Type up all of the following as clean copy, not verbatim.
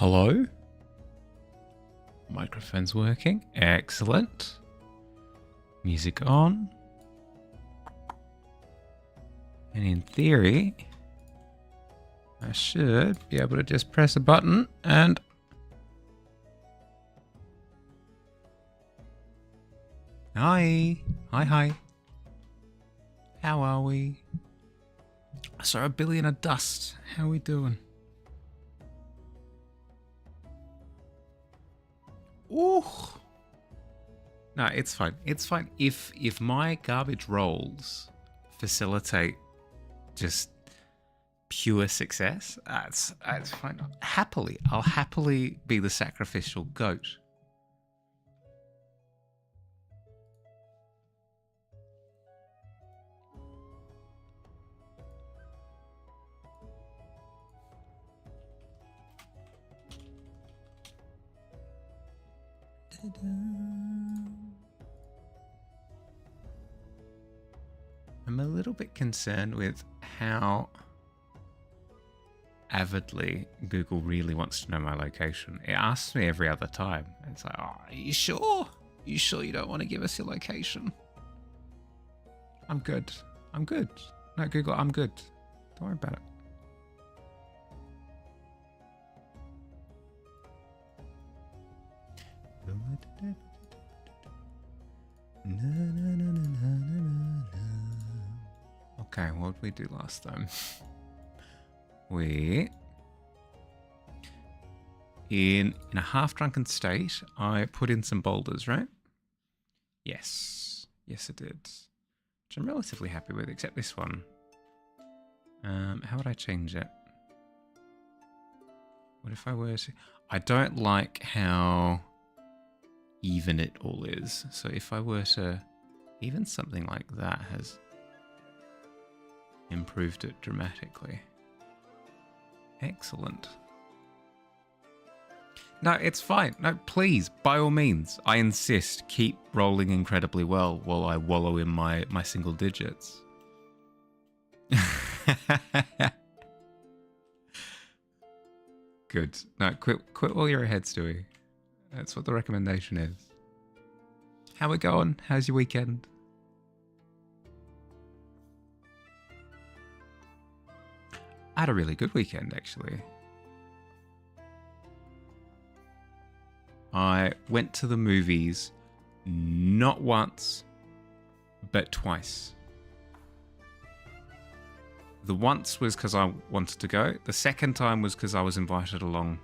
Hello? Microphone's working. Excellent. Music on. And in theory, I should be able to just press a button and... Hi. Hi. How are we? I saw a billion of dust. How are we doing? Ooh. No, it's fine. It's fine. If my garbage rolls facilitate just pure success, that's fine. I'll happily be the sacrificial goat. I'm a little bit concerned with how avidly Google really wants to know my location. It asks me every other time. It's like, oh, are you sure? You sure you don't want to give us your location? I'm good. I'm good. No, Google, I'm good. Don't worry about it. Okay, what did we do last time? In a half-drunken state, I put in some boulders, right? Yes. Yes, I did. Which I'm relatively happy with, except this one. How would I change it? What if I were to... I don't like how even it all is. So if I were to... Even something like that has improved it dramatically. Excellent. No, it's fine. No, please, by all means, I insist, keep rolling incredibly well while I wallow in my single digits. Good. No, quit while you're ahead, Stewie. That's what the recommendation is. How we going? How's your weekend? I had a really good weekend, actually. I went to the movies not once, but twice. The once was because I wanted to go. The second time was because I was invited along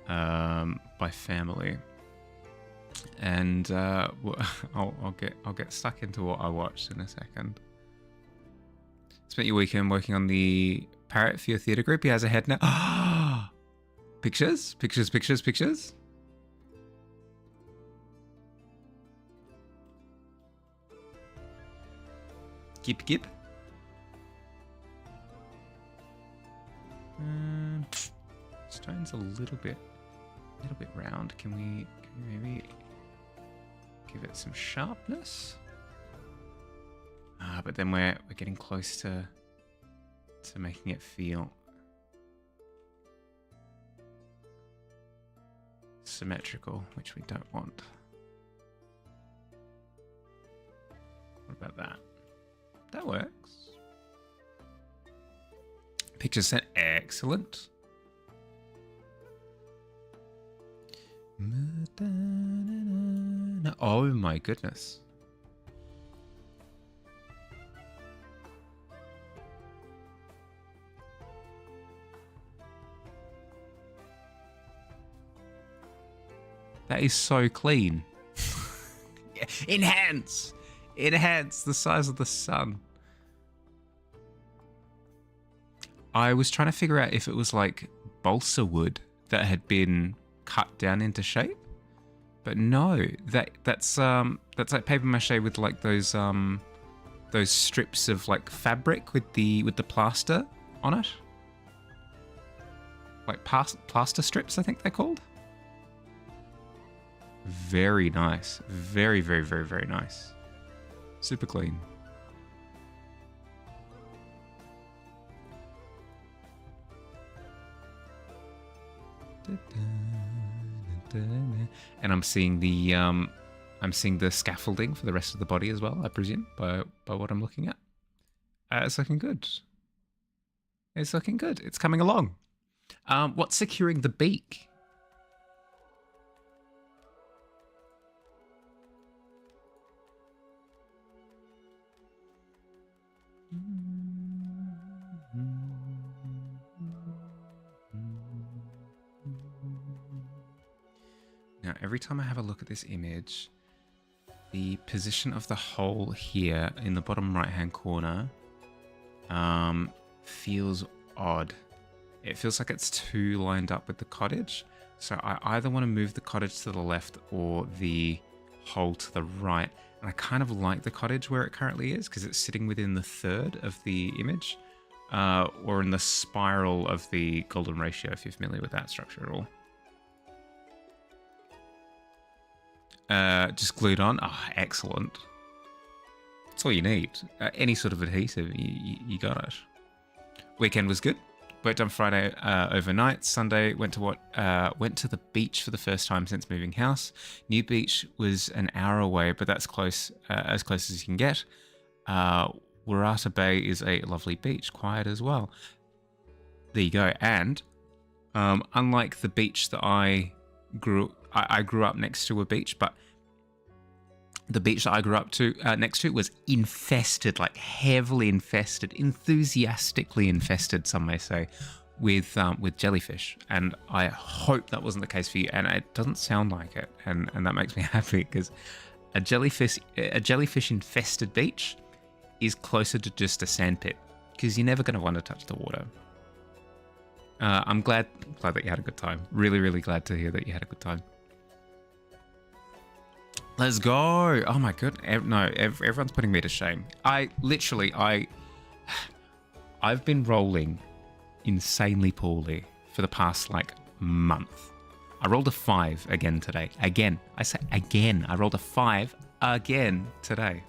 by family. And I'll get stuck into what I watched in a second. Spent your weekend working on the parrot for your theatre group. He has a head now. Pictures. Gip. Stone's a little bit round. Can we maybe give it some sharpness? But then we're getting close to making it feel symmetrical, which we don't want. What about that? That works. Picture set, excellent. Oh my goodness. That is so clean. Enhance! Enhance the size of the sun. I was trying to figure out if it was like balsa wood that had been cut down into shape. But no, that's like paper mache with like those strips of like fabric with the plaster on it. Like plaster strips, I think they're called. Very nice. Very, very, very, very nice. Super clean. And I'm seeing the scaffolding for the rest of the body as well, I presume, by what I'm looking at. It's looking good. It's looking good. It's coming along. What's securing the beak? Now, every time I have a look at this image, the position of the hole here in the bottom right-hand corner feels odd. It feels like it's too lined up with the cottage. So I either want to move the cottage to the left or the hole to the right. And I kind of like the cottage where it currently is because it's sitting within the third of the image, or in the spiral of the golden ratio, if you're familiar with that structure at all. Just glued on. Oh, excellent. That's all you need. Any sort of adhesive, you got it. Weekend was good. Worked on Friday overnight. Sunday went to the beach for the first time since moving house. New beach was an hour away, but that's close, as close as you can get. Warata Bay is a lovely beach, quiet as well. There you go. And unlike the beach that I grew up next to a beach, but the beach that I grew up to next to was infested, like heavily infested, enthusiastically infested, some may say, with jellyfish. And I hope that wasn't the case for you. And it doesn't sound like it, and that makes me happy because a jellyfish infested beach is closer to just a sandpit because you're never going to want to touch the water. I'm glad that you had a good time. Really, really glad to hear that you had a good time. Let's go. Oh my goodness. No, everyone's putting me to shame. I've been rolling insanely poorly for the past like month. I rolled a 5 again today. Again. I say again. I rolled a 5 again today.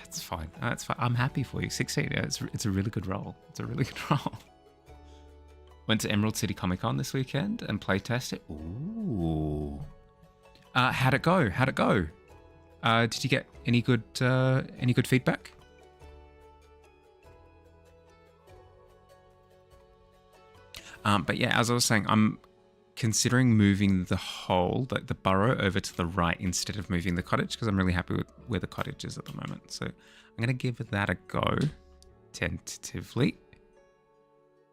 It's fine. It's fine. I'm happy for you. 16. It's a really good roll. It's a really good roll. Went to Emerald City Comic Con this weekend and playtested it. Ooh. How'd it go? Did you get any good feedback? But yeah, as I was saying, I'm considering moving the hole, the burrow, over to the right instead of moving the cottage because I'm really happy with where the cottage is at the moment. So I'm going to give that a go, tentatively.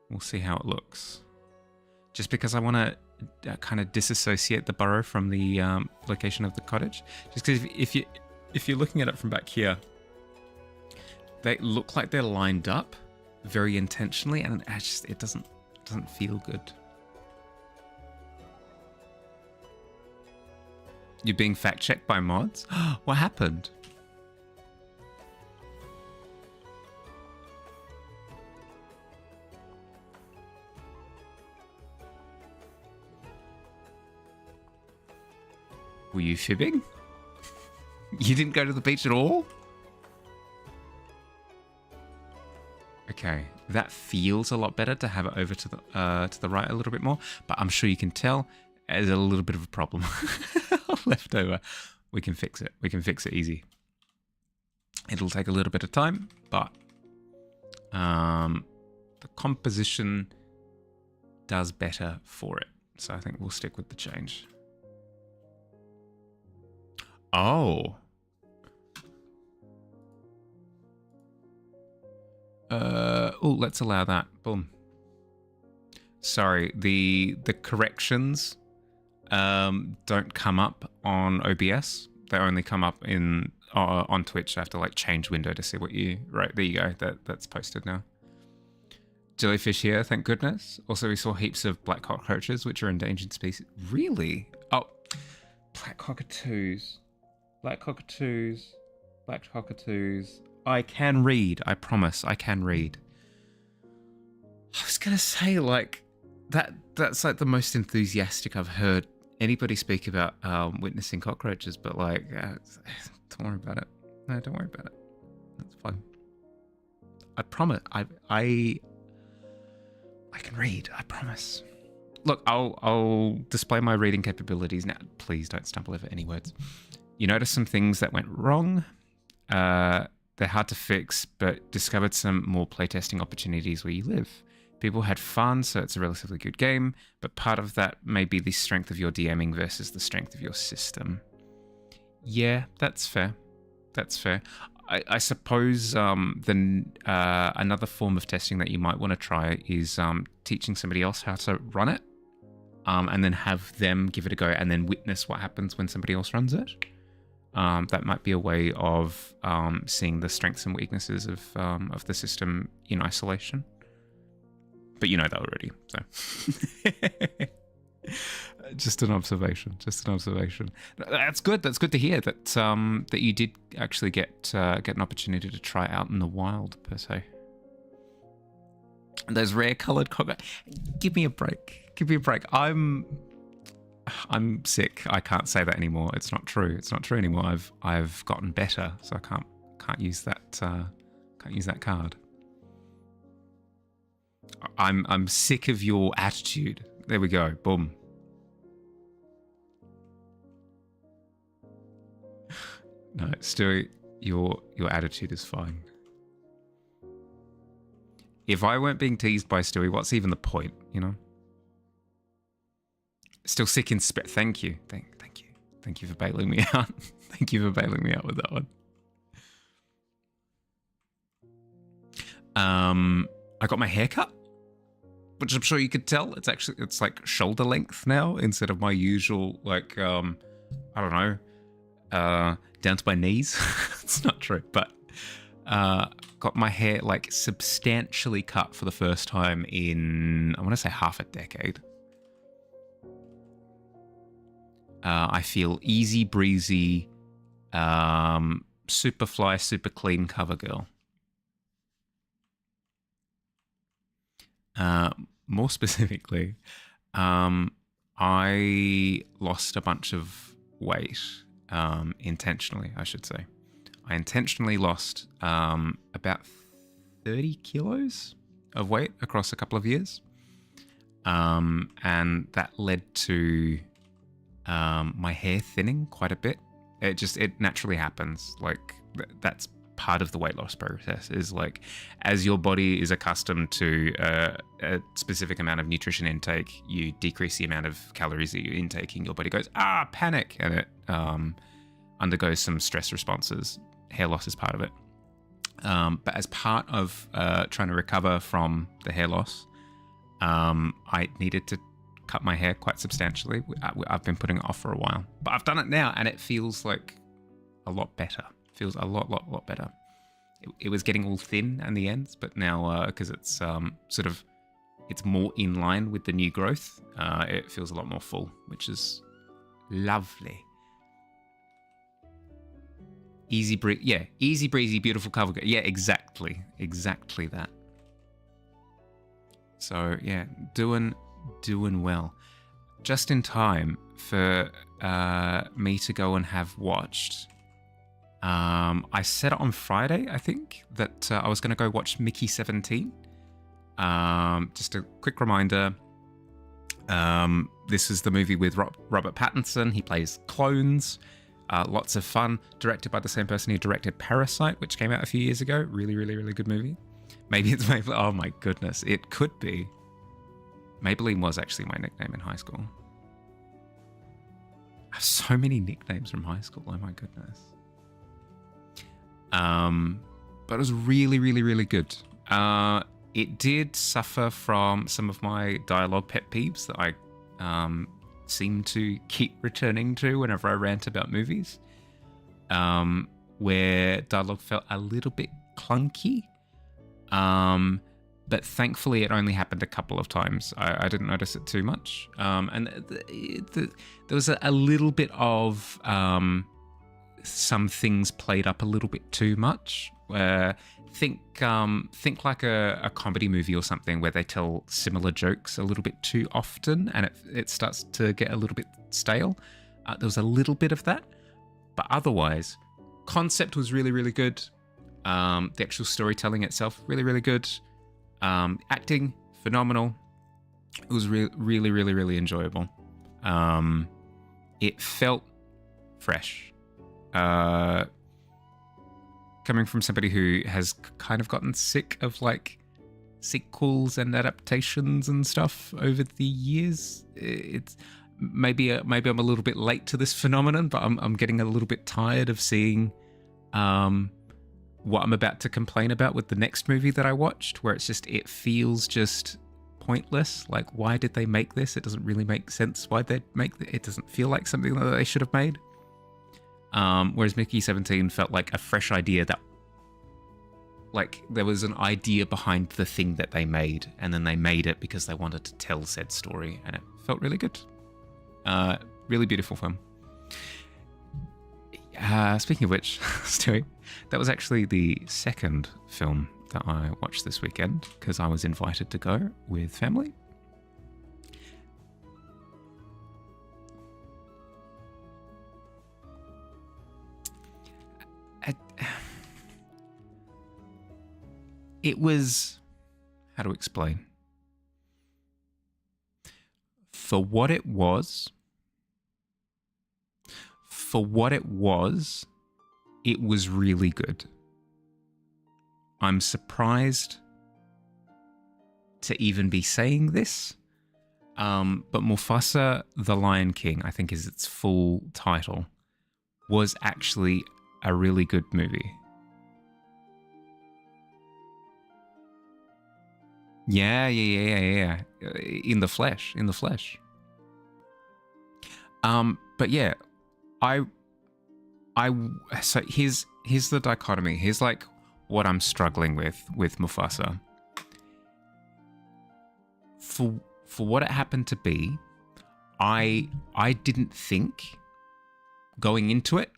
We'll see how it looks. Just because I want to kind of disassociate the burrow from the location of the cottage. Just because if you're looking at it from back here, they look like they're lined up very intentionally, and it doesn't feel good. You're being fact checked by mods? What happened? Were you fibbing? You didn't go to the beach at all? Okay, that feels a lot better to have it over to the right a little bit more, but I'm sure you can tell there's a little bit of a problem left over. We can fix it. We can fix it easy. It'll take a little bit of time, but the composition does better for it. So I think we'll stick with the change. Oh. Let's allow that. Boom. Sorry, the corrections don't come up on OBS. They only come up in on Twitch. I have to like change window to see what you right. There you go. That's posted now. Jellyfish here, thank goodness. Also, we saw heaps of black cockroaches, which are endangered species. Really? Oh, black cockatoos. Black cockatoos. Black cockatoos. I can read. I promise. I can read. I was gonna say like that's like the most enthusiastic I've heard anybody speak about witnessing cockroaches, but like don't worry about it. No, don't worry about it. That's fine. I promise. I can read. I promise. Look, I'll display my reading capabilities now. Please don't stumble over any words. You noticed some things that went wrong. They're hard to fix, but discovered some more playtesting opportunities where you live. People had fun, so it's a relatively good game, but part of that may be the strength of your DMing versus the strength of your system. Yeah, that's fair. That's fair. I suppose another form of testing that you might want to try is teaching somebody else how to run it, and then have them give it a go and then witness what happens when somebody else runs it. That might be a way of seeing the strengths and weaknesses of the system in isolation. But you know that already, so... Just an observation. Just an observation. That's good. That's good to hear that that you did actually get an opportunity to try out in the wild per se. And those rare coloured cockroaches. Give me a break. Give me a break. I'm sick. I can't say that anymore. It's not true. It's not true anymore. I've gotten better, so I can't use that card. I'm sick of your attitude. There we go. Boom. No, Stewie, your attitude is fine. If I weren't being teased by Stewie, what's even the point, you know? Still sick in spirit. Thank you. Thank you. Thank you for bailing me out. Thank you for bailing me out with that one. I got my hair cut, which I'm sure you could tell. It's like shoulder length now instead of my usual, like, I don't know, down to my knees. It's not true, but got my hair like substantially cut for the first time in, I want to say, half a decade. I feel easy breezy, super fly, super clean cover girl. More specifically, I lost a bunch of weight, intentionally, I should say. I intentionally lost about 30 kilos of weight across a couple of years. And that led to my hair thinning quite a bit. It naturally happens. Like, that's part of the weight loss process, is like, as your body is accustomed to a specific amount of nutrition intake, you decrease the amount of calories that you're intaking. Your body goes, panic, and it undergoes some stress responses. Hair loss is part of it. But as part of trying to recover from the hair loss, I needed to cut my hair quite substantially. I've been putting it off for a while, but I've done it now, and it feels like a lot better. Feels a lot better. It was getting all thin in the ends, but now because it's sort of, it's more in line with the new growth, it feels a lot more full, which is lovely. Easy breezy, beautiful cover girl. Yeah, exactly that. So yeah, doing well. Just in time for me to go and have watched. I said on Friday, I think, that I was going to go watch Mickey 17. Just a quick reminder. This is the movie with Robert Pattinson. He plays clones. Lots of fun. Directed by the same person who directed Parasite, which came out a few years ago. Really, really, really good movie. Maybe it's Maybelline. Oh my goodness. It could be. Maybelline was actually my nickname in high school. I have so many nicknames from high school. Oh my goodness. But it was really, really, really good. It did suffer from some of my dialogue pet peeves that I seem to keep returning to whenever I rant about movies, where dialogue felt a little bit clunky. But thankfully it only happened a couple of times. I didn't notice it too much. And there was a little bit of some things played up a little bit too much. Think like a comedy movie or something where they tell similar jokes a little bit too often and it starts to get a little bit stale. There was a little bit of that. But otherwise, concept was really, really good. The actual storytelling itself, really, really good. Acting, phenomenal. It was really, really, really enjoyable. It felt fresh. Coming from somebody who has kind of gotten sick of like sequels and adaptations and stuff over the years, it's maybe I'm a little bit late to this phenomenon, but I'm getting a little bit tired of seeing what I'm about to complain about with the next movie that I watched, where it feels just pointless. Like, why did they make this? It doesn't really make sense why they make it. It doesn't feel like something that they should have made. Whereas Mickey 17 felt like a fresh idea that, like, there was an idea behind the thing that they made, and then they made it because they wanted to tell said story, and it felt really good. Really beautiful film. Speaking of which, Stewie, that was actually the second film that I watched this weekend because I was invited to go with family. It was, how to explain? For what it was, it was really good. I'm surprised to even be saying this, but Mufasa the Lion King, I think is its full title, was actually a really good movie. Yeah. In the flesh. But yeah, so here's the dichotomy. Here's like what I'm struggling with Mufasa. For what it happened to be, I didn't think going into it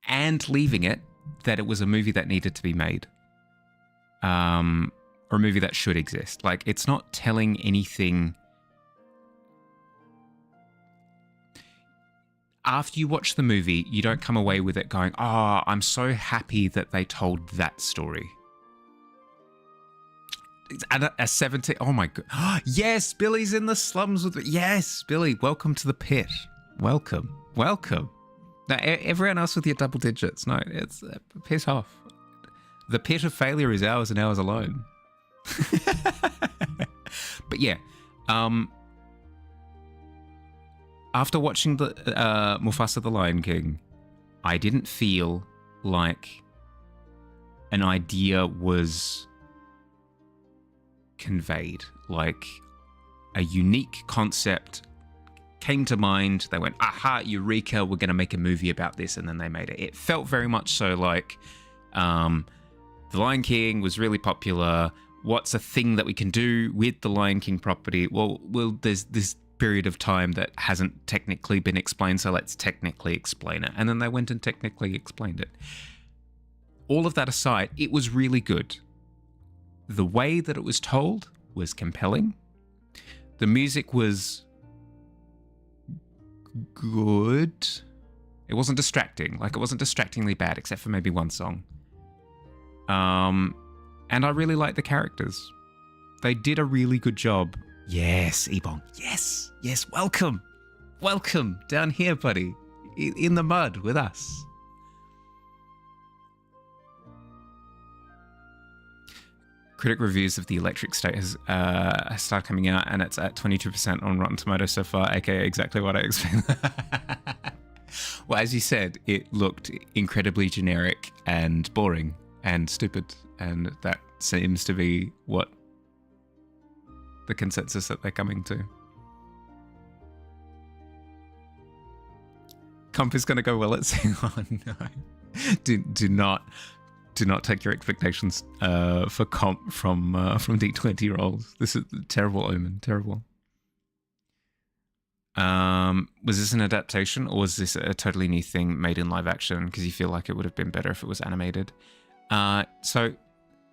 and leaving it that it was a movie that needed to be made. Or a movie that should exist. Like, it's not telling anything. After you watch the movie, you don't come away with it going, "Oh, I'm so happy that they told that story." At a 17, oh my god. Yes, Billy's in the slums with it. Yes, Billy, welcome to the pit. Welcome. Now, everyone else with your double digits, no, it's piss off. The pit of failure is ours and ours alone. But yeah, after watching the Mufasa the Lion King, I didn't feel like an idea was conveyed, like a unique concept came to mind. They went, aha, eureka, we're going to make a movie about this, and then they made it. It felt very much so like The Lion King was really popular. What's a thing that we can do with the Lion King property? Well, there's this period of time that hasn't technically been explained, so let's technically explain it. And then they went and technically explained it. All of that aside, it was really good. The way that it was told was compelling. The music was good. It wasn't distracting. Like, it wasn't distractingly bad, except for maybe one song. And I really liked the characters. They did a really good job. Yes, Ebong. Yes. Welcome down here, buddy. In the mud with us. Critic reviews of The Electric State has started coming out, and it's at 22% on Rotten Tomatoes so far, aka exactly what I expected. Well, as you said, it looked incredibly generic and boring and stupid, and that seems to be what the consensus that they're coming to. Comp is going to go well at saying, oh no. Do not take your expectations for Comp from D20 rolls. This is a terrible omen. Terrible. Was this an adaptation or was this a totally new thing made in live action? Because you feel like it would have been better if it was animated. So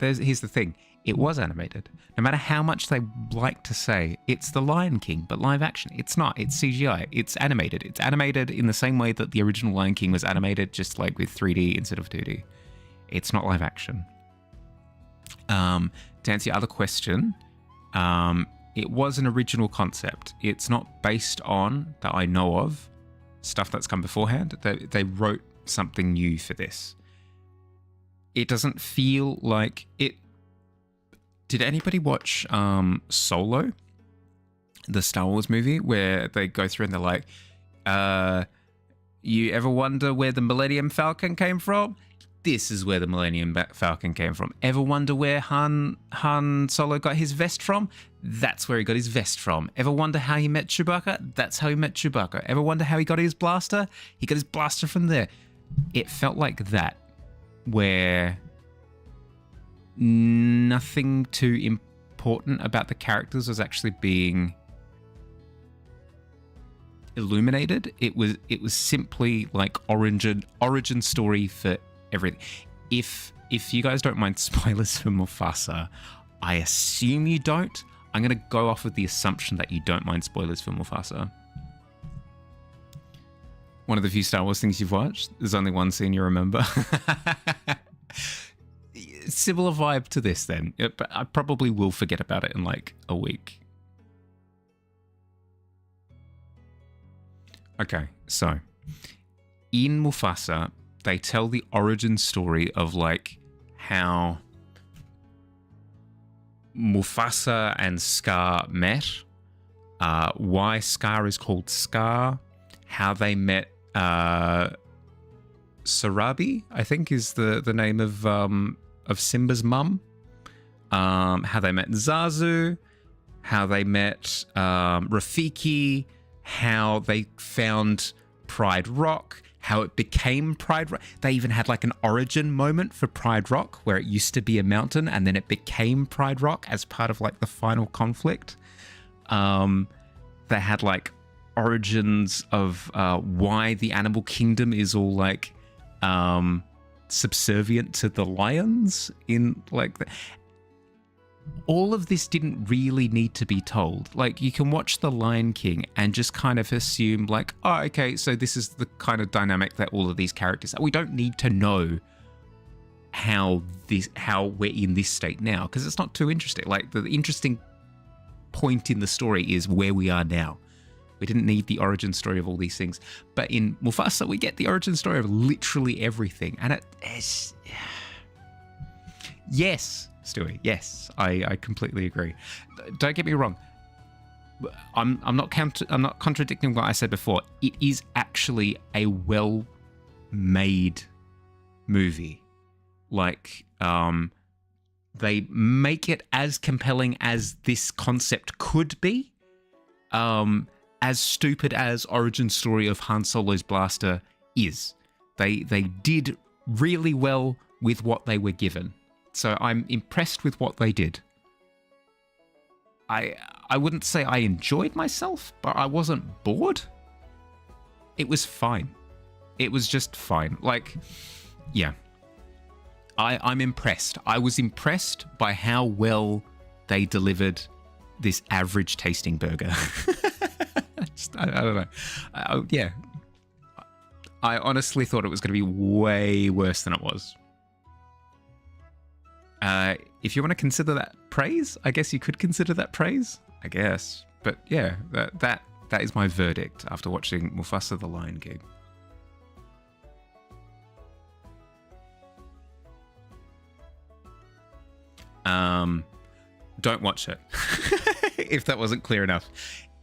here's the thing. It was animated. No matter how much they like to say it's the Lion King, but live action, it's not. It's CGI. It's animated. It's animated in the same way that the original Lion King was animated, just like with 3D instead of 2D. It's not live action. To answer your other question, it was an original concept. It's not based on, that I know of, stuff that's come beforehand. They wrote something new for this. It doesn't feel like it. Did anybody watch Solo, the Star Wars movie, where they go through and they're like, you ever wonder where the Millennium Falcon came from? This is where the Millennium Falcon came from. Ever wonder where Han Solo got his vest from? That's where he got his vest from. Ever wonder how he met Chewbacca? That's how he met Chewbacca. Ever wonder how he got his blaster? He got his blaster from there. It felt like that, where nothing too important about the characters was actually being illuminated. It was simply like origin story for everything. If you guys don't mind spoilers for Mufasa, I assume you don't. I'm going to go off with the assumption that you don't mind spoilers for Mufasa. One of the few Star Wars things you've watched. There's only one scene you remember. Similar vibe to this then, but I probably will forget about it in like a week. Okay, so in Mufasa, they tell the origin story of like how Mufasa and Scar met, why Scar is called Scar, how they met Sarabi, I think is the name of Simba's mum, how they met Zazu, how they met Rafiki, how they found Pride Rock, how it became Pride Rock. They even had like an origin moment for Pride Rock where it used to be a mountain and then it became Pride Rock as part of like the final conflict. They had like origins of why the animal kingdom is all like subservient to the lions in like all of this didn't really need to be told. Like you can watch The Lion King and just kind of assume like, oh, okay, so this is the kind of dynamic that all of these characters are. We don't need to know how we're in this state now because it's not too interesting. Like the interesting point in the story is where we are now. We didn't need the origin story of all these things. But in Mufasa, we get the origin story of literally everything. And it is... Yes, Stewie, yes, I completely agree. Don't get me wrong. I'm not contradicting what I said before. It is actually a well-made movie. Like, they make it as compelling as this concept could be. As stupid as origin story of Han Solo's blaster is. They did really well with what they were given. So I'm impressed with what they did. I wouldn't say I enjoyed myself, but I wasn't bored. It was fine. It was just fine. Like, yeah. I'm impressed. I was impressed by how well they delivered this average tasting burger. I don't know. Yeah. I honestly thought it was going to be way worse than it was. If you want to consider that praise, I guess you could consider that praise, I guess. But yeah, that is my verdict after watching Mufasa the Lion King. Don't watch it. If that wasn't clear enough.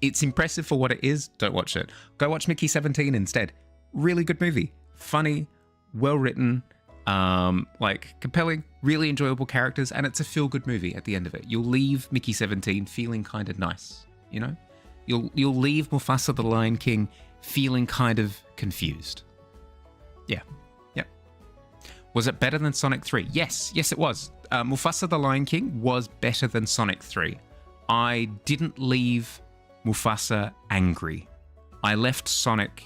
It's impressive for what it is. Don't watch it. Go watch Mickey 17 instead. Really good movie. Funny, well written, like compelling, really enjoyable characters, and it's a feel-good movie at the end of it. You'll leave Mickey 17 feeling kind of nice, you know? You'll leave Mufasa the Lion King feeling kind of confused. Yeah. Yep. Was it better than Sonic 3? Yes. Yes, it was. Mufasa the Lion King was better than Sonic 3. I didn't leave Mufasa angry. I left Sonic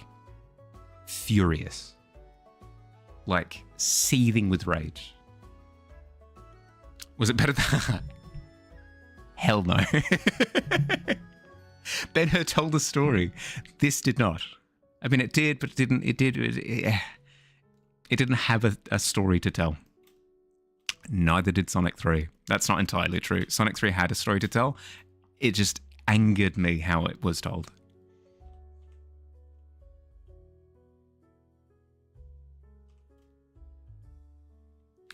furious. Like, seething with rage. Was it better than... Hell no. Ben-Hur told a story. This did not. I mean, it did, but it didn't. It didn't have a story to tell. Neither did Sonic 3. That's not entirely true. Sonic 3 had a story to tell. It just angered me how it was told.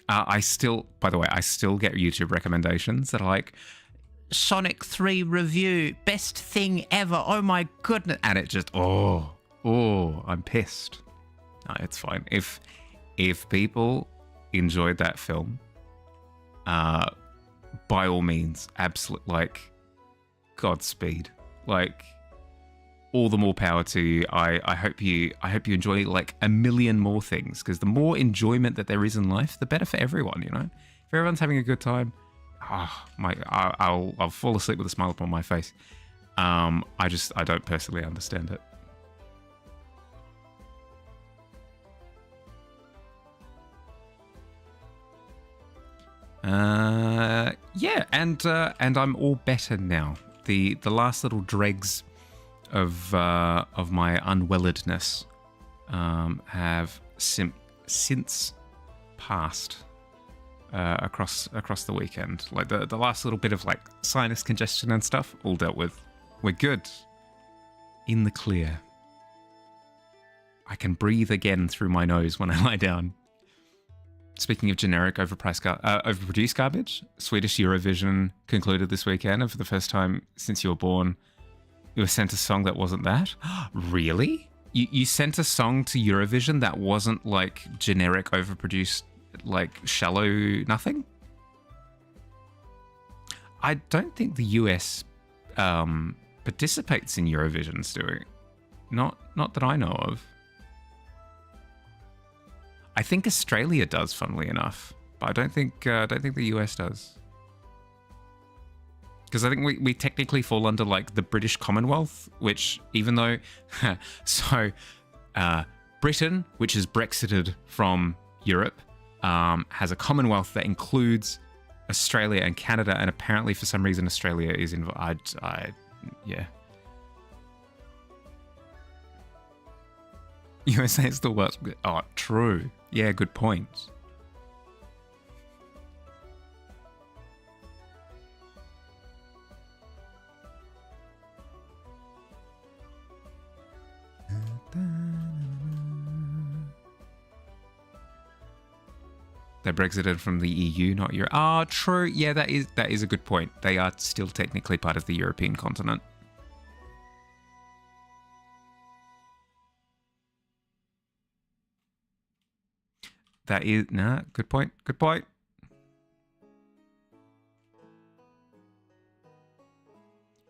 I still, by the way, I still get YouTube recommendations that are like, Sonic 3 review, best thing ever, oh my goodness. And it just, I'm pissed. No, it's fine. If people enjoyed that film, by all means, absolute, like, Godspeed. Like, all the more power to you. I hope you enjoy like a million more things, because the more enjoyment that there is in life, the better for everyone, you know? If everyone's having a good time, I'll fall asleep with a smile upon my face. I don't personally understand it. Yeah, and I'm all better now. The last little dregs of my unwelledness have since passed across the weekend. Like the last little bit of like sinus congestion and stuff, all dealt with. We're good. In the clear. I can breathe again through my nose when I lie down. Speaking of generic overproduced garbage, Swedish Eurovision concluded this weekend, and for the first time since you were born, you were sent a song that wasn't that? Really? You sent a song to Eurovision that wasn't like generic, overproduced, like shallow nothing? I don't think the US participates in Eurovision's doing. Not that I know of. I think Australia does, funnily enough, but I don't think the US does. Because I think we technically fall under like the British Commonwealth, which even though, Britain, which is Brexited from Europe, has a Commonwealth that includes Australia and Canada, and apparently for some reason Australia is involved. Yeah. USA is the worst. Oh, true. Yeah, good point. They Brexited from the EU, not Europe. Ah, true. Yeah, that is a good point. They are still technically part of the European continent. That is good point. Good point.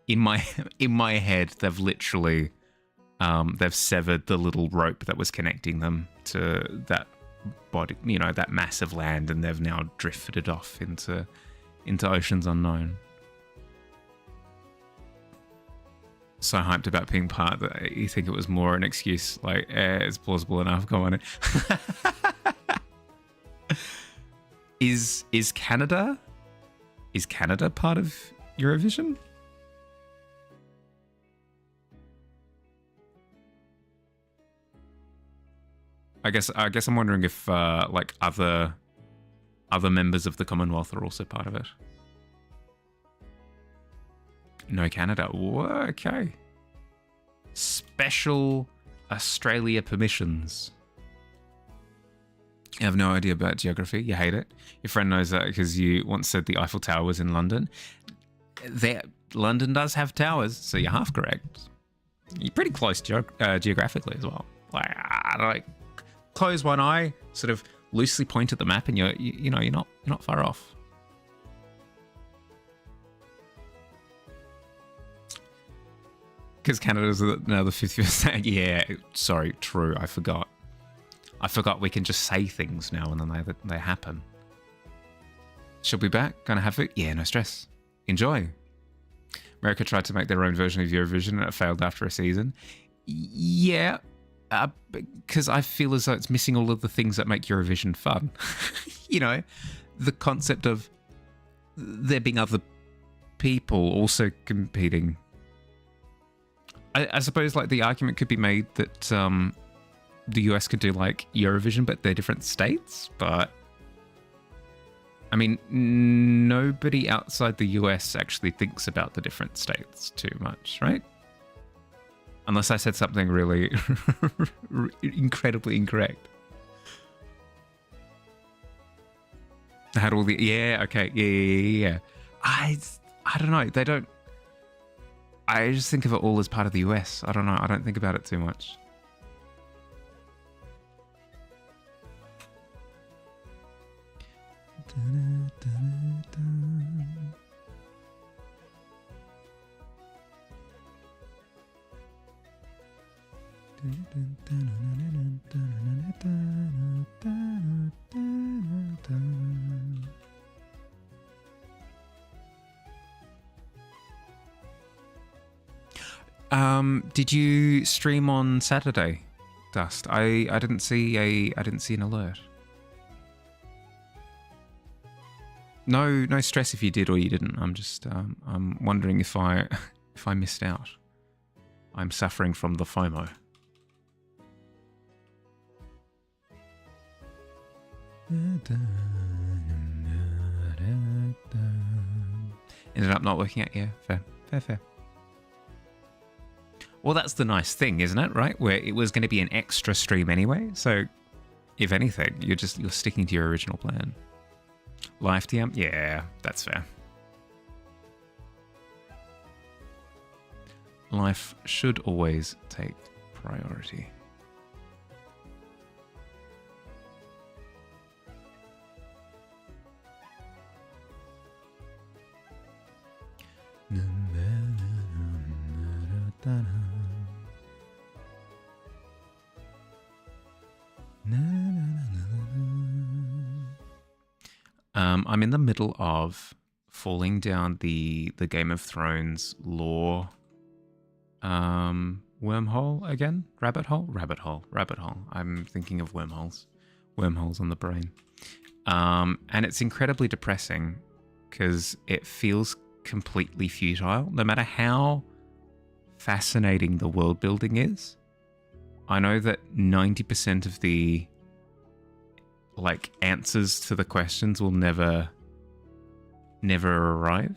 In my head, they've literally they've severed the little rope that was connecting them to that body, you know, that massive land, and they've now drifted off into oceans unknown. So hyped about being part that you think it was more an excuse, like it's plausible enough. Go on. Is Canada part of Eurovision? I guess I'm wondering if like other members of the Commonwealth are also part of it. No Canada. Whoa, okay. Special Australia permissions. You have no idea about geography. You hate it. Your friend knows that because you once said the Eiffel Tower was in London. London does have towers, so you're half correct. You're pretty close geographically as well. Like close one eye, sort of loosely point at the map, and you're not far off. Because Canada's now the 50th. Yeah, sorry, true. I forgot. We can just say things now and then they happen. She'll be back. Gonna have it? Yeah, no stress. Enjoy. America tried to make their own version of Eurovision and it failed after a season. Yeah, because I feel as though it's missing all of the things that make Eurovision fun. You know, the concept of there being other people also competing. I suppose like the argument could be made that the US could do like Eurovision, but they're different states. But I mean, nobody outside the US actually thinks about the different states too much, right? Unless I said something really incredibly incorrect. I had all the yeah. I don't know. They don't. I just think of it all as part of the US. I don't know. I don't think about it too much. Did you stream on Saturday, Dust? I didn't see an alert. No stress if you did or you didn't. I'm just I'm wondering if I missed out. I'm suffering from the FOMO. Ended up not working out. Yeah, fair. Well, that's the nice thing, isn't it? Right, where it was going to be an extra stream anyway. So, if anything, you're sticking to your original plan. Live TM, yeah, that's fair. Life should always take priority. I'm in the middle of falling down the Game of Thrones lore wormhole again. Rabbit hole. I'm thinking of wormholes on the brain, and it's incredibly depressing because it feels completely futile. No matter how fascinating the world building is, I know that 90% of the answers to the questions will never arrive.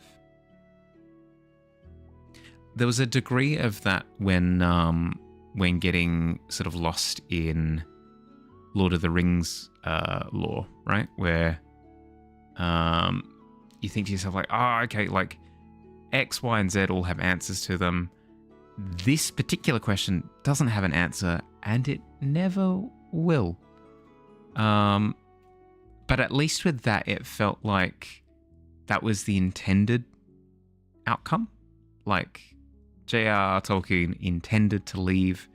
There was a degree of that when getting sort of lost in Lord of the Rings lore, right? Where you think to yourself okay, X, Y, and Z all have answers to them. This particular question doesn't have an answer, and it never will. But at least with that, it felt like that was the intended outcome. J.R.R. Tolkien intended to leave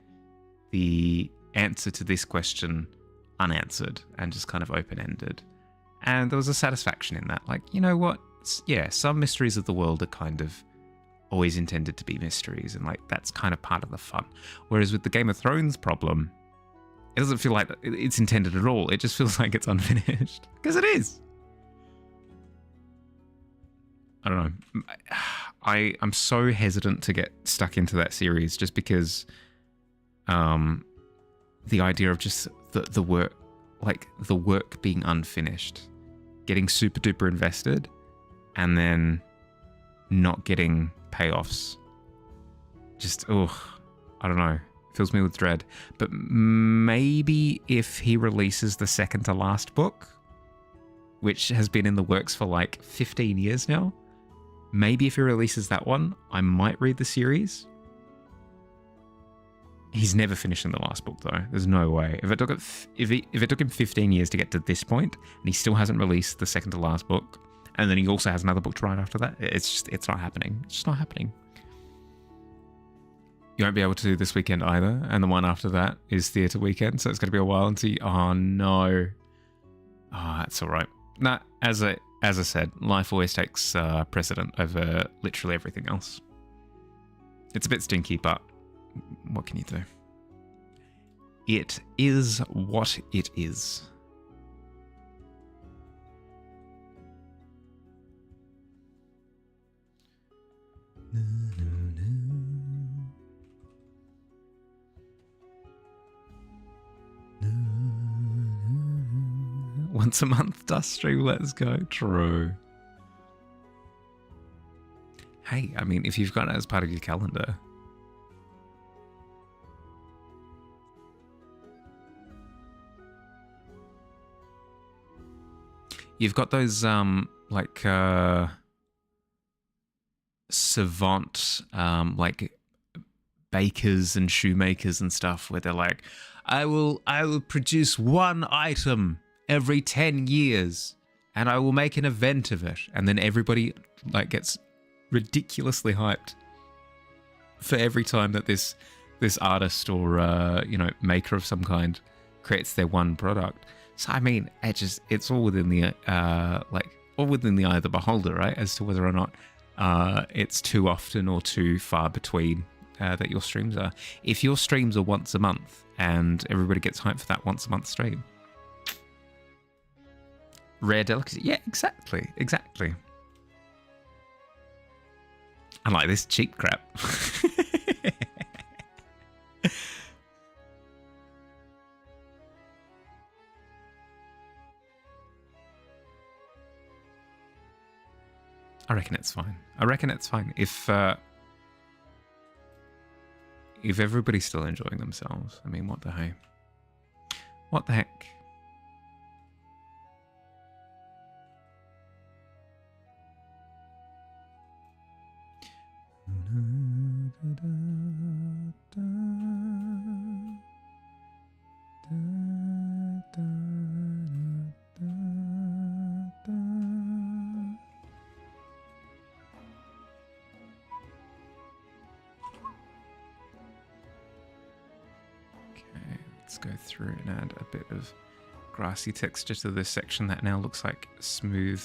the answer to this question unanswered and just kind of open-ended. And there was a satisfaction in that. You know what? Yeah, some mysteries of the world are kind of always intended to be mysteries, and that's kind of part of the fun. Whereas with the Game of Thrones problem, it doesn't feel like it's intended at all. It just feels like it's unfinished. Because it is. I don't know. I'm so hesitant to get stuck into that series just because the idea of just the work, the work being unfinished, getting super duper invested, and then not getting payoffs. Just, I don't know. Fills me with dread. But maybe if he releases the second to last book, which has been in the works for 15 years now, maybe if he releases that one, I might read the series. He's never finishing the last book though. There's no way. If it took him 15 years to get to this point, and he still hasn't released the second to last book, and then he also has another book to write after that, it's not happening. It's just not happening. You won't be able to do this weekend either, and the one after that is theatre weekend, so it's going to be a while until you... Oh, no. Oh, that's all right. Nah, as I said, life always takes precedent over literally everything else. It's a bit stinky, but what can you do? It is what it is. Once a month dust stream, let's go. True. Hey, I mean, if you've got it as part of your calendar. You've got those, like, savant, like, bakers and shoemakers and stuff, where they're like, I will produce one item every 10 years, and I will make an event of it. And then everybody, like, gets ridiculously hyped for every time that this artist or, you know, maker of some kind creates their one product. So, I mean, it's all within the, all within the eye of the beholder, right? As to whether or not it's too often or too far between that your streams are. If your streams are once a month and everybody gets hyped for that once a month stream, rare delicacy. Yeah, exactly. Unlike this cheap crap. I reckon it's fine. If everybody's still enjoying themselves, I mean, what the hey? What the heck? Let's go through and add a bit of grassy texture to this section that now looks like smooth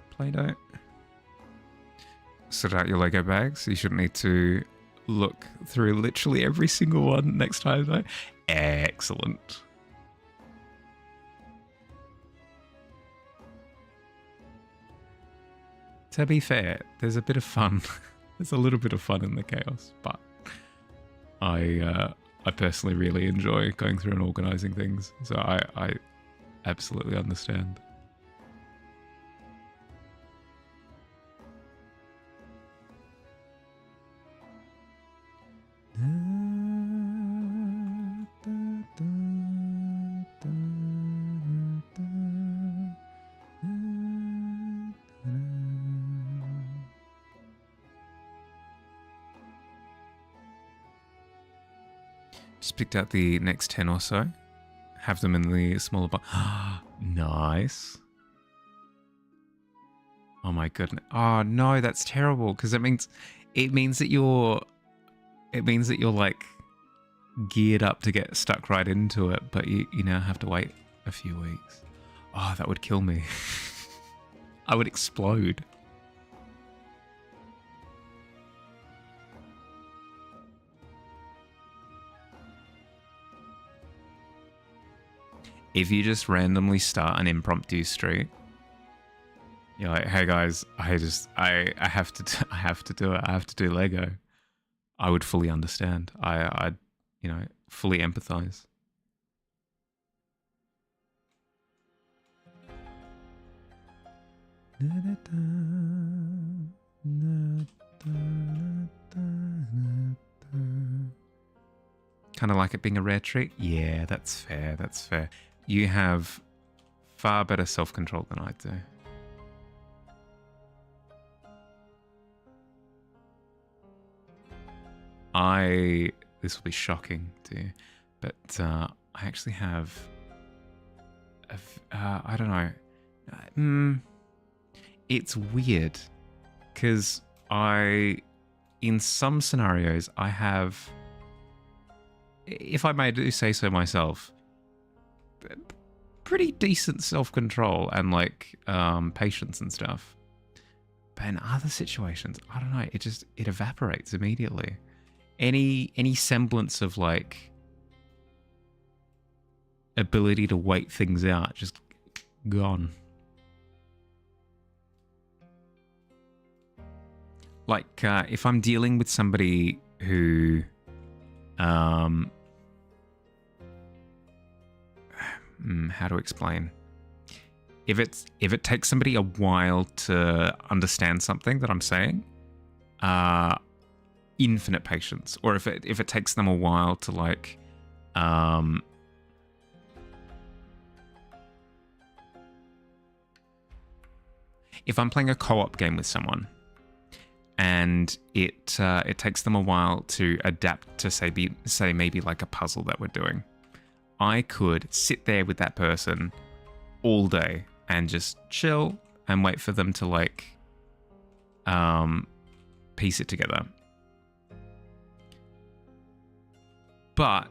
Play-Doh. Sort out your Lego bags. You shouldn't need to look through literally every single one next time, though. Excellent. To be fair, there's a bit of fun. There's a little bit of fun in the chaos, but I personally really enjoy going through and organising things, so I absolutely understand. Just picked out the next 10 or so. Have them in the smaller box. Nice. Oh my goodness. Oh no, that's terrible, because it means that you're like geared up to get stuck right into it, but you now have to wait a few weeks. Oh, that would kill me. I would explode. If you just randomly start an impromptu street, you're like, "Hey guys, I have to do it. I have to do Lego." I would fully understand. I'd fully empathize. Kind of like it being a rare treat. Yeah, that's fair. That's fair. You have far better self-control than I do. This will be shocking to you, but I actually have, I don't know, it's weird, because I in some scenarios, I have, if I may do say so myself, pretty decent self-control and like patience and stuff. But in other situations, I don't know, it evaporates immediately. Any semblance of like ability to wait things out, just gone. Like if I'm dealing with somebody who how to explain? If it takes somebody a while to understand something that I'm saying, infinite patience. Or if it takes them a while to like if I'm playing a co-op game with someone and it takes them a while to adapt to say maybe like a puzzle that we're doing, I could sit there with that person all day and just chill and wait for them to like piece it together. But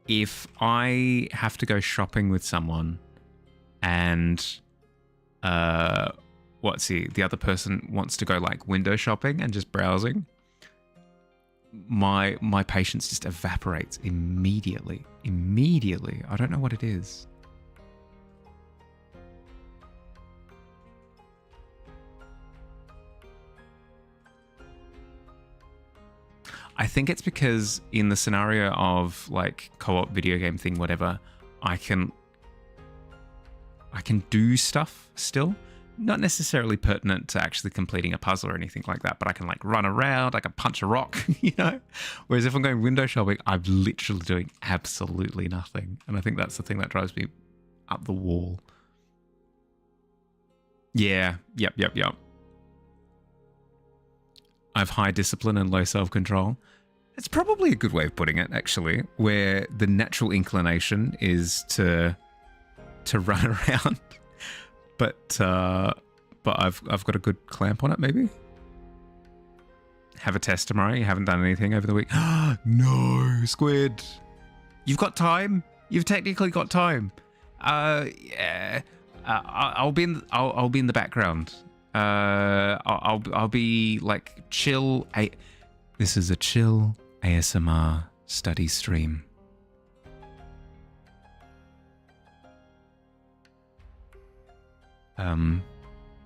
if I have to go shopping with someone and the other person wants to go like window shopping and just browsing, my patience just evaporates immediately. I don't know what it is. I think it's because in the scenario of like co-op video game thing, whatever, I can do stuff still. Not necessarily pertinent to actually completing a puzzle or anything like that, but I can like run around, I can punch a rock, you know? Whereas if I'm going window shopping, I'm literally doing absolutely nothing. And I think that's the thing that drives me up the wall. Yeah, yep. I have high discipline and low self-control. It's probably a good way of putting it, actually, where the natural inclination is to run around. But I've got a good clamp on it, maybe? Have a test tomorrow? You haven't done anything over the week? No, Squid. You've got time? You've technically got time. Yeah. I'll be in the background. I'll be like chill. This is a chill ASMR study stream.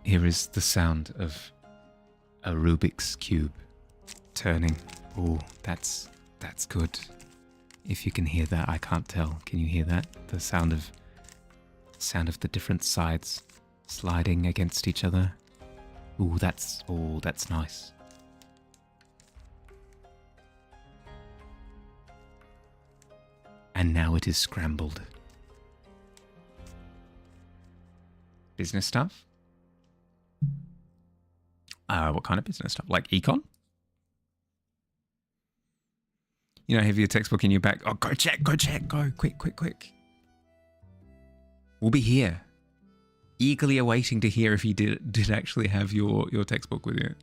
Here is the sound of a Rubik's Cube turning. Oh, that's good. If you can hear that, I can't tell. Can you hear that? The sound of the different sides sliding against each other. Oh, that's nice. And now it is scrambled. Business stuff? What kind of business stuff? Like econ? You know, have your textbook in your bag. Oh, go check, go, quick. We'll be here, eagerly awaiting to hear if you did actually have your textbook with you.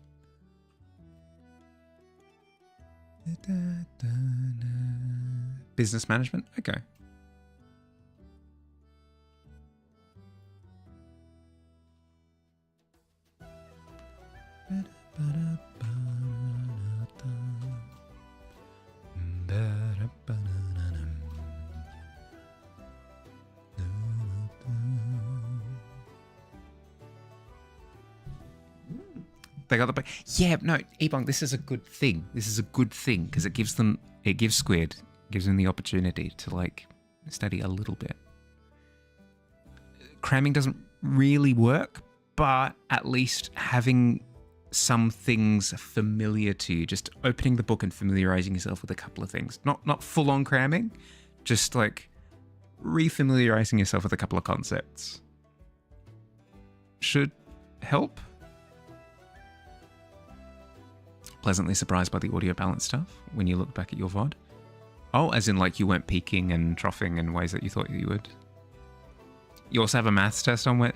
Business management? Okay. They got the... Yeah, no, Ebong, this is a good thing. This is a good thing because it gives Squid, gives them the opportunity to like study a little bit. Cramming doesn't really work, but at least having some things familiar to you, just opening the book and familiarizing yourself with a couple of things. Not full on cramming, just like refamiliarizing yourself with a couple of concepts. Should help. Pleasantly surprised by the audio balance stuff when you look back at your VOD. Oh, as in like you weren't peaking and troughing in ways that you thought you would. You also have a maths test on where...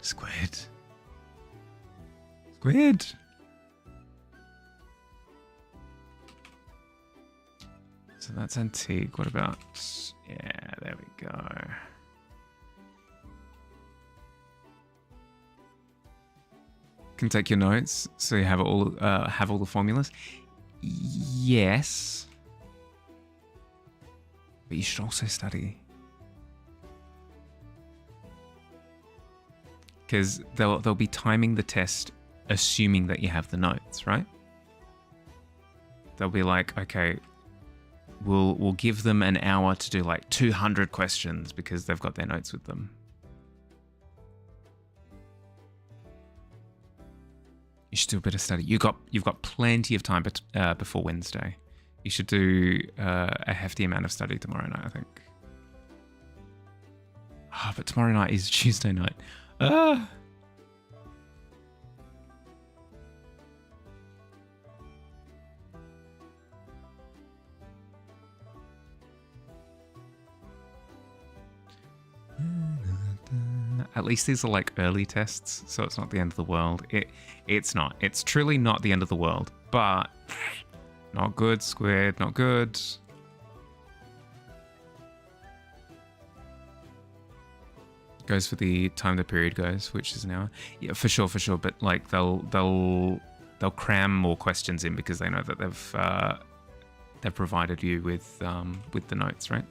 Squid. So that's antique. What about... Yeah, there we go. Can take your notes so you have all the formulas. Yes. But you should also study. Because they'll be timing the test assuming that you have the notes, right? They'll be like, okay, we'll give them an hour to do like 200 questions because they've got their notes with them. You should do a bit of study. You've got plenty of time before Wednesday. You should do a hefty amount of study tomorrow night, I think. Ah, but tomorrow night is Tuesday night. At least these are like early tests, so it's not the end of the world. It's not. It's truly not the end of the world, but not good, Squid, not good. Goes for the time the period goes, which is an hour. Yeah, for sure. But like they'll cram more questions in because they know that they've provided you with the notes, right?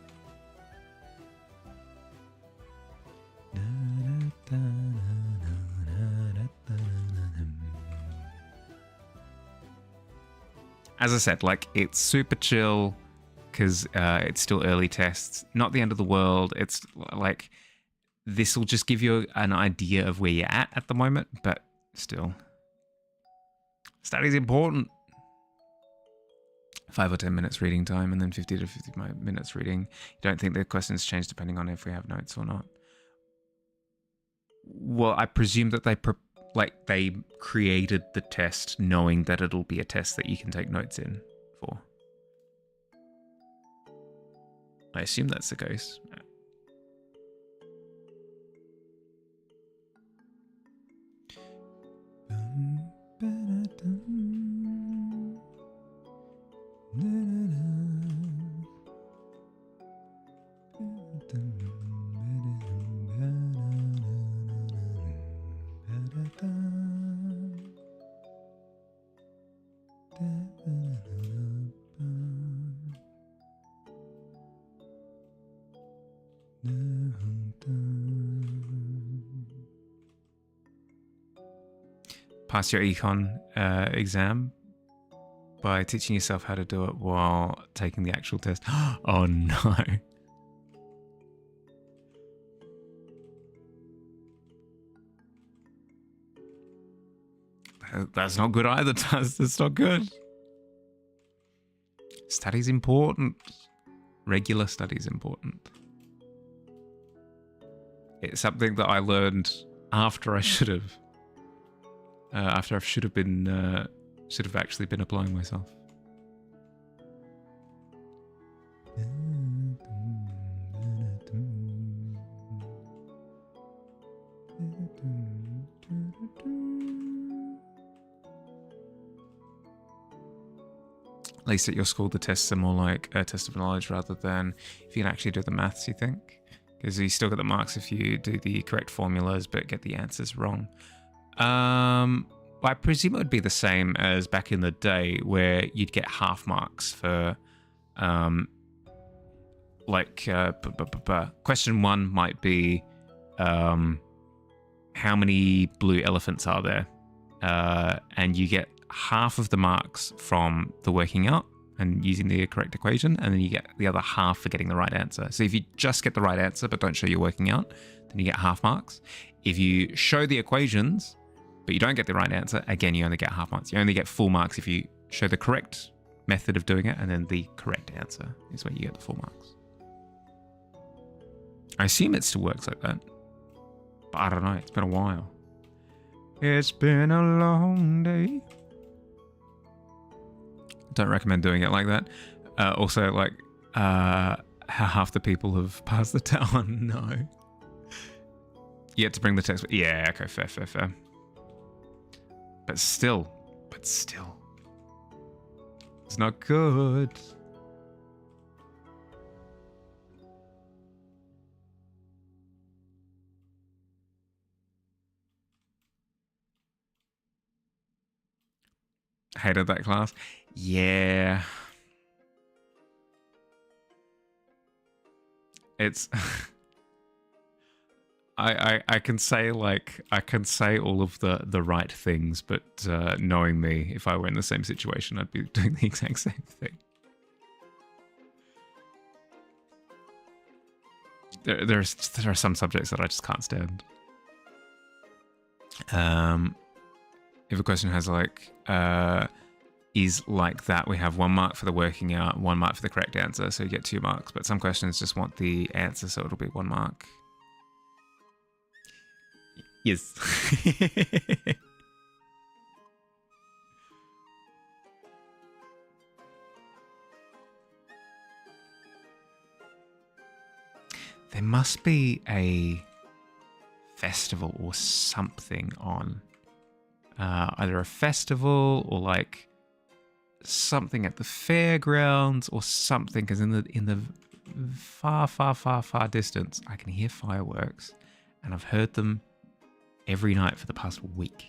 As I said, like, it's super chill because it's still early tests. Not the end of the world. It's like, this will just give you an idea of where you're at the moment, but still. Study's important. 5 or 10 minutes reading time and then 50 to 50 minutes reading. You don't think the questions change depending on if we have notes or not? Well, I presume that they created the test knowing that it'll be a test that you can take notes in for. I assume that's the case. Pass your econ exam by teaching yourself how to do it while taking the actual test. Oh no. That's not good either, Taz. That's not good. Study's important. Regular study's important. It's something that I learned after I should have. After I should have actually been applying myself. At least at your school, the tests are more like a test of knowledge rather than if you can actually do the maths, you think? Because you still get the marks if you do the correct formulas but get the answers wrong. I presume it would be the same as back in the day where you'd get half marks for, question 1 might be, how many blue elephants are there? And you get half of the marks from the working out and using the correct equation, and then you get the other half for getting the right answer. So if you just get the right answer but don't show your working out, then you get half marks. If you show the equations but you don't get the right answer, again, you only get half marks. You only get full marks if you show the correct method of doing it, and then the correct answer is where you get the full marks. I assume it still works like that, but I don't know. It's been a while. It's been a long day. Don't recommend doing it like that. Also, like, how half the people have passed the test. Oh, no. You had to bring the text. Yeah, okay, fair. But still. It's not good. hated that class. Yeah. It's I can say all of the right things, but knowing me, if I were in the same situation, I'd be doing the exact same thing. There are some subjects that I just can't stand. If a question has is like that, we have 1 mark for the working out, 1 mark for the correct answer, so you get 2 marks. But some questions just want the answer, so it'll be 1 mark. Yes. There must be a festival or something on. Either a festival or like something at the fairgrounds or something, because in the far distance I can hear fireworks, and I've heard them every night for the past week.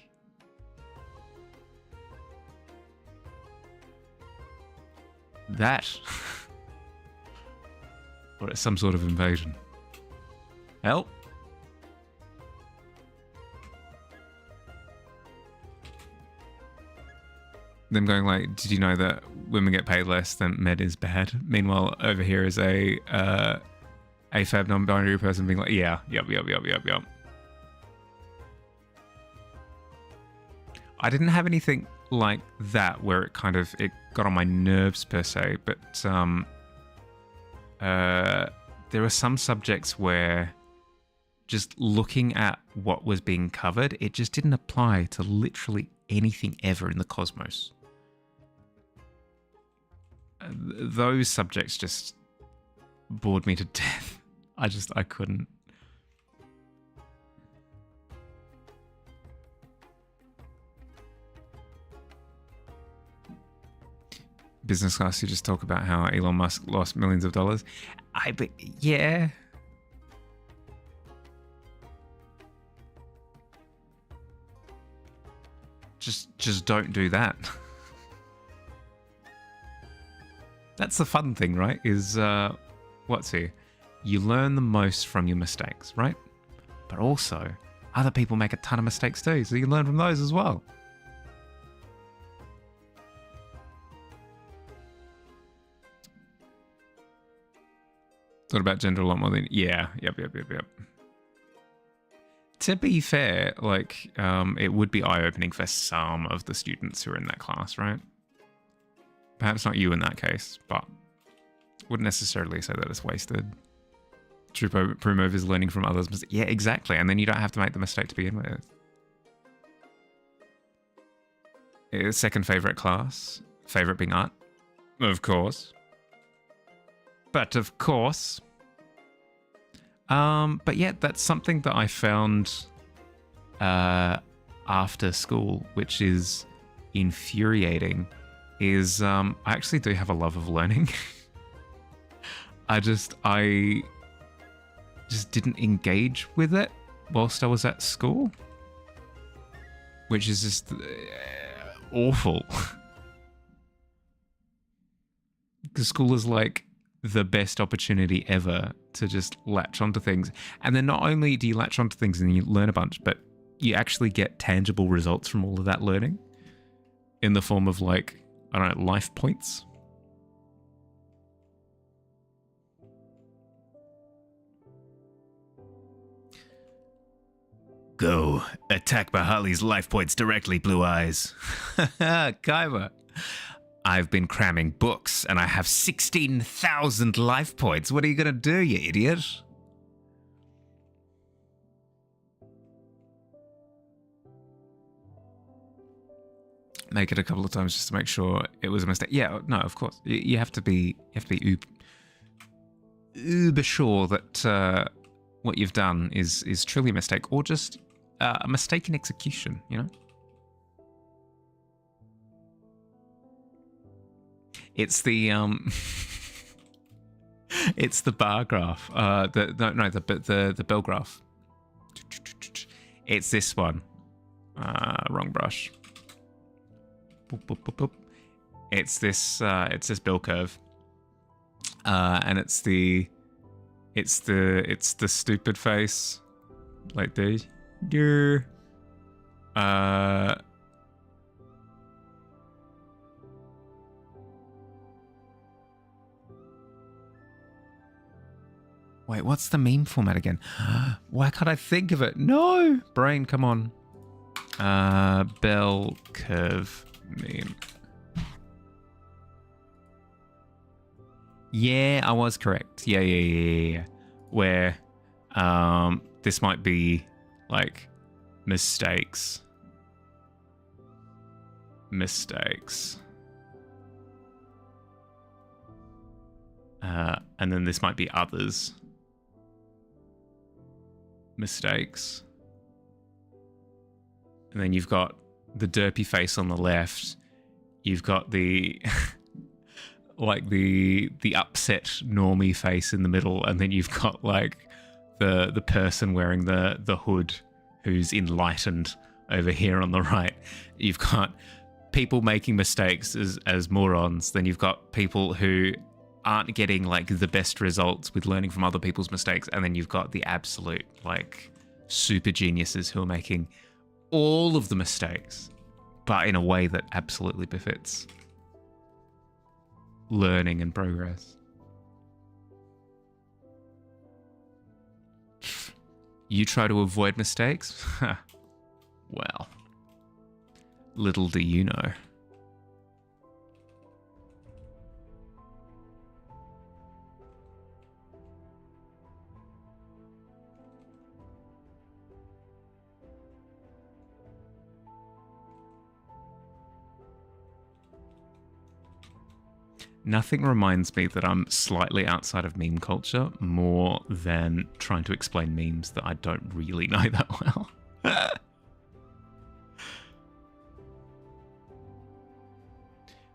That or it's some sort of invasion. Help. Them going like, did you know that women get paid less, then med is bad? Meanwhile, over here is a AFAB non-binary person being like, yeah, yep. I didn't have anything like that where it got on my nerves per se, but there were some subjects where just looking at what was being covered, it just didn't apply to literally anything ever in the cosmos. Those subjects just bored me to death. I couldn't. Business class, you just talk about how Elon Musk lost millions of dollars. Yeah. Just don't do that. That's the fun thing, right? Is you learn the most from your mistakes, right? But also, other people make a ton of mistakes too, so you learn from those as well. Thought about gender a lot more than... Yeah, yep. To be fair, it would be eye-opening for some of the students who are in that class, right? Perhaps not you in that case, but wouldn't necessarily say that it's wasted. True prove is learning from others' mistakes. Yeah, exactly. And then you don't have to make the mistake to begin with. Second favourite class. Favourite being art. Of course. But of course. But yeah, that's something that I found after school, which is infuriating, is I actually do have a love of learning. I just didn't engage with it whilst I was at school, which is just awful. Because school is like the best opportunity ever to just latch onto things. And then not only do you latch onto things and you learn a bunch, but you actually get tangible results from all of that learning in the form of life points. Go. Attack Bahali's life points directly, Blue Eyes. Kaiba. I've been cramming books and I have 16,000 life points. What are you going to do, you idiot? Make it a couple of times just to make sure it was a mistake. Yeah, no, of course. You have to be uber sure that what you've done is truly a mistake, or just a mistake in execution, you know? It's the it's the bar graph. The bell graph. It's this one. Wrong brush. It's this bell curve, and it's the stupid face, like this. Wait, what's the meme format again? Why can't I think of it? No! Brain, come on. Bell curve meme. Yeah, I was correct. Yeah. Where, this might be, like, mistakes. And then this might be others. Mistakes. And then you've got the derpy face on the left. You've got the like the upset normie face in the middle, and then you've got like the person wearing the hood who's enlightened over here on the right. You've got people making mistakes as morons. Then you've got people who aren't getting like the best results with learning from other people's mistakes, and then you've got the absolute like super geniuses who are making all of the mistakes, but in a way that absolutely befits learning and progress. You try to avoid mistakes? Well, little do you know. Nothing reminds me that I'm slightly outside of meme culture more than trying to explain memes that I don't really know that well.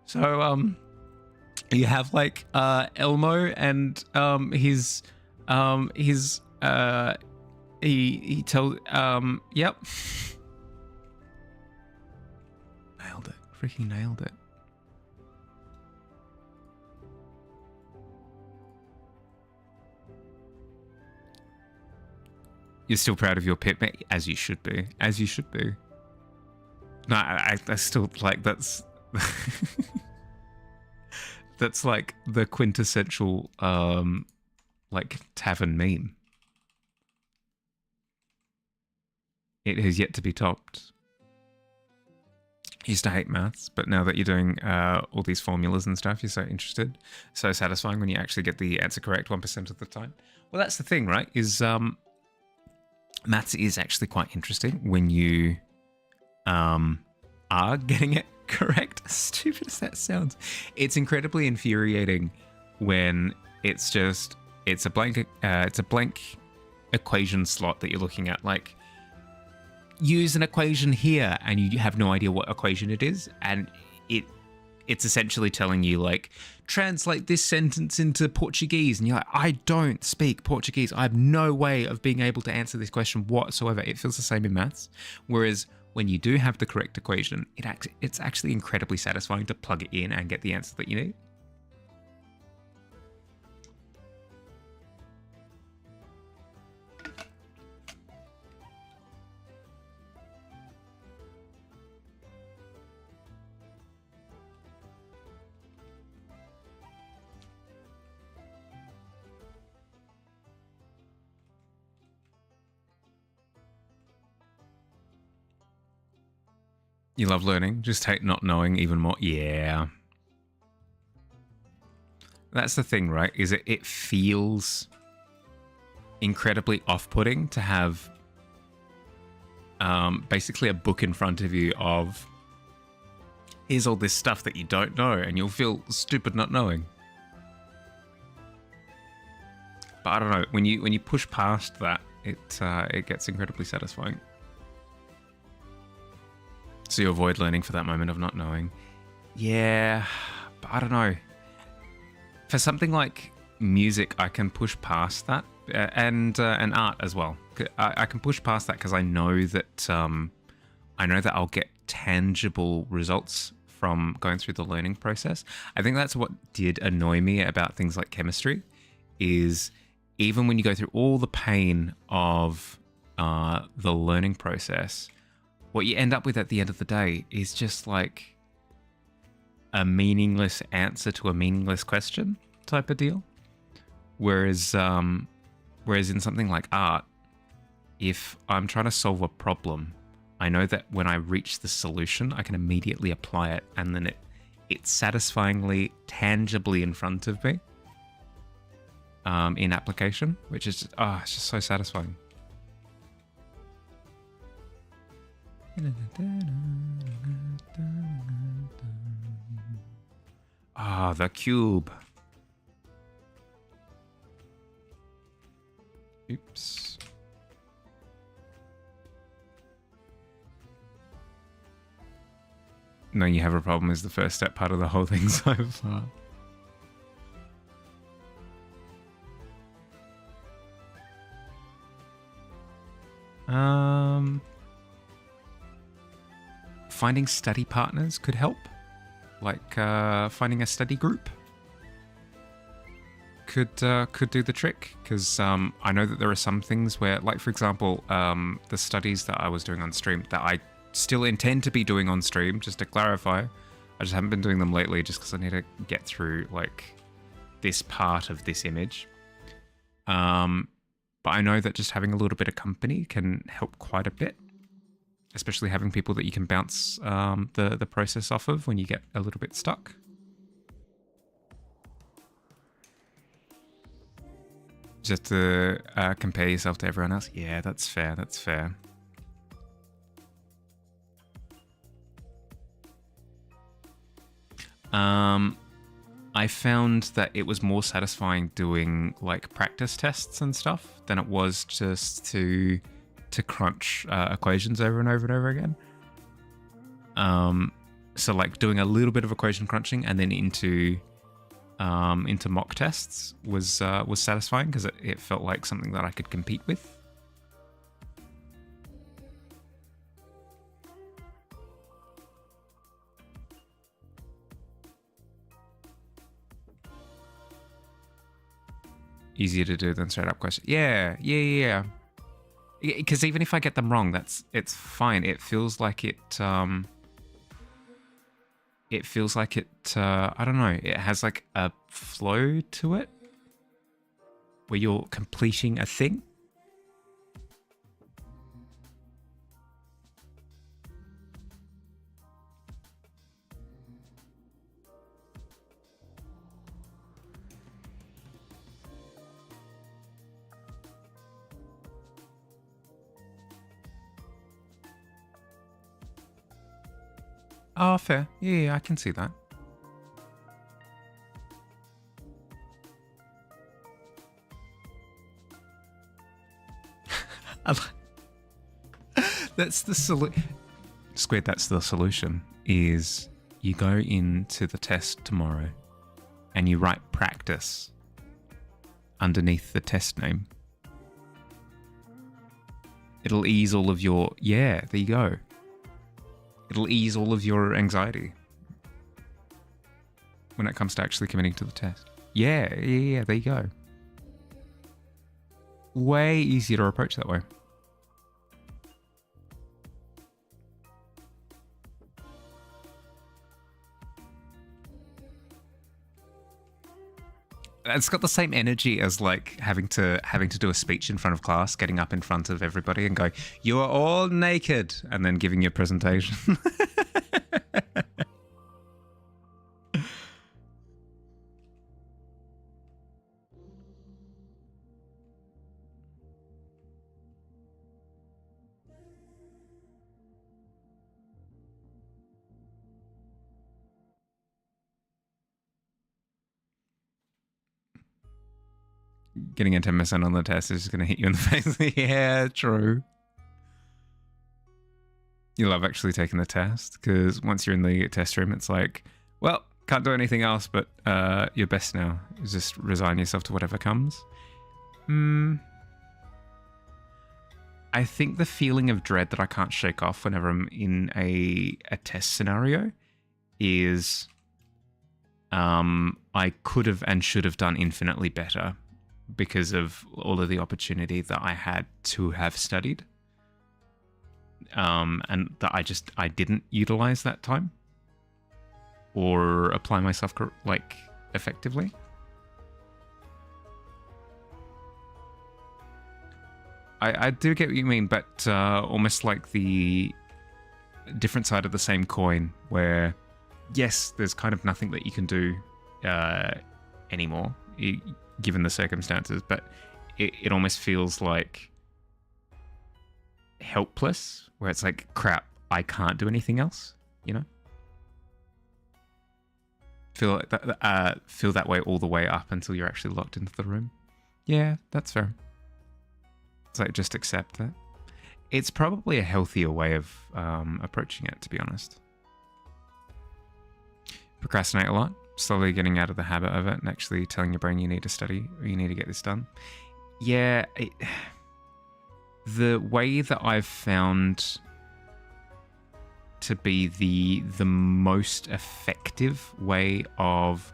So, you have like Elmo and he told yep. Nailed it. Freaking nailed it. You're still proud of your pet, mate? As you should be. As you should be. No, I still, like, that's... that's, like, the quintessential, like, Tavern meme. It has yet to be topped. I used to hate maths, but now that you're doing all these formulas and stuff, you're so interested. So satisfying when you actually get the answer correct 1% of the time. Well, that's the thing, right? Is... maths is actually quite interesting when you are getting it correct. As stupid as that sounds. It's incredibly infuriating when it's a blank equation slot that you're looking at. Like, use an equation here, and you have no idea what equation it is, and it's essentially telling you, like, translate this sentence into Portuguese. And you're like, I don't speak Portuguese. I have no way of being able to answer this question whatsoever. It feels the same in maths. Whereas when you do have the correct equation, it's actually incredibly satisfying to plug it in and get the answer that you need. You love learning, just hate not knowing even more. Yeah. That's the thing, right? Is it feels incredibly off-putting to have basically a book in front of you of here's all this stuff that you don't know, and you'll feel stupid not knowing. But I don't know, when you push past that, it gets incredibly satisfying. So you avoid learning for that moment of not knowing. Yeah, but I don't know. For something like music, I can push past that, and art as well. I can push past that because I know that I'll get tangible results from going through the learning process. I think that's what did annoy me about things like chemistry, is even when you go through all the pain of the learning process, what you end up with at the end of the day is just like a meaningless answer to a meaningless question type of deal. Whereas in something like art, if I'm trying to solve a problem, I know that when I reach the solution, I can immediately apply it, and then it's satisfyingly, tangibly in front of me in application, which is it's just so satisfying. The cube. Oops. Knowing you have a problem is the first step part of the whole thing so far. Finding study partners could help. Like finding a study group could do the trick, because I know that there are some things where, like for example, the studies that I was doing on stream that I still intend to be doing on stream, just to clarify, I just haven't been doing them lately just because I need to get through like this part of this image. But I know that just having a little bit of company can help quite a bit, especially having people that you can bounce the process off of when you get a little bit stuck. Just to compare yourself to everyone else. Yeah, that's fair. That's fair. I found that it was more satisfying doing like practice tests and stuff than it was just to crunch equations over and over and over again. So like doing a little bit of equation crunching and then into mock tests was satisfying, because it felt like something that I could compete with. Easier to do than straight up question. Yeah. Because even if I get them wrong, it's fine. It feels like it. It feels like it. I don't know. It has like a flow to it, where you're completing a thing. Oh, fair. Yeah, I can see that. That's the solution. Squid, that's the solution, is you go into the test tomorrow and you write practice underneath the test name. It'll ease all of your... Yeah, there you go. It'll ease all of your anxiety when it comes to actually committing to the test. Yeah, there you go. Way easier to approach that way. It's got the same energy as like having to do a speech in front of class, getting up in front of everybody and going, "You are all naked," and then giving your presentation. Getting a 10% on the test is just going to hit you in the face. Yeah, true. You love actually taking the test, because once you're in the test room, it's like, well, can't do anything else, but you're best now. Just resign yourself to whatever comes. I think the feeling of dread that I can't shake off whenever I'm in a test scenario is I could have and should have done infinitely better because of all of the opportunity that I had to have studied. And that I didn't utilize that time or apply myself like effectively. I do get what you mean, but almost like the different side of the same coin where, yes, there's kind of nothing that you can do anymore given the circumstances, but it almost feels like helpless, where it's like, crap, I can't do anything else, you know? Feel that way all the way up until you're actually locked into the room. Yeah, that's fair. It's like, just accept that. It's probably a healthier way of approaching it, to be honest. Procrastinate a lot, slowly getting out of the habit of it and actually telling your brain you need to study or you need to get this done. Yeah, the way that I've found to be the most effective way of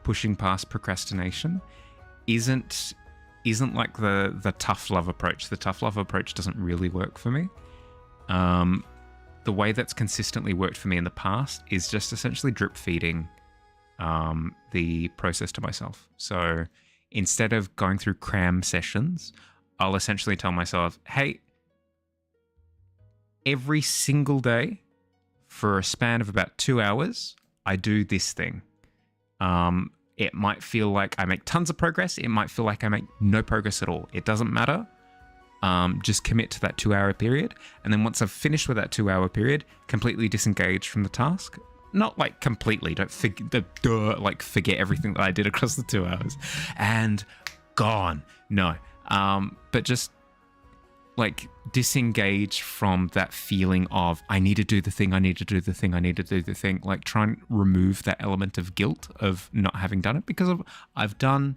pushing past procrastination isn't like the tough love approach. The tough love approach doesn't really work for me. The way that's consistently worked for me in the past is just essentially drip feeding the process to myself. So instead of going through cram sessions, I'll essentially tell myself, hey, every single day for a span of about 2 hours, I do this thing. It might feel like I make tons of progress. It might feel like I make no progress at all. It doesn't matter. Just commit to that 2 hour period. And then once I've finished with that 2 hour period, completely disengage from the task. Not like completely, don't forget everything that I did across the 2 hours and gone. No. But just like disengage from that feeling of I need to do the thing, I need to do the thing, I need to do the thing. Like try and remove that element of guilt of not having done it, because I've done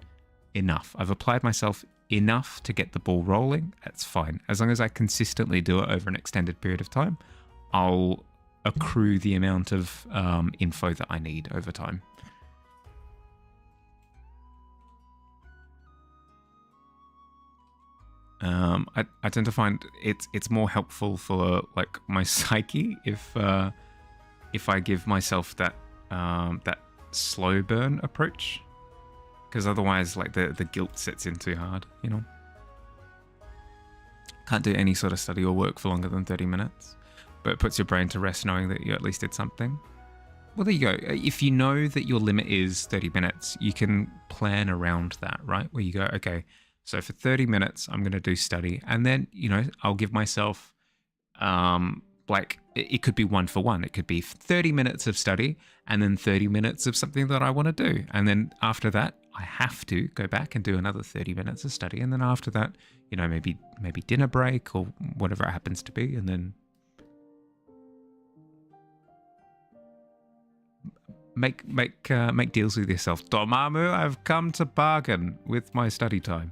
enough. I've applied myself enough to get the ball rolling. That's fine. As long as I consistently do it over an extended period of time, I'll accrue the amount of info that I need over time. I tend to find it's more helpful for like my psyche if I give myself that slow burn approach, because otherwise like the guilt sets in too hard, you know. Can't do any sort of study or work for longer than 30 minutes, but it puts your brain to rest knowing that you at least did something. Well, there you go. If you know that your limit is 30 minutes, you can plan around that, right? Where you go, okay, so for 30 minutes, I'm going to do study. And then, you know, I'll give myself, like, it could be 1 for 1. It could be 30 minutes of study and then 30 minutes of something that I want to do. And then after that, I have to go back and do another 30 minutes of study. And then after that, you know, maybe dinner break or whatever it happens to be. And then make deals with yourself. Dormammu, I've come to bargain with my study time.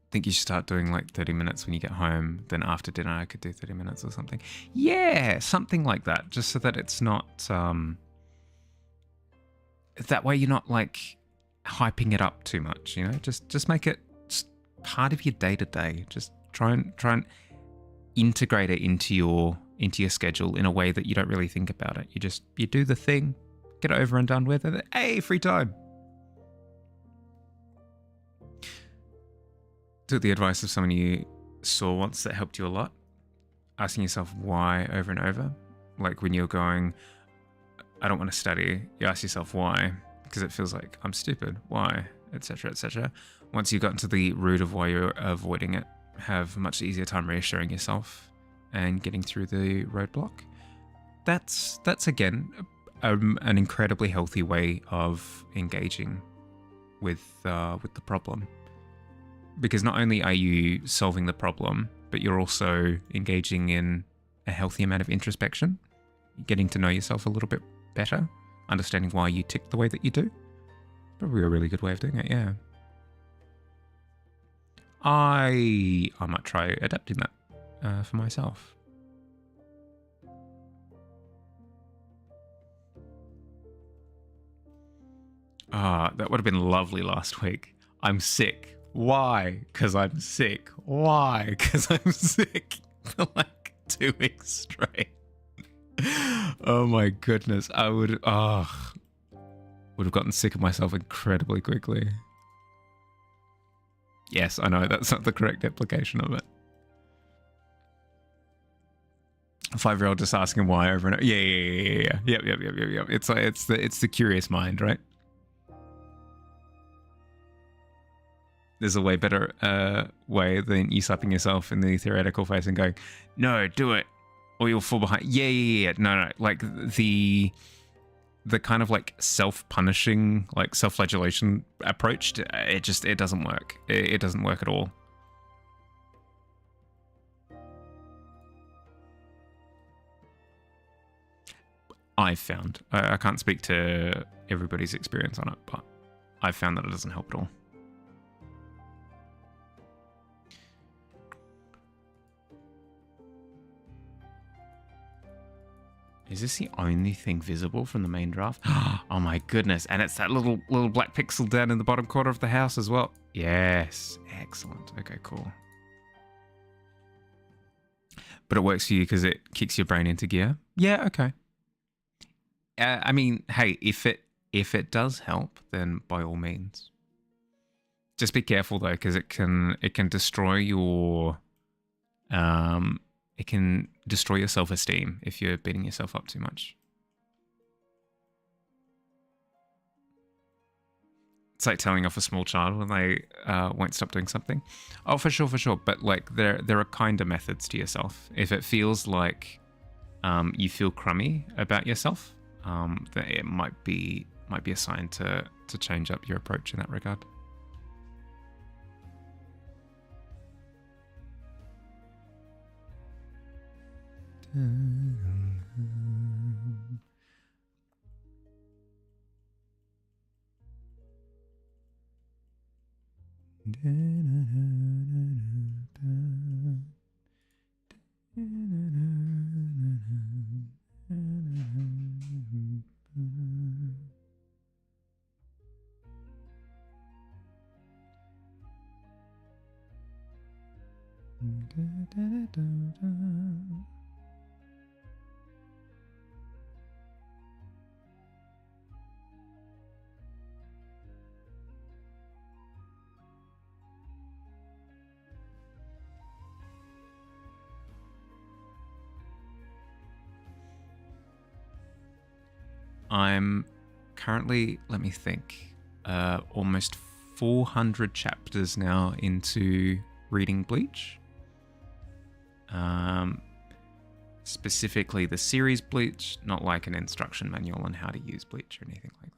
I think you should start doing like 30 minutes when you get home. Then after dinner, I could do 30 minutes or something. Yeah, something like that. Just so that it's not... that way you're not like hyping it up too much, you know? Just make it part of your day-to-day. Just try and integrate it into your schedule in a way that you don't really think about it. You do the thing, get it over and done with, and then, hey, free time. Took the advice of someone you saw once that helped you a lot. Asking yourself why over and over. Like when you're going, I don't want to study, you ask yourself why, because it feels like I'm stupid, why, etc., etc. Once you've gotten to the root of why you're avoiding it, have a much easier time reassuring yourself and getting through the roadblock. That's again an incredibly healthy way of engaging with the problem, because not only are you solving the problem, but you're also engaging in a healthy amount of introspection, getting to know yourself a little bit better, understanding why you tick the way that you do. Probably a really good way of doing it, yeah. I might try adapting that for myself. That would have been lovely last week. I'm sick. Why? Because I'm sick. Why? Because I'm sick for like 2 weeks straight. Oh my goodness. I would have gotten sick of myself incredibly quickly. Yes, I know that's not the correct application of it. A 5-year-old just asking why over and over. Yeah. Yep. It's like it's the curious mind, right? There's a way better way than you slapping yourself in the theoretical face and going, "No, do it, or you'll fall behind." Yeah. No. Like the kind of like self-punishing, like self-flagellation approach, it doesn't work. It doesn't work at all. I've found. I can't speak to everybody's experience on it, but I've found that it doesn't help at all. Is this the only thing visible from the main draft? Oh my goodness. And it's that little black pixel down in the bottom corner of the house as well. Yes. Excellent. Okay, cool. But it works for you because it kicks your brain into gear? Yeah, okay. I mean, hey, if it does help, then by all means. Just be careful though, because it can destroy your it can destroy your self-esteem if you're beating yourself up too much. It's like telling off a small child when they won't stop doing something. Oh, for sure. But like there are kinder methods to yourself. If it feels like you feel crummy about yourself, then it might be a sign to change up your approach in that regard. I'm currently, let me think, almost 400 chapters now into reading Bleach. Specifically the series Bleach, not like an instruction manual on how to use Bleach or anything like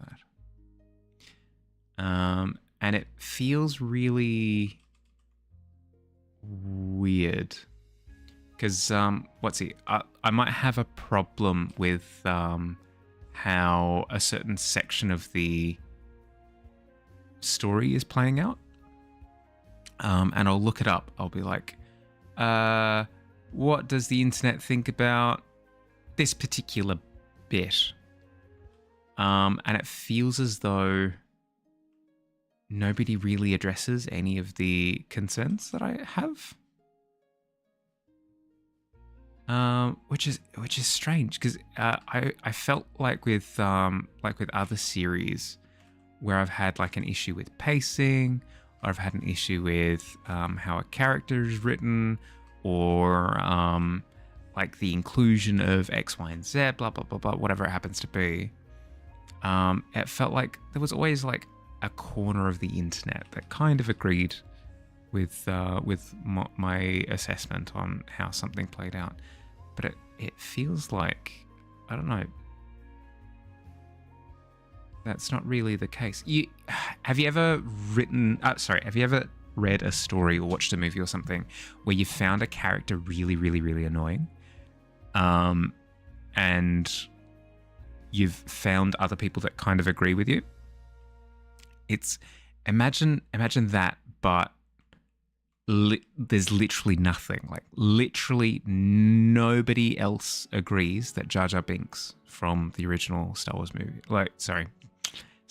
that. And it feels really weird because I might have a problem with how a certain section of the story is playing out. And I'll look it up. I'll be like, what does the internet think about this particular bit? And it feels as though nobody really addresses any of the concerns that I have. Which is strange because I felt like with other series where I've had like an issue with pacing, or I've had an issue with how a character is written, or like the inclusion of X, Y, and Z, blah blah blah blah, whatever it happens to be. It felt like there was always like a corner of the internet that kind of agreed with my assessment on how something played out. But it feels like, I don't know, that's not really the case. Have you ever have you ever read a story or watched a movie or something where you found a character really, really, really annoying, and you've found other people that kind of agree with you? It's imagine that, but there's literally nothing. Like literally nobody else agrees that Jar Jar Binks from the original Star Wars movie, Star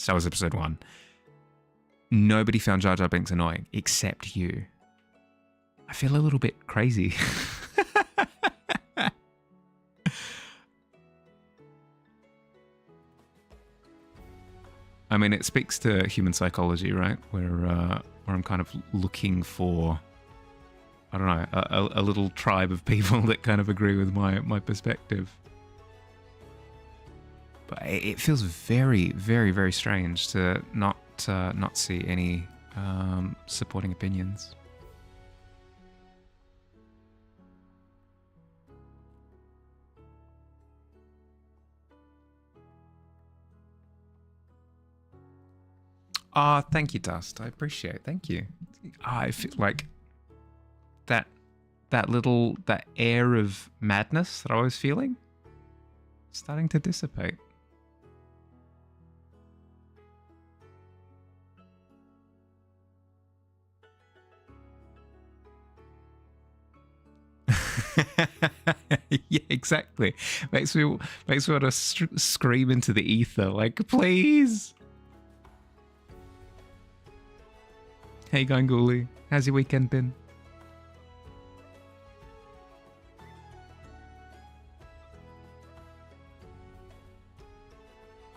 Wars Episode 1. Nobody found Jar Jar Binks annoying except you. I feel a little bit crazy. I mean, it speaks to human psychology, right? Where I'm kind of looking for, I don't know, a little tribe of people that kind of agree with my perspective. But it feels very, very, very strange to not see any supporting opinions. Ah, thank you, Dust. I appreciate it. Thank you. I feel like that air of madness that I was feeling starting to dissipate. Yeah, exactly. Makes me want to scream into the ether, like, please. Hey, Ganguli, how's your weekend been?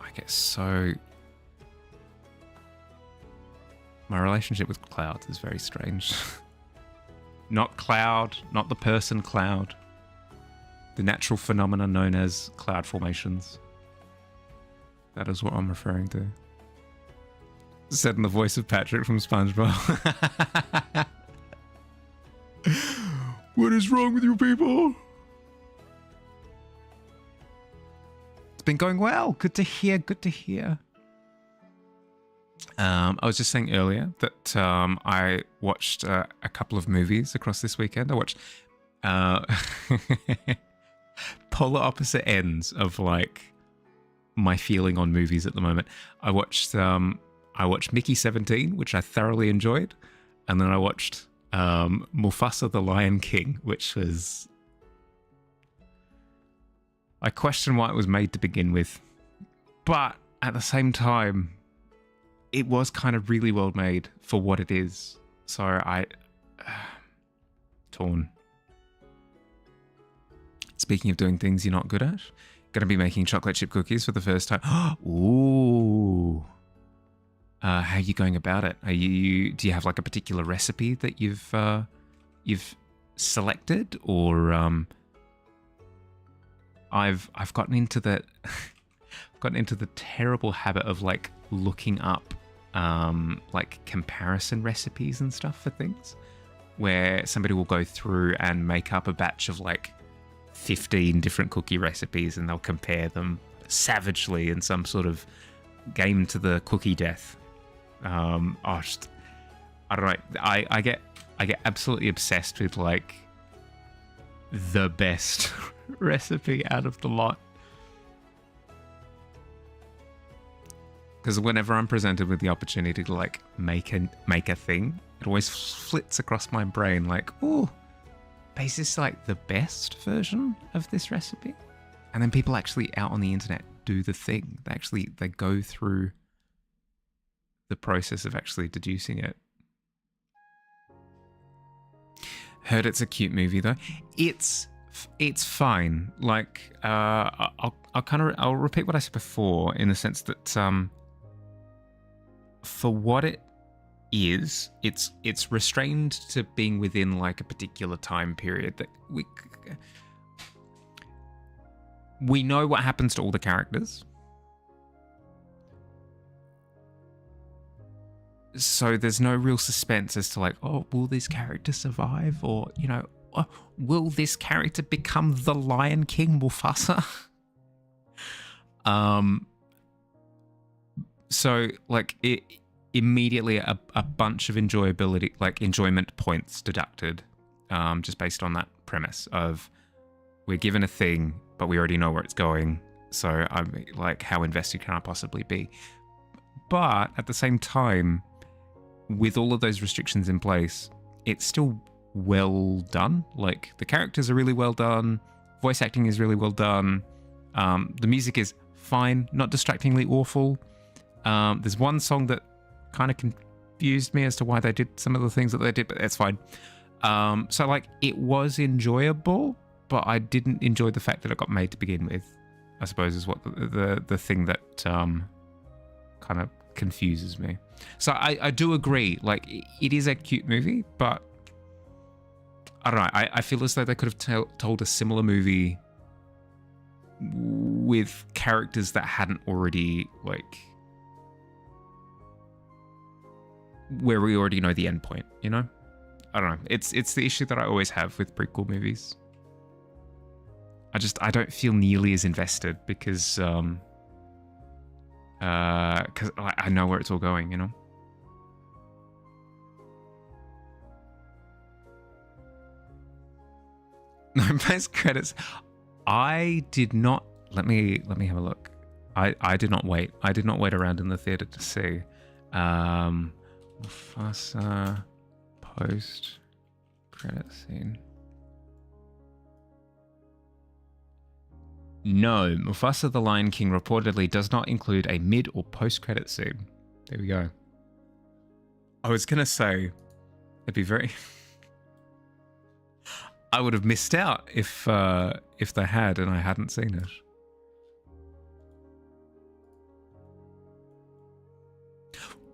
I get so... My relationship with clouds is very strange. Not cloud, not the person cloud. The natural phenomena known as cloud formations. That is what I'm referring to. Said in the voice of Patrick from SpongeBob. What is wrong with you people? It's been going well. Good to hear. Good to hear. I was just saying earlier that I watched a couple of movies across this weekend. I watched polar opposite ends of like my feeling on movies at the moment. I watched Mickey 17, which I thoroughly enjoyed, and then I watched Mufasa the Lion King, which was... I question why it was made to begin with, but at the same time, it was kind of really well made for what it is. So I... torn. Speaking of doing things you're not good at, going to be making chocolate chip cookies for the first time. Ooh. How are you going about it? Do you have like a particular recipe that you've selected, or I've gotten into the terrible habit of like looking up like comparison recipes and stuff for things, where somebody will go through and make up a batch of like 15 different cookie recipes and they'll compare them savagely in some sort of game to the cookie death. I don't know. I get absolutely obsessed with like the best recipe out of the lot. Because whenever I'm presented with the opportunity to like make a thing, it always flits across my brain like, oh, but is this like the best version of this recipe? And then people actually out on the internet do the thing. They go through the process of actually deducing it. Heard it's a cute movie though. It's fine. Like I'll repeat what I said before, in the sense that for what it is, it's restrained to being within like a particular time period that we know what happens to all the characters. So there's no real suspense as to like, oh, will this character survive? Or, you know, will this character become the Lion King Mufasa? So like it immediately a bunch of enjoyment points deducted, just based on that premise of we're given a thing, but we already know where it's going. So I'm like, how invested can I possibly be? But at the same time, with all of those restrictions in place, it's still well done. Like the characters are really well done, voice acting is really well done, the music is fine, not distractingly awful. There's one song that kind of confused me as to why they did some of the things that they did, but that's fine. So like it was enjoyable, but I didn't enjoy the fact that it got made to begin with, I suppose is what the thing that kind of confuses me. So I do agree, like it is a cute movie, but I don't know, I feel as though they could have told a similar movie with characters that hadn't already, like, where we already know the end point, you know? I don't know. It's the issue that I always have with prequel movies. I don't feel nearly as invested because I know where it's all going, you know? No, post credits. I did not. Let me have a look. I did not wait. I did not wait around in the theater to see. Mufasa post credit scene. No, Mufasa the Lion King reportedly does not include a mid or post credit scene. There we go. I was gonna say it'd be very. I would have missed out if they had and I hadn't seen it.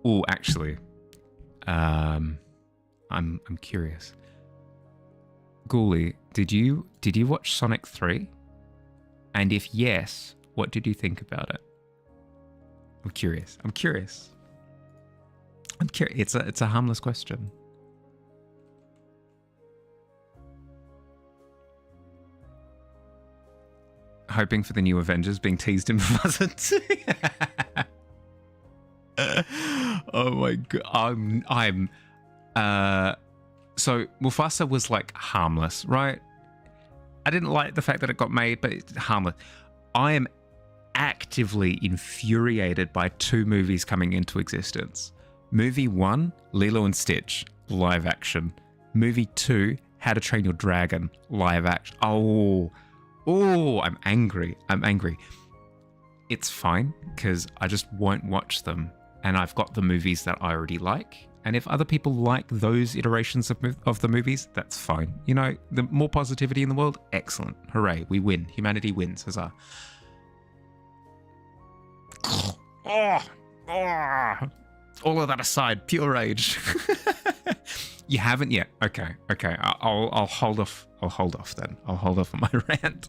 Oh, actually, I'm curious. Ghoulie, did you watch Sonic 3? And if yes, what did you think about it? I'm curious. It's a harmless question. Hoping for the new Avengers being teased in Mufasa 2. Oh my god. So Mufasa was like harmless, right? I didn't like the fact that it got made, but it's harmless. I am actively infuriated by two movies coming into existence. Movie 1, Lilo and Stitch, live action. Movie 2, How to Train Your Dragon, live action. Oh, I'm angry. It's fine, because I just won't watch them. And I've got the movies that I already like. And if other people like those iterations of the movies, that's fine. You know, the more positivity in the world, excellent. Hooray, we win. Humanity wins. Huzzah. All of that aside, pure rage. You haven't yet? Okay. I'll hold off. I'll hold off then. I'll hold off on my rant.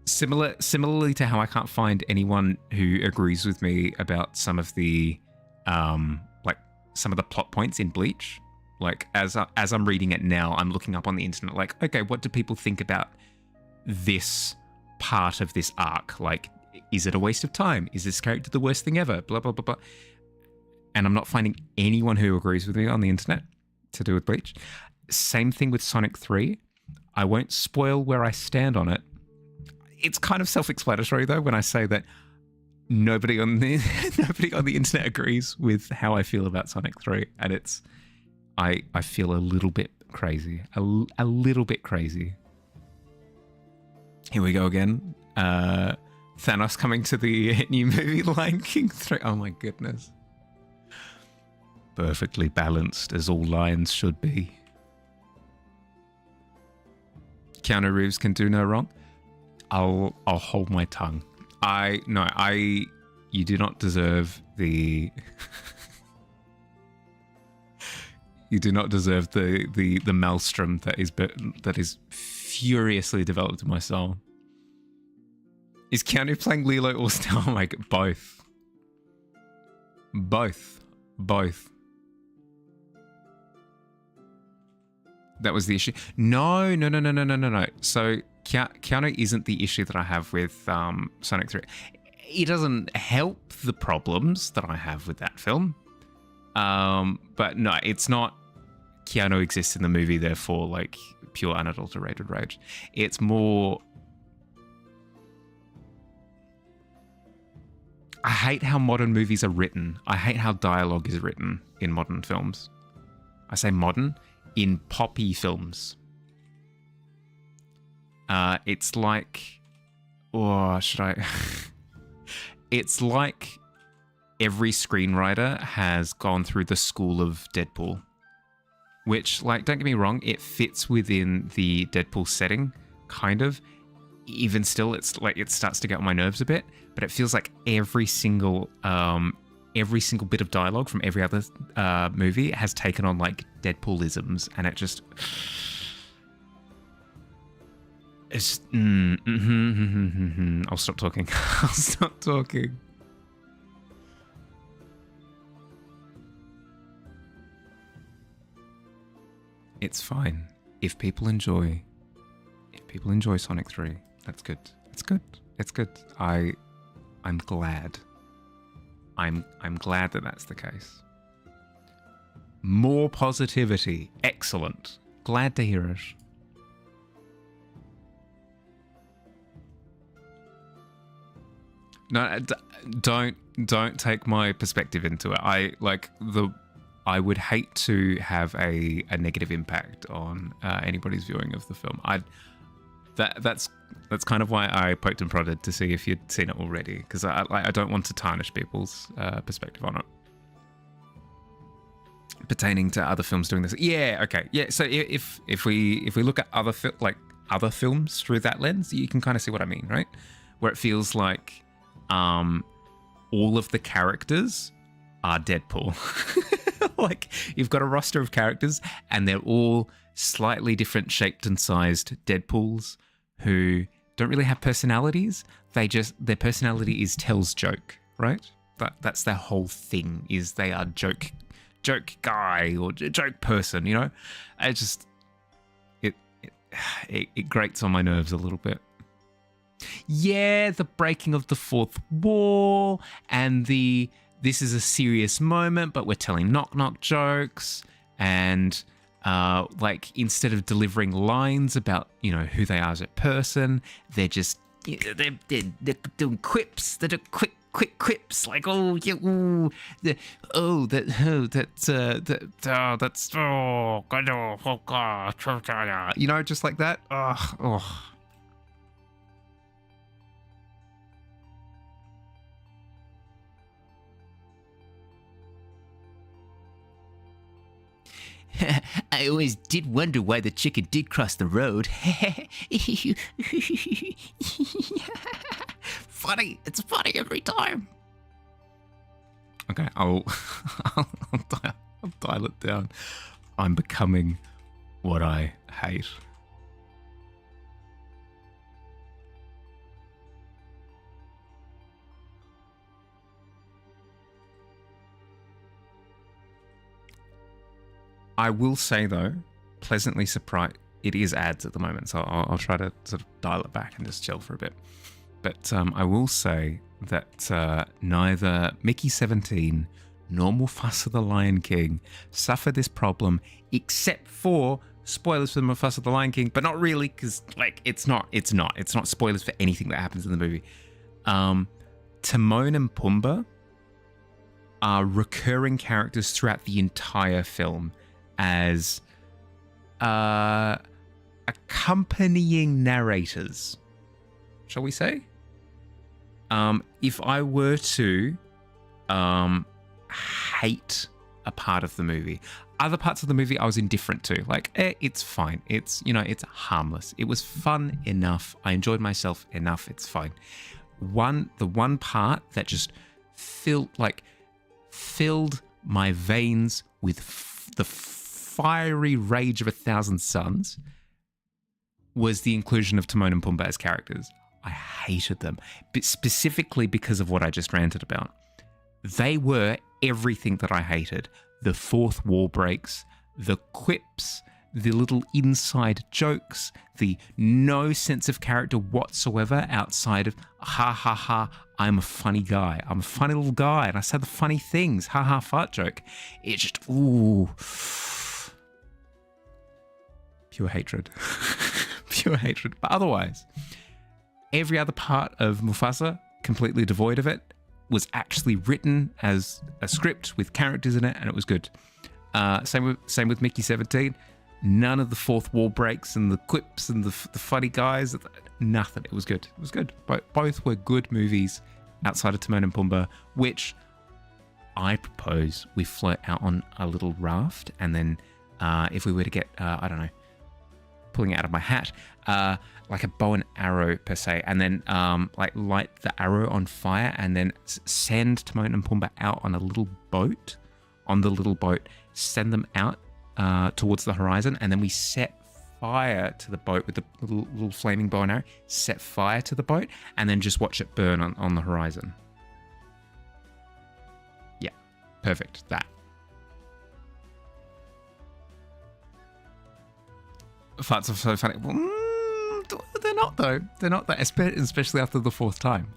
Similarly to how I can't find anyone who agrees with me about some of the some of the plot points in Bleach. Like as I'm reading it now, I'm looking up on the internet like, okay, what do people think about this part of this arc? Like, is it a waste of time? Is this character the worst thing ever? Blah blah blah blah. And I'm not finding anyone who agrees with me on the internet to do with Bleach. Same thing with Sonic 3. I won't spoil where I stand on it. It's kind of self-explanatory though when I say that nobody on the internet agrees with how I feel about Sonic 3, and it's I feel a little bit crazy, a little bit crazy. Here we go again. Thanos coming to the new movie Lion King 3. Oh my goodness. Perfectly balanced as all lions should be. Keanu Reeves can do no wrong. I'll hold my tongue. You do not deserve the you do not deserve the maelstrom that is furiously developed in my soul. Is Keanu playing Lilo or Star? Oh my god, both. That was the issue. No. So Keanu isn't the issue that I have with Sonic 3. it doesn't help the problems that I have with that film. But no, it's not Keanu exists in the movie, therefore, like, pure unadulterated rage. It's more... I hate how modern movies are written. I hate how dialogue is written in modern films. I say modern, in poppy films. It's like... Or should I... It's like every screenwriter has gone through the school of Deadpool. Which, like, don't get me wrong, it fits within the Deadpool setting, kind of. Even still, it's like it starts to get on my nerves a bit, but it feels like every single bit of dialogue from every other movie has taken on like Deadpoolisms, and it just it's I'll stop talking. I'll stop talking. It's fine if people enjoy Sonic 3. That's good. It's good. It's good. I'm glad. I'm glad that that's the case. More positivity. Excellent. Glad to hear it. No, don't take my perspective into it. I would hate to have a negative impact on anybody's viewing of the film. That's kind of why I poked and prodded to see if you'd seen it already, because I don't want to tarnish people's perspective on it pertaining to other films doing this. Yeah, okay, yeah. So if we look at other films through that lens, you can kind of see what I mean, right? Where it feels like all of the characters are Deadpool. Like, you've got a roster of characters and they're all slightly different shaped and sized Deadpools who don't really have personalities. Their personality is tells joke, right? That's their whole thing, is they are joke guy or joke person, you know? It grates on my nerves a little bit. Yeah, the breaking of the fourth wall and this is a serious moment, but we're telling knock-knock jokes, and like, instead of delivering lines about, you know, who they are as a person, they're just they're doing quips. They're doing quick quips, like, oh yeah, ooh, you know, just like that. Oh. I always did wonder why the chicken did cross the road. Funny. It's funny every time. Okay, I'll dial it down. I'm becoming what I hate. I will say, though, pleasantly surprised, it is ads at the moment, so I'll try to sort of dial it back and just chill for a bit. But I will say that neither Mickey 17 nor Mufasa the Lion King suffer this problem, except for spoilers for Mufasa the Lion King, but not really, because, like, it's not spoilers for anything that happens in the movie. Timon and Pumbaa are recurring characters throughout the entire film as accompanying narrators, shall we say? If I were to hate a part of the movie, other parts of the movie I was indifferent to. Like, it's fine. It's, you know, it's harmless. It was fun enough. I enjoyed myself enough. It's fine. The one part that just filled my veins with the fiery rage of 1,000 suns was the inclusion of Timon and Pumbaa as characters. I hated them, but specifically because of what I just ranted about. They were everything that I hated. The fourth wall breaks, the quips, the little inside jokes, the no sense of character whatsoever outside of, ha ha ha, I'm a funny guy. I'm a funny little guy and I say the funny things. Ha ha, fart joke. It's just, ooh. Pure hatred. Pure hatred. But otherwise, every other part of Mufasa, completely devoid of it, was actually written as a script with characters in it, and it was good. Same with Mickey 17. None of the fourth wall breaks and the quips and the funny guys. Nothing. It was good. It was good. Both were good movies outside of Timon and Pumbaa, which I propose we float out on a little raft, and then if we were to get, I don't know, pulling it out of my hat, like a bow and arrow per se, and then like light the arrow on fire and then send Timon and Pumbaa out on a little boat. On the little boat, send them out towards the horizon, and then we set fire to the boat with the little flaming bow and arrow, set fire to the boat, and then just watch it burn on the horizon. Yeah, perfect. That. Farts are so funny. They're not though. They're not that, especially after the fourth time.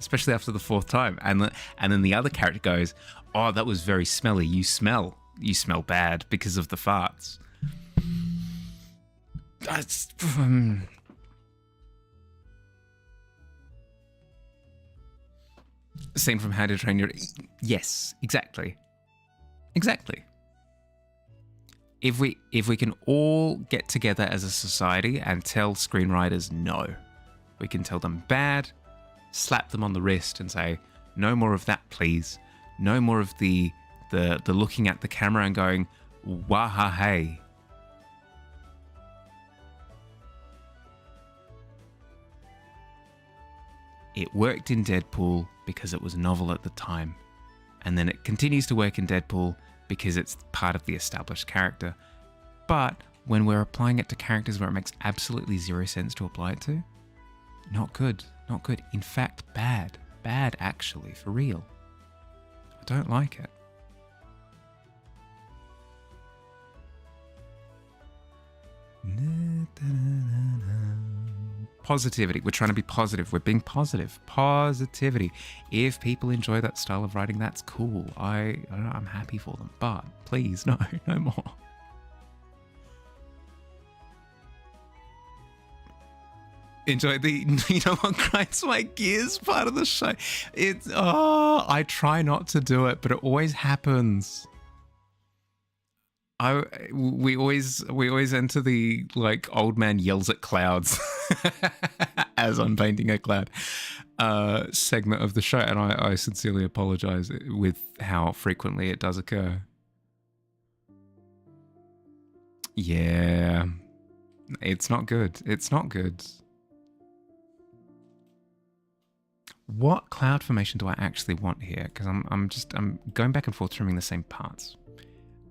And then the other character goes, "Oh, that was very smelly. You smell bad because of the farts." That's scene from How to Train Your. Yes, exactly. If we can all get together as a society and tell screenwriters no, we can tell them bad, slap them on the wrist and say, no more of that, please. No more of the looking at the camera and going, waha hey. It worked in Deadpool because it was novel at the time. And then it continues to work in Deadpool because it's part of the established character. But when we're applying it to characters where it makes absolutely zero sense to apply it to, not good. In fact, bad actually, for real. I don't like it. Positivity. We're trying to be positive. We're being positive. Positivity. If people enjoy that style of writing, that's cool. I'm happy for them. But please, no more. Enjoy the, you know what grinds my gears part of the show. I try not to do it, but it always happens. We always enter the like old man yells at clouds as I'm painting a cloud segment of the show, and I sincerely apologize with how frequently it does occur. Yeah, it's not good. What cloud formation do I actually want here? Because I'm going back and forth trimming the same parts.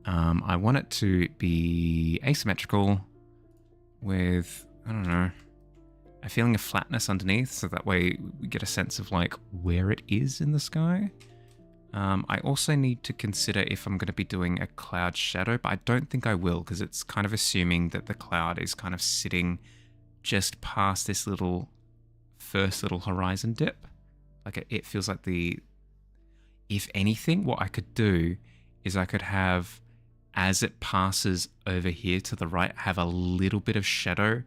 I want it to be asymmetrical with, I don't know, a feeling of flatness underneath, so that way we get a sense of like where it is in the sky. I also need to consider if I'm going to be doing a cloud shadow, but I don't think I will, because it's kind of assuming that the cloud is kind of sitting just past this first little horizon dip. Like it feels like if anything, what I could do is I could have, as it passes over here to the right, have a little bit of shadow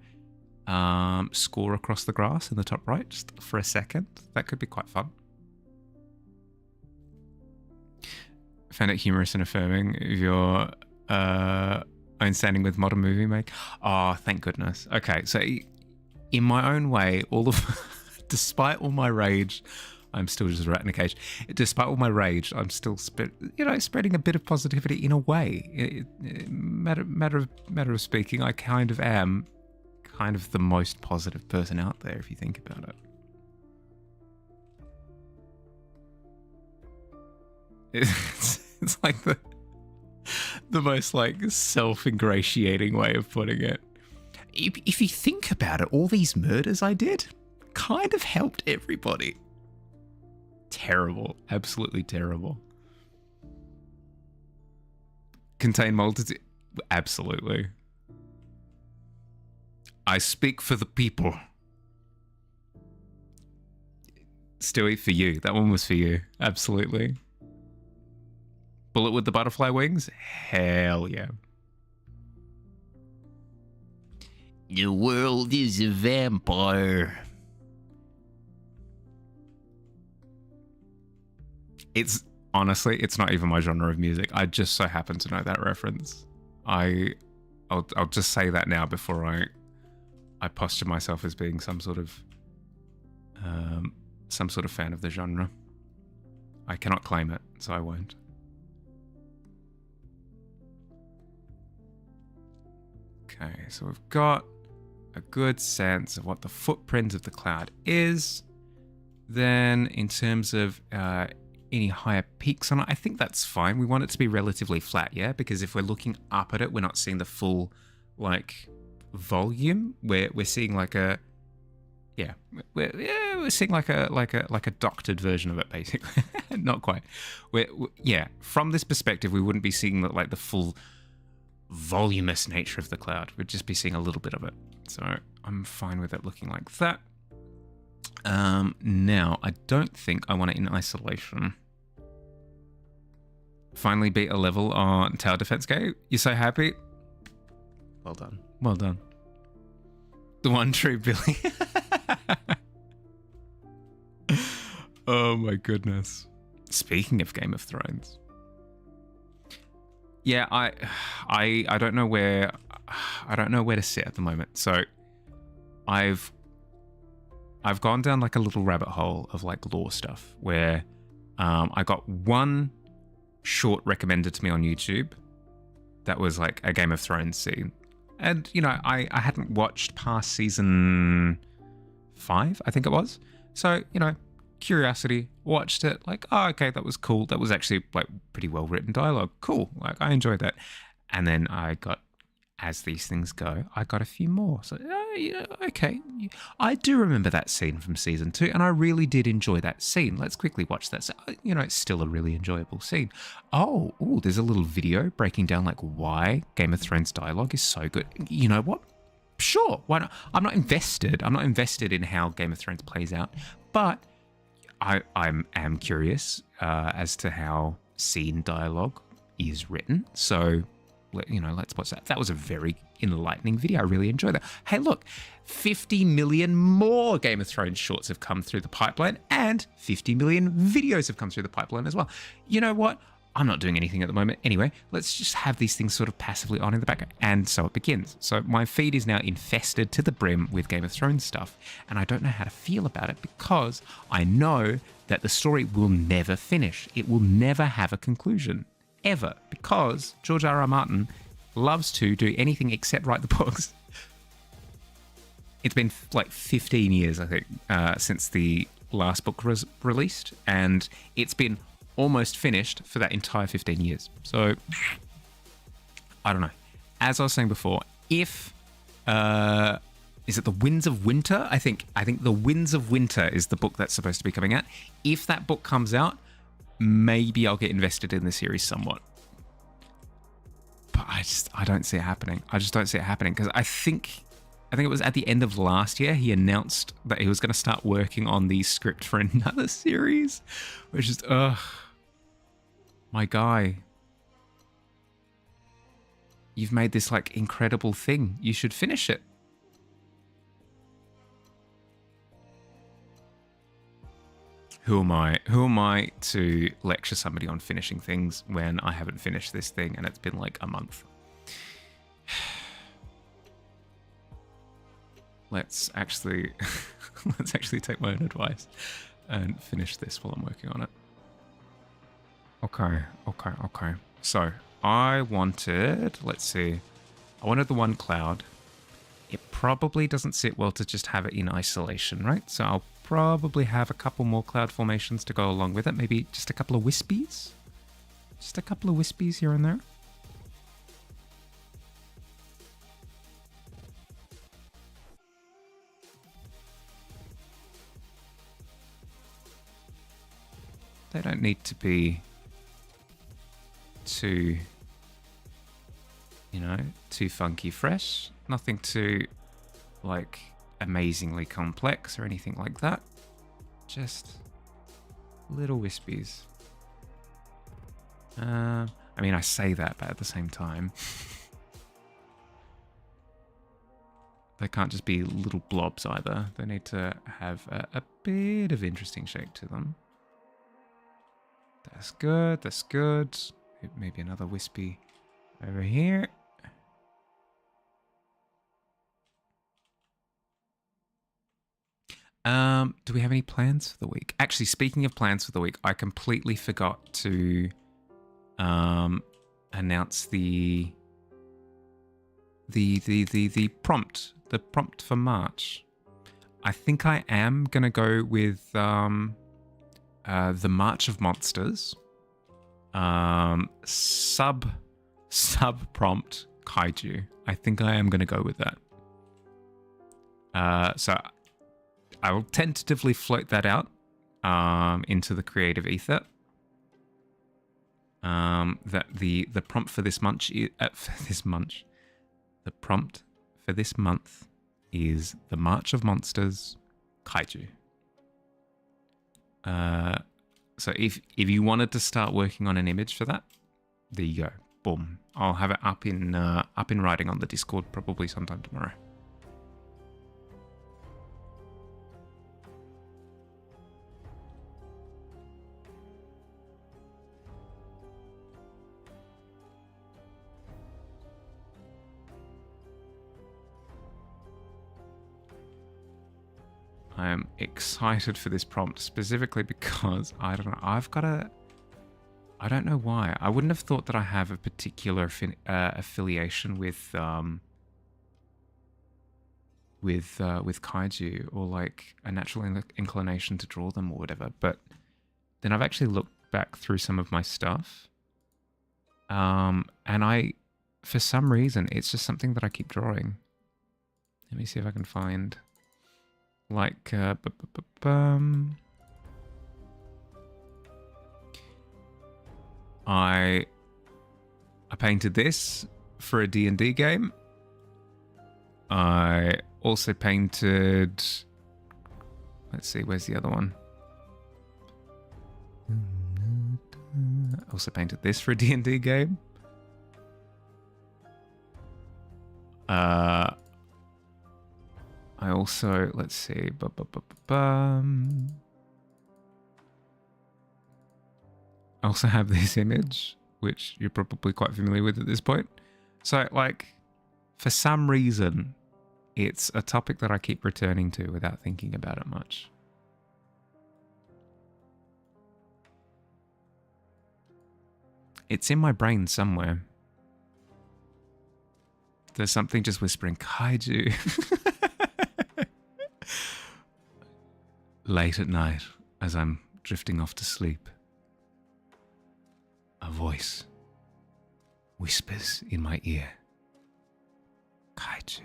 score across the grass in the top right, just for a second. That could be quite fun. Found it humorous and affirming of your own standing with modern movie make. Oh, thank goodness. Okay, so in my own way, despite all my rage, I'm still just a rat in a cage. Despite all my rage, I'm still spreading a bit of positivity in a way. Matter of speaking, I kind of am the most positive person out there if you think about it. It's like the most like self-ingratiating way of putting it. If you think about it, all these murders I did kind of helped everybody. Terrible. Absolutely terrible. Contain multitude. Absolutely. I speak for the people. Stewie, for you. That one was for you. Absolutely. Bullet with the butterfly wings? Hell yeah. The world is a vampire. It's honestly, it's not even my genre of music. I just so happen to know that reference. I'll just say that now before I posture myself as being some sort of fan of the genre. I cannot claim it, so I won't. Okay, so we've got a good sense of what the footprint of the cloud is. Then in terms of any higher peaks on it, I think that's fine. We want it to be relatively flat, yeah? Because if we're looking up at it, we're not seeing the full, like, volume. We're seeing like a... Yeah, we're seeing like a doctored version of it, basically. Not quite. Yeah, from this perspective, we wouldn't be seeing like the full voluminous nature of the cloud. We'd just be seeing a little bit of it. So I'm fine with it looking like that. Now, I don't think I want it in isolation. Finally beat a level on Tower Defense Gate. You're so happy? Well done. Well done. The one true Billy. Oh my goodness. Speaking of Game of Thrones. Yeah, I don't know where to sit at the moment. So I've gone down like a little rabbit hole of like lore stuff where I got one short recommended to me on YouTube that was like a Game of Thrones scene. And, you know, I hadn't watched past season 5, I think it was. So, you know, curiosity, watched it, like, oh, okay, that was cool. That was actually like pretty well written dialogue. Cool. Like, I enjoyed that. And then I got, as these things go, I got a few more. So, yeah, okay. I do remember that scene from season 2, and I really did enjoy that scene. Let's quickly watch that. So, you know, it's still a really enjoyable scene. Oh, there's a little video breaking down like why Game of Thrones dialogue is so good. You know what? Sure, why not? I'm not invested. I'm not invested in how Game of Thrones plays out, but I am curious as to how scene dialogue is written. So, you know, let's watch that. That was a very enlightening video. I really enjoyed that. Hey, look, 50 million more Game of Thrones shorts have come through the pipeline, and 50 million videos have come through the pipeline as well. You know what? I'm not doing anything at the moment. Anyway, let's just have these things sort of passively on in the background. And so it begins. So my feed is now infested to the brim with Game of Thrones stuff, and I don't know how to feel about it because I know that the story will never finish. It will never have a conclusion. Ever, because George R.R. Martin loves to do anything except write the books. It's been like 15 years, I think, since the last book was released, and it's been almost finished for that entire 15 years. So, I don't know. As I was saying before, if is it The Winds of Winter? I think The Winds of Winter is the book that's supposed to be coming out. If that book comes out, maybe I'll get invested in the series somewhat. But I don't see it happening. I just don't see it happening because I think it was at the end of last year he announced that he was going to start working on the script for another series, which is my guy. You've made this like incredible thing. You should finish it. Who am I to lecture somebody on finishing things when I haven't finished this thing and it's been like a month? Let's actually take my own advice and finish this while I'm working on it. Okay. So I wanted, let's see, I wanted the one cloud. It probably doesn't sit well to just have it in isolation, right? So I'll probably have a couple more cloud formations to go along with it. Maybe just a couple of wispies. Just a couple of wispies here and there. They don't need to be too, too funky fresh. Nothing too like amazingly complex or anything like that. Just little wispies. I mean, I say that, but at the same time, they can't just be little blobs either. They need to have a bit of interesting shape to them. That's good. That's good. Maybe another wispy over here. Do we have any plans for the week? Actually, speaking of plans for the week, I completely forgot to announce the prompt. The prompt for March. I think I am gonna go with the March of Monsters. Sub prompt kaiju. I think I am gonna go with that. So I will tentatively float that out into the creative ether. That the prompt for this month the prompt for this month is the March of Monsters kaiju. So if you wanted to start working on an image for that, there you go. Boom. I'll have it up in writing on the Discord probably sometime tomorrow. I am excited for this prompt specifically because I don't know. I don't know why. I wouldn't have thought that I have a particular affiliation with kaiju or like a natural inclination to draw them or whatever. But then I've actually looked back through some of my stuff, and for some reason, it's just something that I keep drawing. Let me see if I can find. Like, I painted this for a D&D game. I also painted... Let's see, where's the other one? I also painted this for a D&D game. I also, let's see, I also have this image, which you're probably quite familiar with at this point. So, like, for some reason, it's a topic that I keep returning to without thinking about it much. It's in my brain somewhere. There's something just whispering, kaiju. Late at night, as I'm drifting off to sleep, a voice whispers in my ear, kaiju.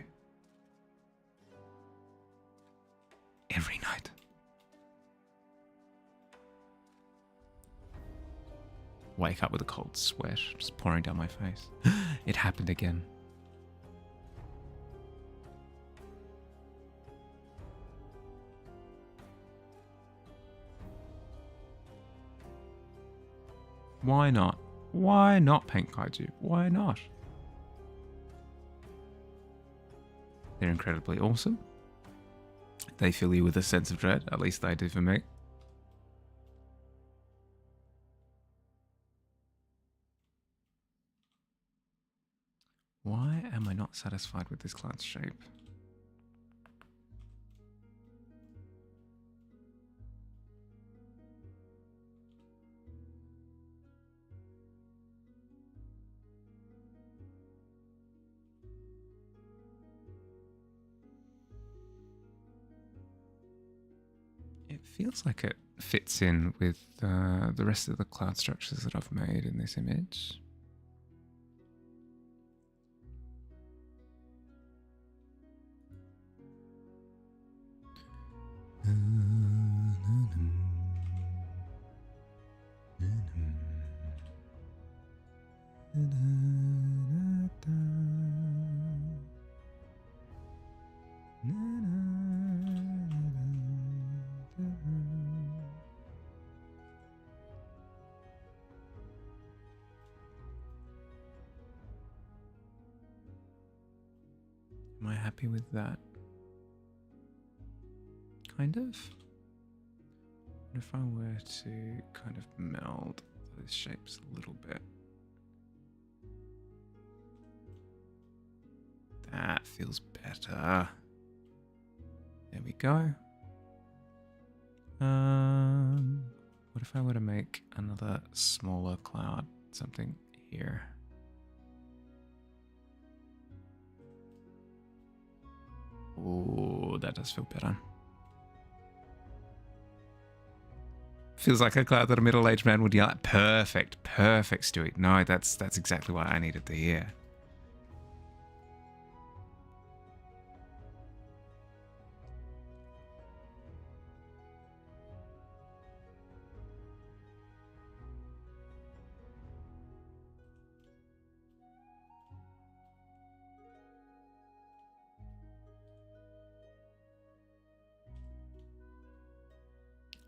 Every night. Wake up with a cold sweat just pouring down my face. It happened again. Why not? Why not paint kaiju? Why not? They're incredibly awesome. They fill you with a sense of dread. At least they do for me. Why am I not satisfied with this cloud's shape? It feels like it fits in with the rest of the cloud structures that I've made in this image. Am I happy with that? Kind of. What if I were to kind of meld those shapes a little bit? That feels better. There we go. What if I were to make another smaller cloud? Something here. Oh, that does feel better. Feels like a cloud that a middle-aged man would yell at. Perfect, perfect, Stewie. No, that's exactly what I needed to hear.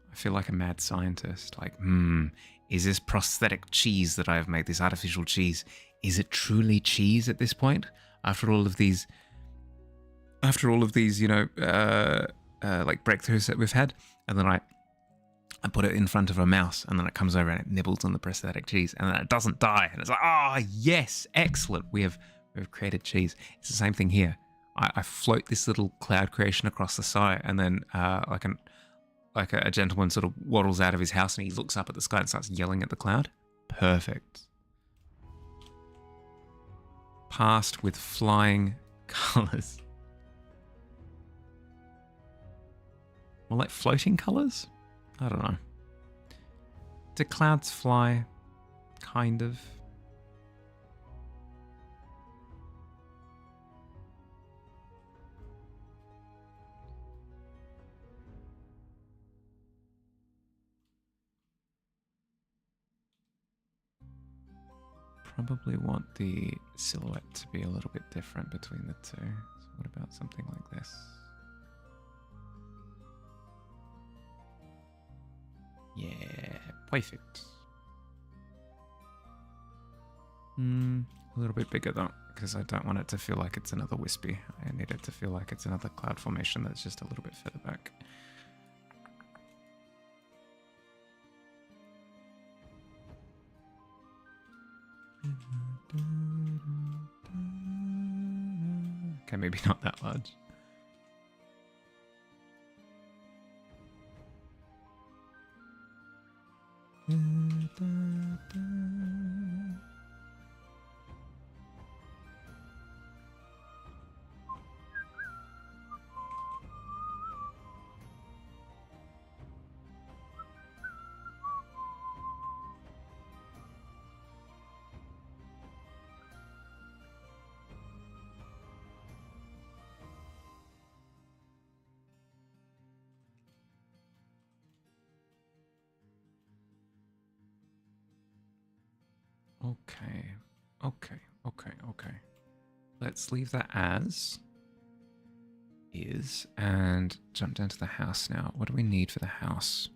I feel like a mad scientist. Like, is this prosthetic cheese that I have made, this artificial cheese, is it truly cheese at this point? After all of these, you know, like breakthroughs that we've had, and then I put it in front of a mouse, and then it comes over and it nibbles on the prosthetic cheese, and then it doesn't die, and it's like, oh yes, excellent, we've created cheese. It's the same thing here. I float this little cloud creation across the sky, and then like a gentleman sort of waddles out of his house and he looks up at the sky and starts yelling at the cloud. Perfect. Passed with flying colours. More like floating colours? I don't know. Do clouds fly? Kind of. Probably want the silhouette to be a little bit different between the two. So what about something like this? Yeah, perfect. A little bit bigger though, because I don't want it to feel like it's another wispy. I need it to feel like it's another cloud formation that's just a little bit further back. Okay, maybe not that large. Okay. Let's leave that as is and jump down to the house now. What do we need for the house?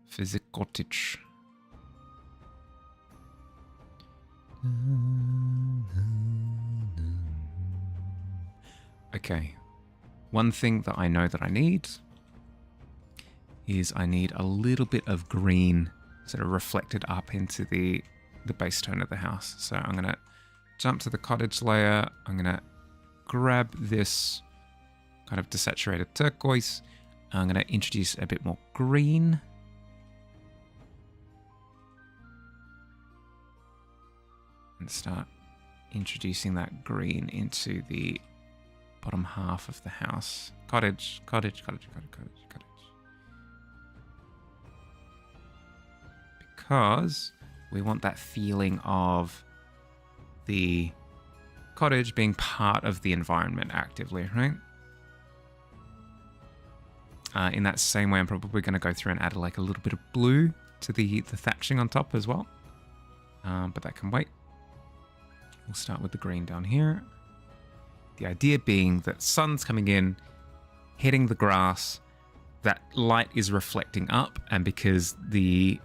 For the cottage. Okay. One thing that I know that I need is I need a little bit of green sort of reflected up into the base tone of the house. So I'm going to jump to the cottage layer. I'm going to grab this kind of desaturated turquoise. I'm going to introduce a bit more green. And start introducing that green into the bottom half of the house. Cottage. Because we want that feeling of the cottage being part of the environment actively, right? In that same way, I'm probably going to go through and add like a little bit of blue to the thatching on top as well. But that can wait. We'll start with the green down here. The idea being that sun's coming in, hitting the grass, that light is reflecting up, and because the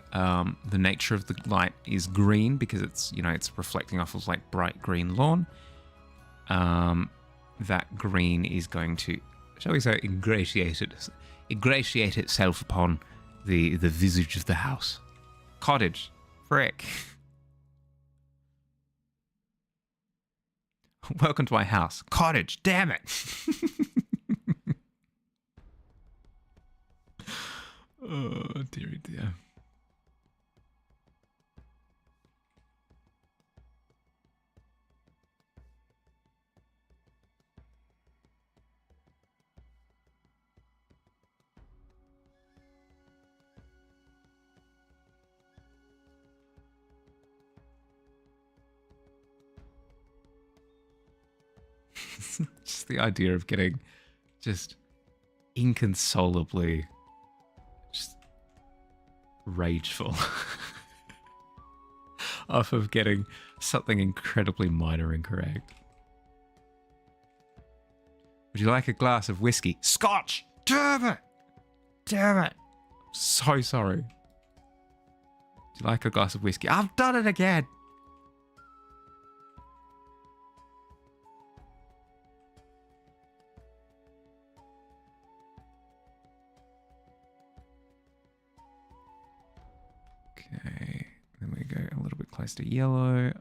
nature of the light is green, because it's, you know, it's reflecting off of like bright green lawn, that green is going to, shall we say, ingratiate itself upon the visage of the house. Cottage. Frick. Welcome to my house. Cottage. Damn it. Oh, dearie dear. Just the idea of getting just inconsolably just rageful off of getting something incredibly minor incorrect. Would you like a glass of whiskey? Scotch! Damn it! Damn it! So sorry. Would you like a glass of whiskey? I've done it again! Okay, then we go a little bit close to yellow.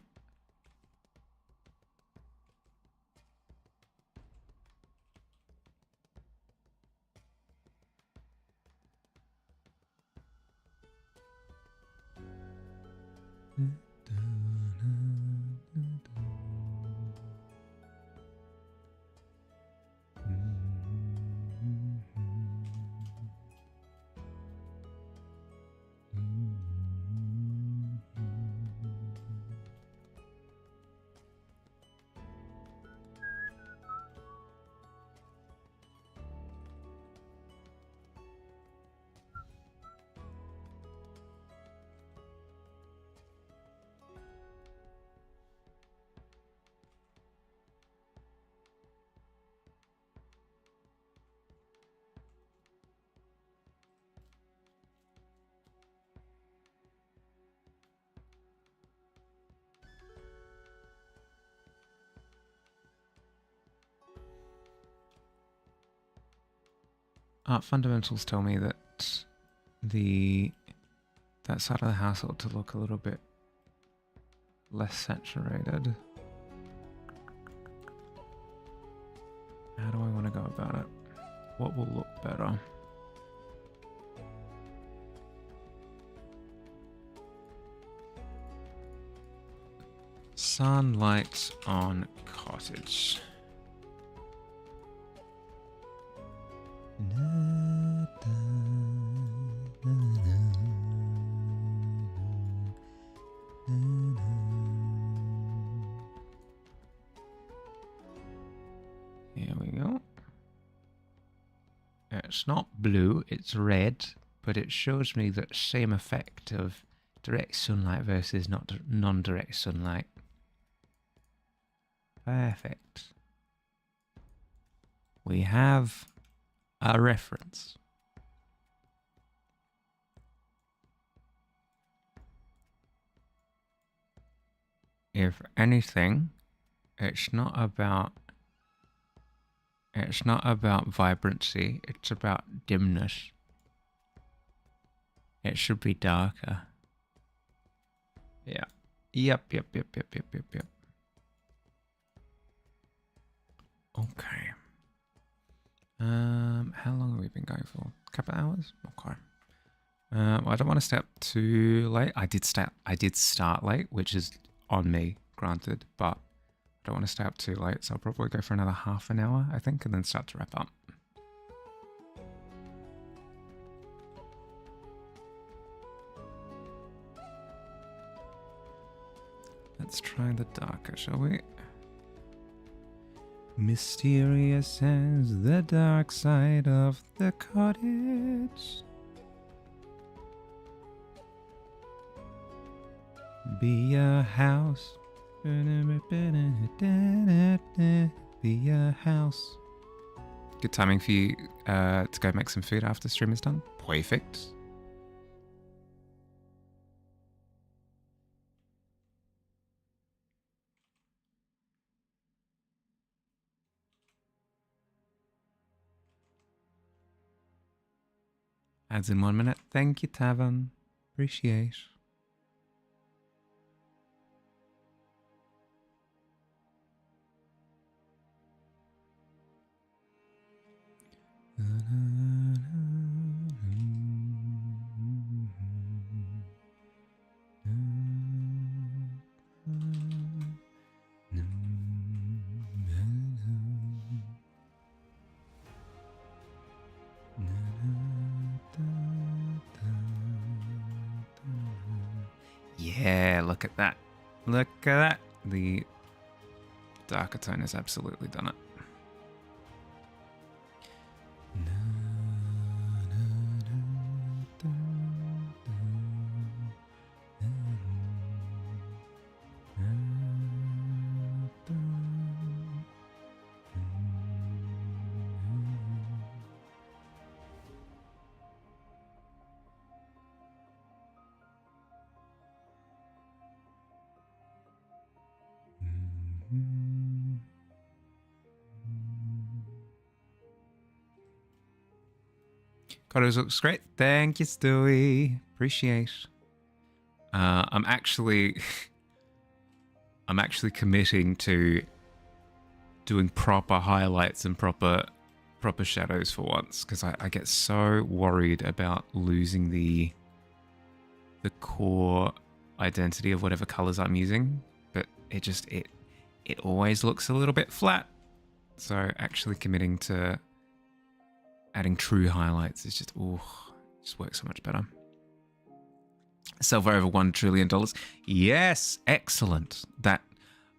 Art fundamentals tell me that that side of the house ought to look a little bit less saturated. How do I want to go about it? What will look better? Sunlight on cottage. Here we go. It's not blue, it's red, but it shows me that same effect of direct sunlight versus not non-direct sunlight. Perfect. We have a reference. If anything, it's not about vibrancy, it's about dimness. It should be darker. Yeah. Yep. Okay. How long have we been going for? A couple of hours? Okay. Well, I don't want to stay up too late. I did start late, which is on me, granted, but I don't want to stay up too late, so I'll probably go for another half an hour, I think, and then start to wrap up. Let's try the darker, shall we? Mysterious as the dark side of the cottage. Be a house. Be a house. Good timing for you to go make some food after stream is done. Perfect. Ads in 1 minute. Thank you, Tavern. Appreciate. Yeah, look at that. Look at that. The darker tone has absolutely done it. Photos looks great. Thank you, Stewie. Appreciate. I'm actually committing to doing proper highlights and proper shadows for once, because I get so worried about losing the core identity of whatever colors I'm using. But it always looks a little bit flat. So actually committing to adding true highlights is just works so much better. Sell for over $1 trillion. Yes, excellent. That,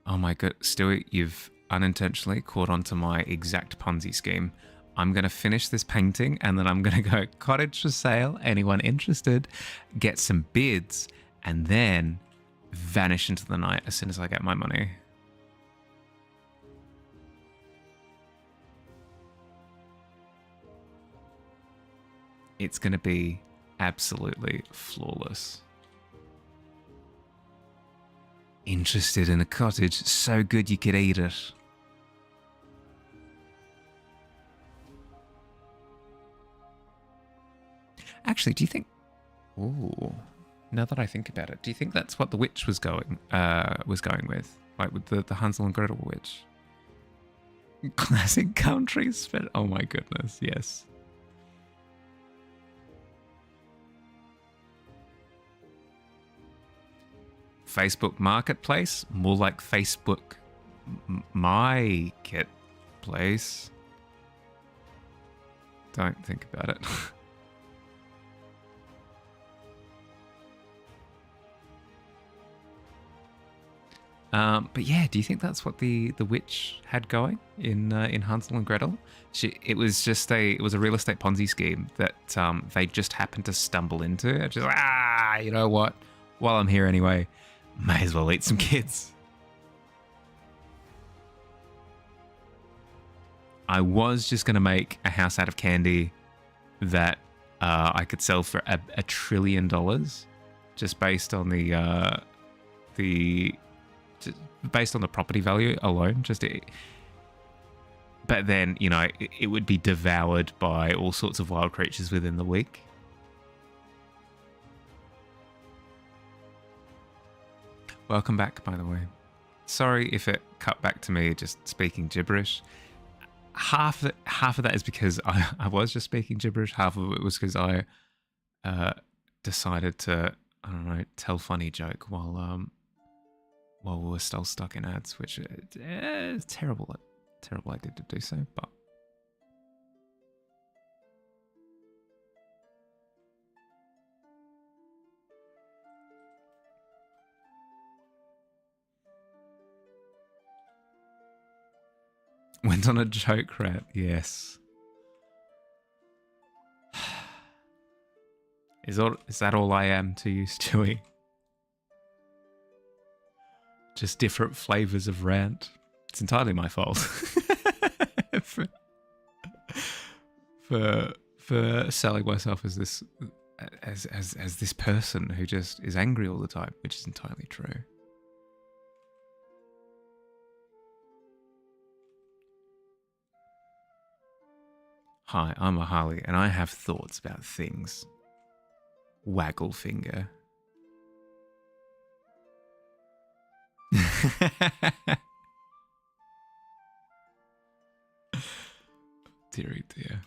oh my god, Stewie, you've unintentionally caught on to my exact Ponzi scheme. I'm going to finish this painting and then I'm going to go cottage for sale. Anyone interested? Get some bids and then vanish into the night as soon as I get my money. It's going to be absolutely flawless. Interested in a cottage so good you could eat it. Actually, do you think... Ooh, now that I think about it, do you think that's what the witch was going with? Like with the Hansel and Gretel witch? Classic country spin. Oh my goodness, yes. Facebook Marketplace? More like Facebook Marketplace. Don't think about it. But yeah, do you think that's what the witch had going in Hansel and Gretel? It was a real estate Ponzi scheme that they just happened to stumble into. Just you know what? While I'm here anyway, may as well eat some kids. I was just gonna make a house out of candy that I could sell for $1 trillion, just based on based on the property value alone. But then, you know, it would be devoured by all sorts of wild creatures within the week. Welcome back, by the way. Sorry if it cut back to me just speaking gibberish. Half of that is because I was just speaking gibberish. Half of it was because I decided to, I don't know, tell funny joke while we were still stuck in ads, which is terrible idea to do so, but went on a joke rant, yes. Is that all I am to you, Stewie? Just different flavors of rant. It's entirely my fault. for selling myself as this as this person who just is angry all the time, which is entirely true. Hi, I'm a Harley, and I have thoughts about things. Waggle finger. Deary dear.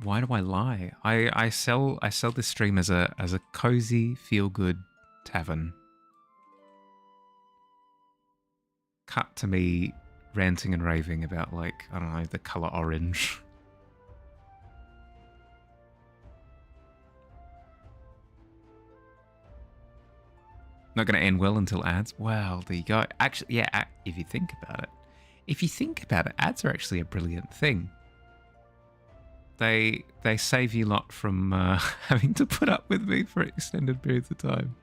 Why do I lie? I sell this stream as a cozy, feel good tavern. Cut to me ranting and raving about, like, I don't know, the color orange. Not going to end well until ads. Well, there you go. Actually, yeah, if you think about it, ads are actually a brilliant thing. They save you lot from having to put up with me for extended periods of time.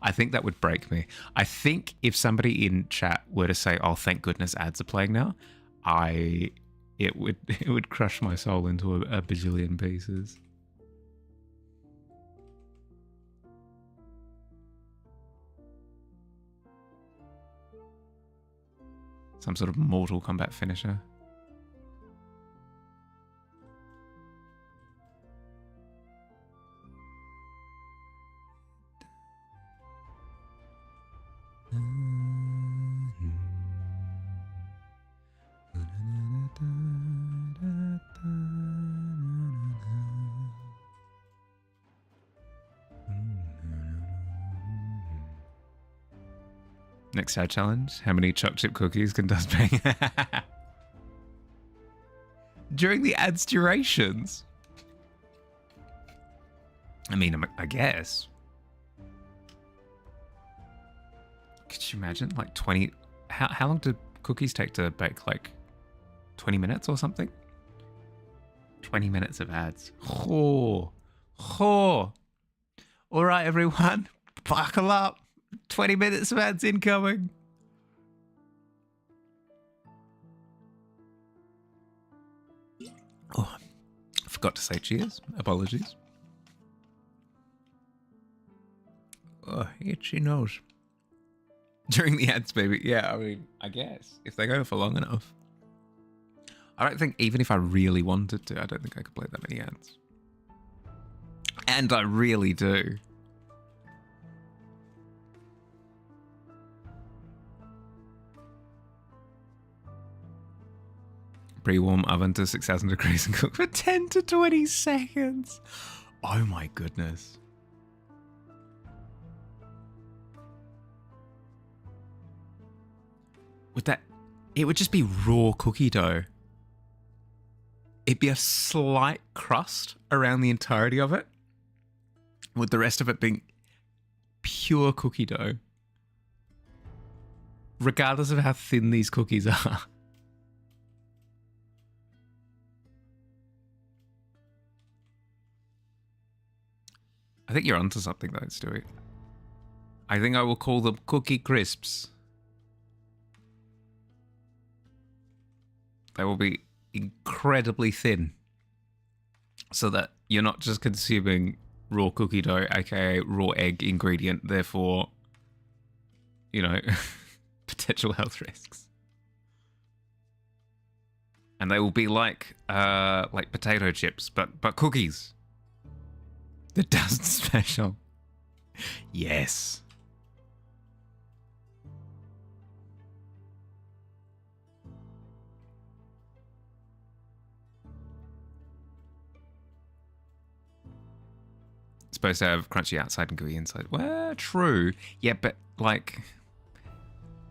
I think that would break me. I think if somebody in chat were to say, "Oh, thank goodness ads are playing now," it would crush my soul into a bajillion pieces. Some sort of Mortal Kombat finisher. Next ad challenge: how many choc chip cookies can Dust bang? During the ad's durations? I mean, I guess. Could you imagine? Like 20... How long do cookies take to bake? Like 20 minutes or something? 20 minutes of ads. All right, everyone. Buckle up. 20 minutes of ads incoming. Oh, I forgot to say cheers. Apologies. Oh, itchy nose. During the ads, baby. Yeah, I mean, I guess. If they go for long enough. I don't think, even if I really wanted to, I don't think I could play that many ads. And I really do. Pre-warm oven to 6,000 degrees and cook for 10 to 20 seconds. Oh my goodness. It would just be raw cookie dough. It'd be a slight crust around the entirety of it, with the rest of it being pure cookie dough. Regardless of how thin these cookies are. I think you're onto something though, Stewie. I think I will call them cookie crisps. They will be incredibly thin, so that you're not just consuming raw cookie dough, aka raw egg ingredient, therefore, you know, potential health risks. And they will be like potato chips, but cookies. The Dust Special. Yes. Supposed to have crunchy outside and gooey inside. Well, true. Yeah, but like,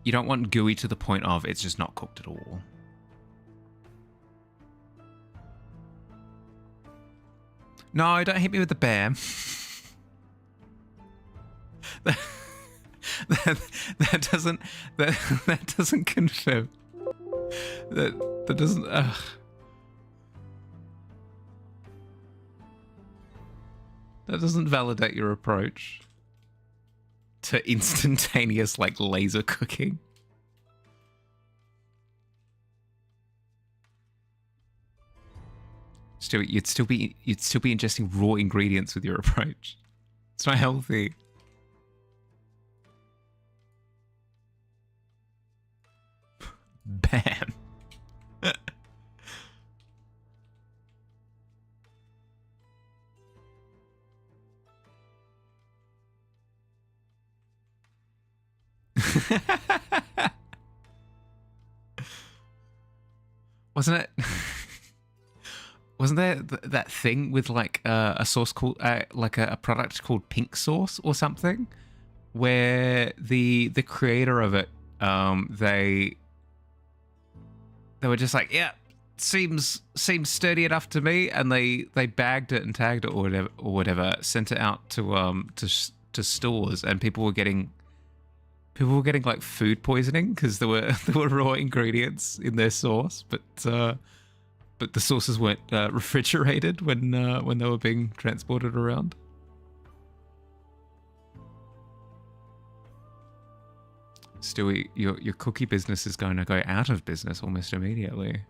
you don't want gooey to the point of it's just not cooked at all. No, don't hit me with the bear. that doesn't confirm. That doesn't. That doesn't validate your approach to instantaneous, like, laser cooking. Stewie, you'd still be ingesting raw ingredients with your approach. It's not healthy. Bam. Wasn't it? Wasn't there that thing with like a sauce called like a product called pink sauce or something, where the creator of it, they were just like, yeah, seems sturdy enough to me, and they bagged it and tagged it or whatever, sent it out to stores, and people were getting like food poisoning because there were raw ingredients in their sauce, but the sauces weren't refrigerated when they were being transported around. Stewie, your cookie business is going to go out of business almost immediately.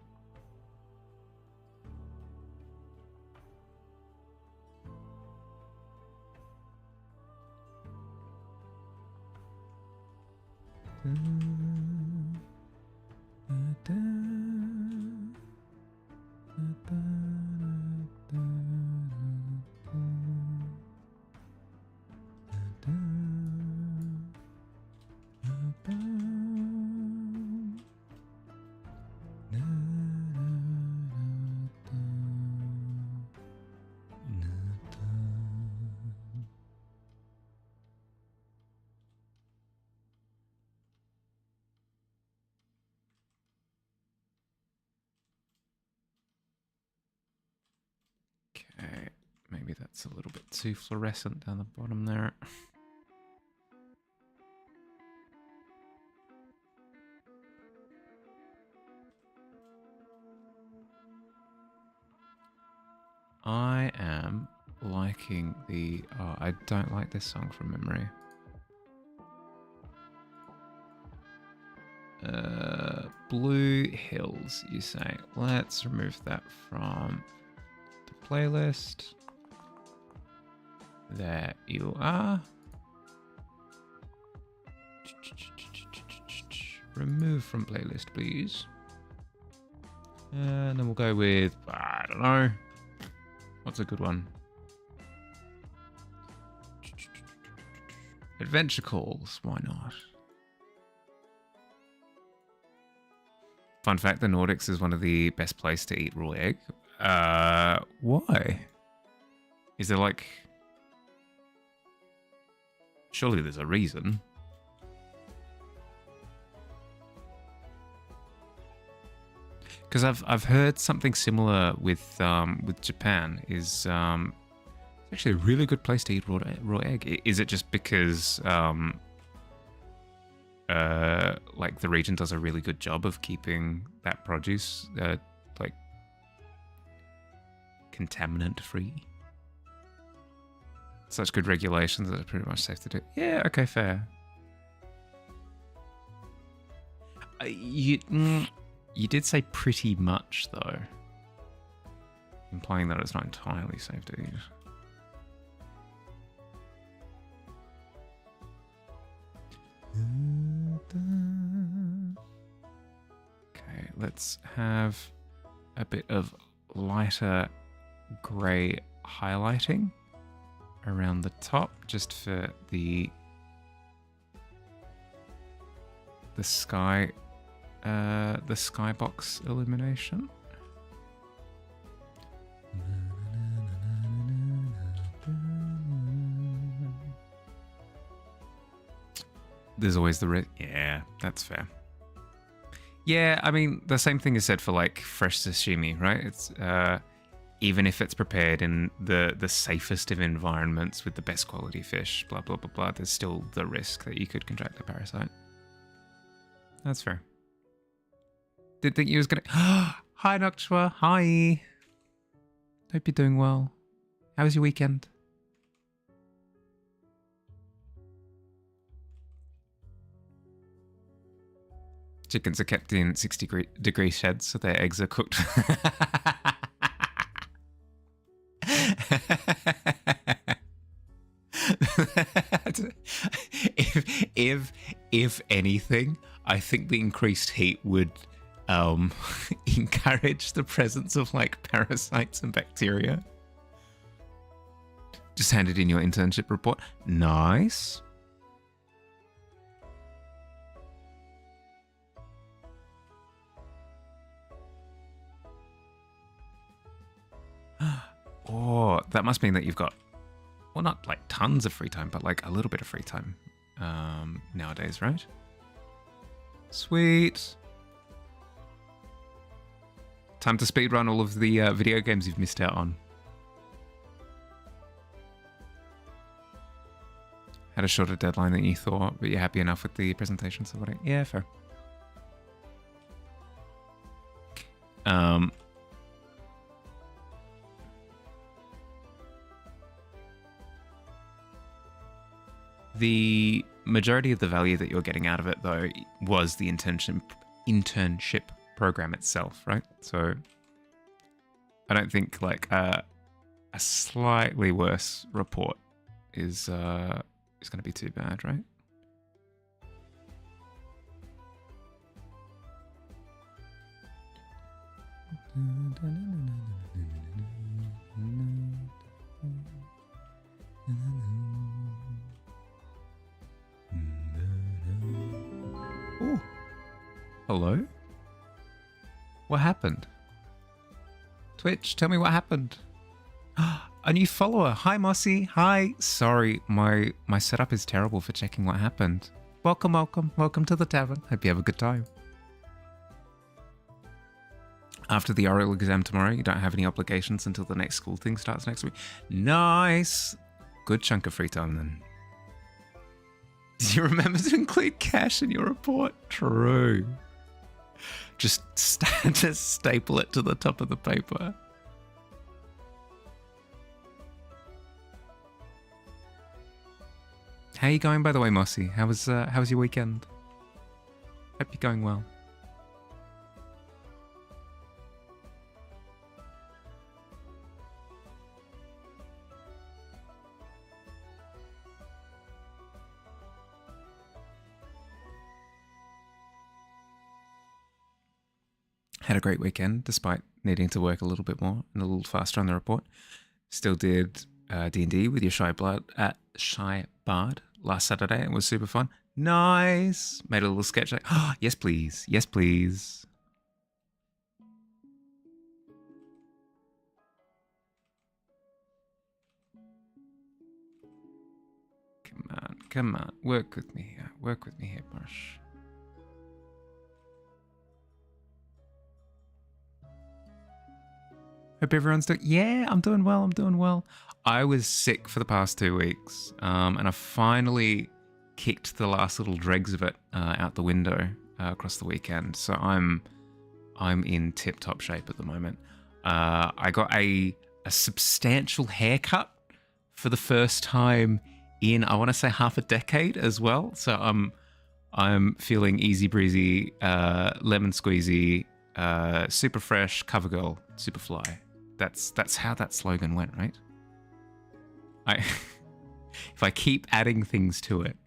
Okay, maybe that's a little bit too fluorescent down the bottom there. I am liking the... Oh, I don't like this song from memory. Blue Hills, you say. Let's remove that from the playlist. There you are. Remove from playlist, please. And then we'll go with, I don't know. What's a good one? Adventure Calls, why not? Fun fact, the Nordics is one of the best places to eat raw egg. Why? Is there like... Surely there's a reason. Because I've heard something similar with Japan. Is it's actually a really good place to eat raw egg. Is it just because like the region does a really good job of keeping that produce like contaminant free? Such good regulations that it's pretty much safe to do. Yeah, okay, fair. You did say pretty much, though. Implying that it's not entirely safe to eat. Okay, let's have a bit of lighter grey highlighting around the top, just for the skybox illumination. There's always the risk. Yeah, that's fair. Yeah, I mean, the same thing is said for like fresh sashimi, right? It's even if it's prepared in the safest of environments with the best quality fish, blah blah blah blah, there's still the risk that you could contract a parasite. That's fair. Did think you was gonna... Hi, Noctua. Hi. Hope you're doing well. How was your weekend? Chickens are kept in 60-degree sheds so their eggs are cooked. if anything, I think the increased heat would encourage the presence of like parasites and bacteria. Just handed in your internship report. Nice. Oh, that must mean that you've got, well, not like tons of free time, but like a little bit of free time nowadays, right? Sweet. Time to speedrun all of the video games you've missed out on. Had a shorter deadline than you thought, but you're happy enough with the presentation, so what? Yeah, fair. The majority of the value that you're getting out of it, though, was the internship program itself, right? So I don't think like a slightly worse report is going to be too bad, right? Ooh. Hello? What happened? Twitch, tell me what happened. A new follower. Hi, Mossy. Hi. Sorry, my setup is terrible for checking what happened. Welcome, welcome. Welcome to the tavern. Hope you have a good time. After the oral exam tomorrow, you don't have any obligations until the next school thing starts next week. Nice. Good chunk of free time then. Did you remember to include cash in your report? True. Just staple it to the top of the paper. How are you going, by the way, Mossy? How was your weekend? Hope you're going well. Had a great weekend, despite needing to work a little bit more and a little faster on the report. Still did D&D with your Shy Bard last Saturday. It was super fun. Nice. Made a little sketch like, oh, yes, please. Yes, please. Come on, come on. Work with me here. Work with me here, Brush. Hope everyone's doing... Yeah, I'm doing well. I'm doing well. I was sick for the past 2 weeks, and I finally kicked the last little dregs of it out the window across the weekend. So I'm in tip-top shape at the moment. I got a substantial haircut for the first time in, I want to say, half a decade as well. So I'm feeling easy breezy, lemon squeezy, super fresh, cover girl, super fly. That's how that slogan went, right? If I keep adding things to it,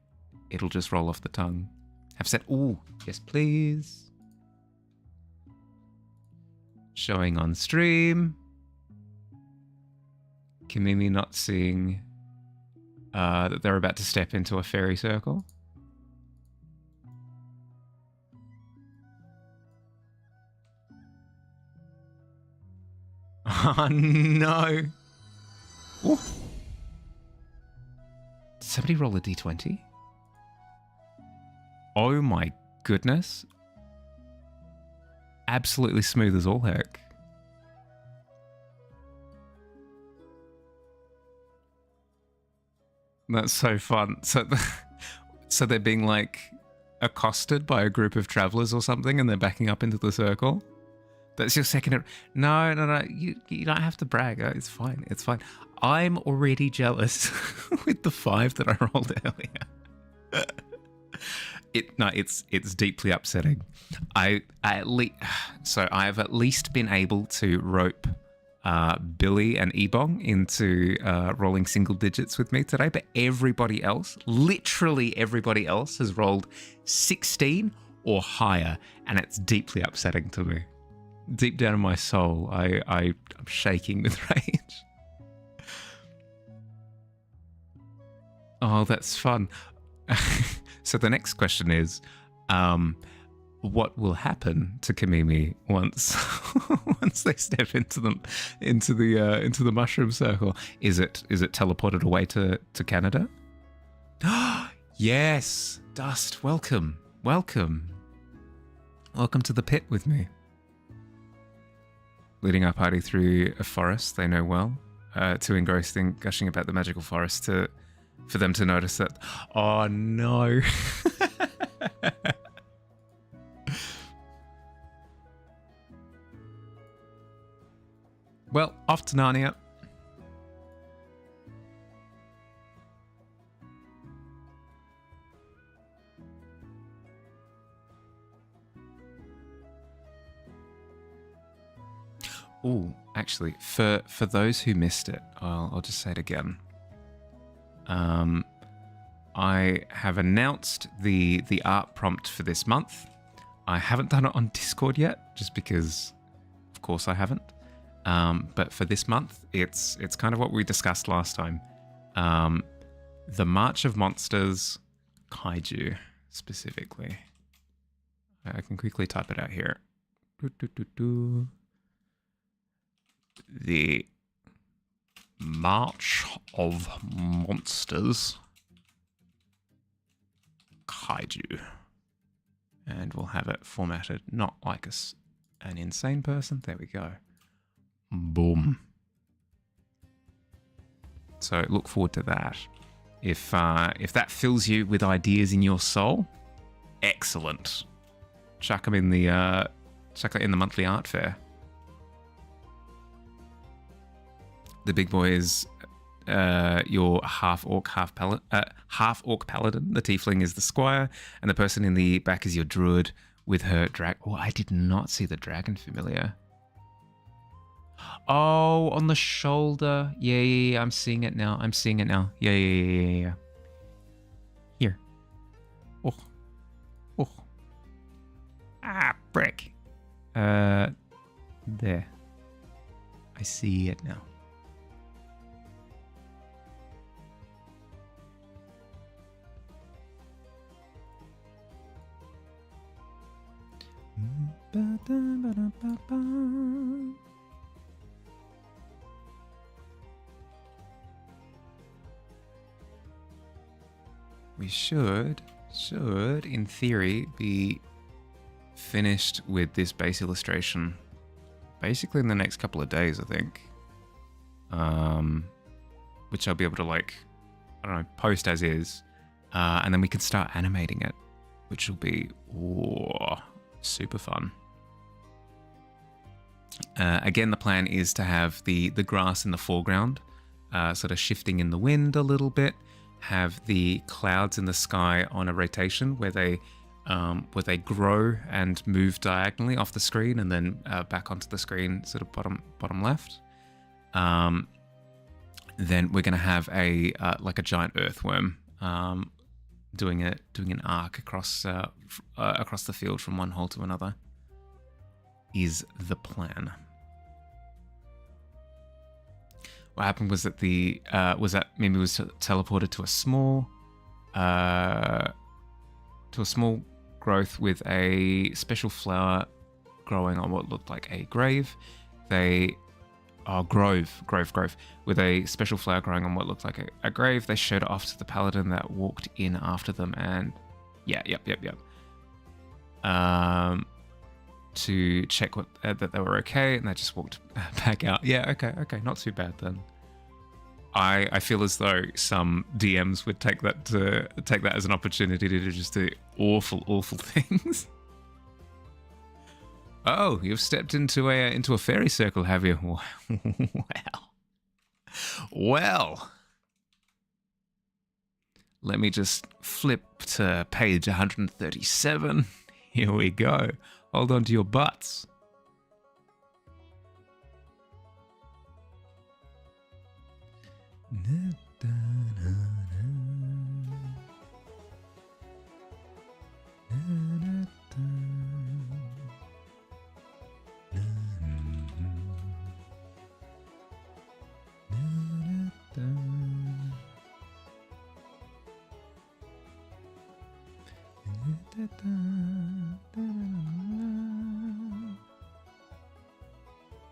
it'll just roll off the tongue. Have said, ooh, yes please. Showing on stream. Kimimi not seeing that they're about to step into a fairy circle. Oh no. Ooh. Did somebody roll a d20? Oh my goodness. Absolutely smooth as all heck. That's so fun. So they're being like accosted by a group of travelers or something and they're backing up into the circle. That's your second... No. You don't have to brag. It's fine. It's fine. I'm already jealous with the 5 that I rolled earlier. It's deeply upsetting. I've at least been able to rope Billy and Ebong into rolling single digits with me today, but everybody else, literally everybody else, has rolled 16 or higher, and it's deeply upsetting to me. Deep down in my soul, I'm shaking with rage. Oh, that's fun. So the next question is, what will happen to Kamimi once once they step into the mushroom circle? Is it teleported away to Canada? Yes, Dust, welcome to the pit with me. Leading our party through a forest they know well, too engrossed in gushing about the magical forest for them to notice that. Oh no. Well, off to Narnia. Oh, actually, for those who missed it, I'll just say it again. I have announced the art prompt for this month. I haven't done it on Discord yet, just because, of course, I haven't. But for this month, it's kind of what we discussed last time. The March of Monsters, Kaiju, specifically. I can quickly type it out here. The March of Monsters, Kaiju. And we'll have it formatted not like an insane person. There we go. Boom. So look forward to that. If that fills you with ideas in your soul, excellent. Chuck them in the monthly art fair. The big boy is your half orc paladin. The tiefling is the squire, and the person in the back is your druid with her drag. Oh, I did not see the dragon familiar. Oh, on the shoulder. Yeah. I'm seeing it now. Yeah. Here. Oh. Ah, brick. There. I see it now. We should, in theory, be finished with this base illustration basically in the next couple of days, I think. Which I'll be able to, post as is. And then we can start animating it, which will be super fun. Again, the plan is to have the grass in the foreground, sort of shifting in the wind a little bit. Have the clouds in the sky on a rotation where they grow and move diagonally off the screen and then back onto the screen, sort of bottom left. Then we're going to have a giant earthworm doing an arc across the field from one hole to another. Is the plan. What happened was that Mimi was teleported to a small growth with a special flower growing on what looked like a grave. Grove with a special flower growing on what looked like a grave. They showed it off to the paladin that walked in after them, and yep. To check that they were okay, and they just walked back out. Yeah, okay, not too bad then. I feel as though some DMs would take that as an opportunity to just do awful things. Oh, you've stepped into a fairy circle, have you? Well. Let me just flip to page 137. Here we go. Hold on to your butts.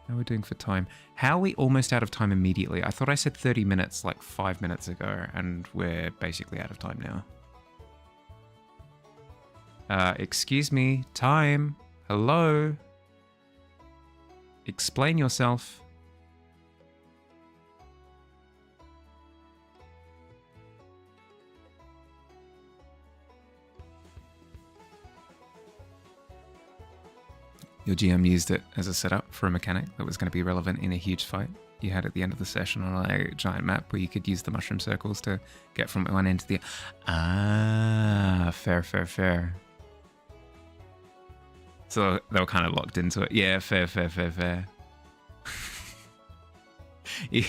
How are we doing for time? How are we almost out of time immediately? I thought I said 30 minutes like 5 minutes ago, and we're basically out of time now. Excuse me, time. Hello? Explain yourself. Your GM used it as a setup for a mechanic that was going to be relevant in a huge fight you had at the end of the session on a giant map where you could use the mushroom circles to get from one end to the... Ah, fair, fair, fair. So they were kind of locked into it. Yeah, fair, fair, fair, fair. You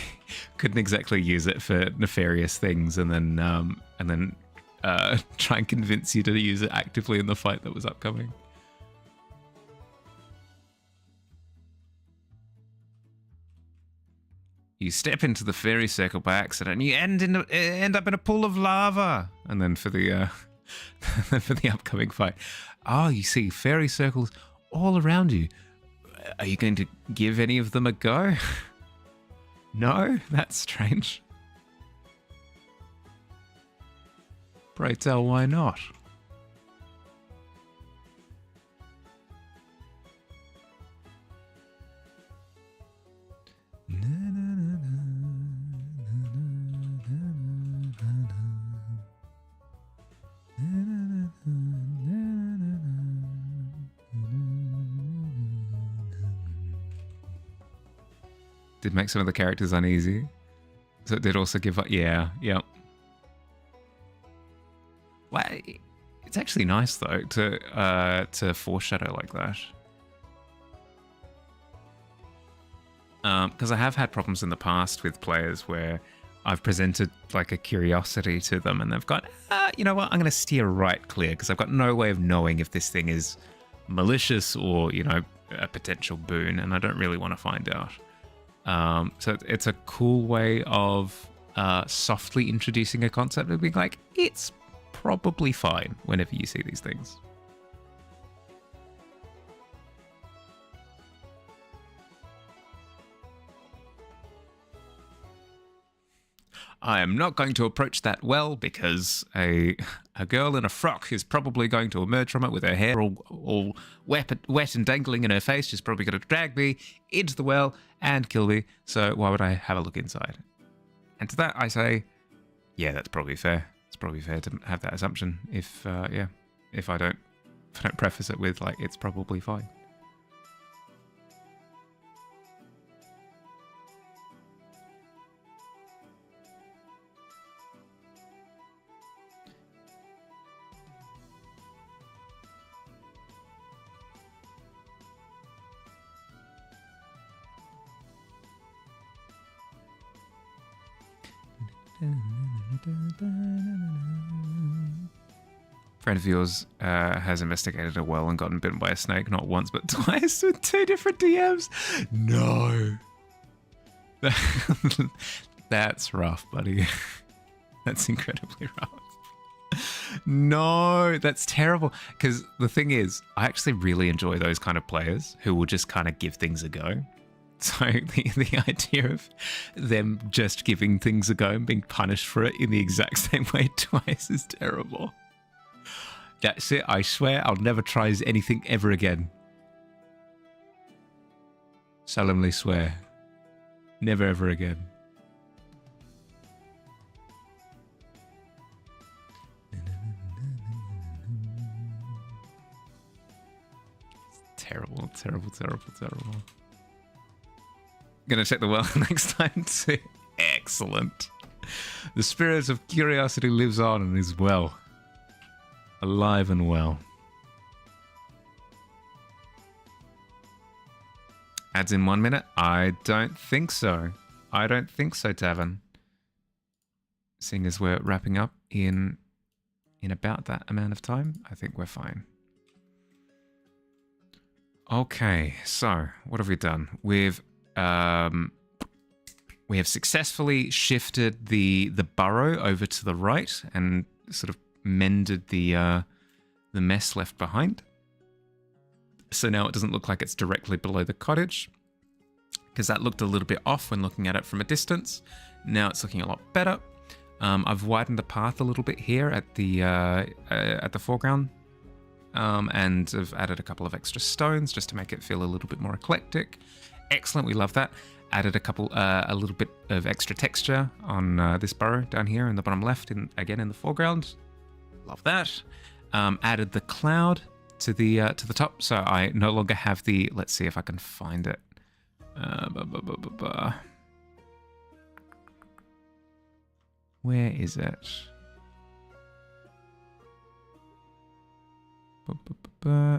couldn't exactly use it for nefarious things and then try and convince you to use it actively in the fight that was upcoming. You step into the fairy circle by accident, and you end up in a pool of lava. And then for the for the upcoming fight, you see fairy circles all around you. Are you going to give any of them a go? No, that's strange. Pray tell, why not? Did make some of the characters uneasy. So it did also give up. Yeah. Well, it's actually nice though to foreshadow like that. Because I have had problems in the past with players where I've presented like a curiosity to them and they've got, you know what, I'm going to steer right clear because I've got no way of knowing if this thing is malicious or, you know, a potential boon, and I don't really want to find out. So it's a cool way of softly introducing a concept and being like, it's probably fine whenever you see these things. I am not going to approach that well because a girl in a frock is probably going to emerge from it with her hair all wet and dangling in her face. She's probably going to drag me into the well and kill me. So why would I have a look inside? And to that I say, yeah, that's probably fair. It's probably fair to have that assumption if I don't preface it with like it's probably fine. Friend of yours has investigated a well and gotten bitten by a snake not once but twice with 2 different DMs. No. That's rough, buddy. That's incredibly rough. No, that's terrible. Because the thing is, I actually really enjoy those kind of players who will just kind of give things a go. So the idea of them just giving things a go and being punished for it in the exact same way twice is terrible. That's it. I swear I'll never try anything ever again. Solemnly swear. Never ever again. Terrible, terrible, terrible, terrible. Gonna check the well next time too. Excellent. The spirit of curiosity lives on and is well. Alive and well. Adds in 1 minute? I don't think so. I don't think so, Tavern. seeing as we're wrapping up in about that amount of time, I think we're fine. Okay, so what have we done? We have successfully shifted the burrow over to the right and sort of mended the mess left behind. So now it doesn't look like it's directly below the cottage, because that looked a little bit off when looking at it from a distance. Now it's looking a lot better. I've widened the path a little bit here at the foreground, and I've added a couple of extra stones just to make it feel a little bit more eclectic. Excellent, we love that. Added a little bit of extra texture on this burrow down here in the bottom left, again in the foreground. Love that. Added the cloud to the top, so I no longer have the. Let's see if I can find it. Where is it?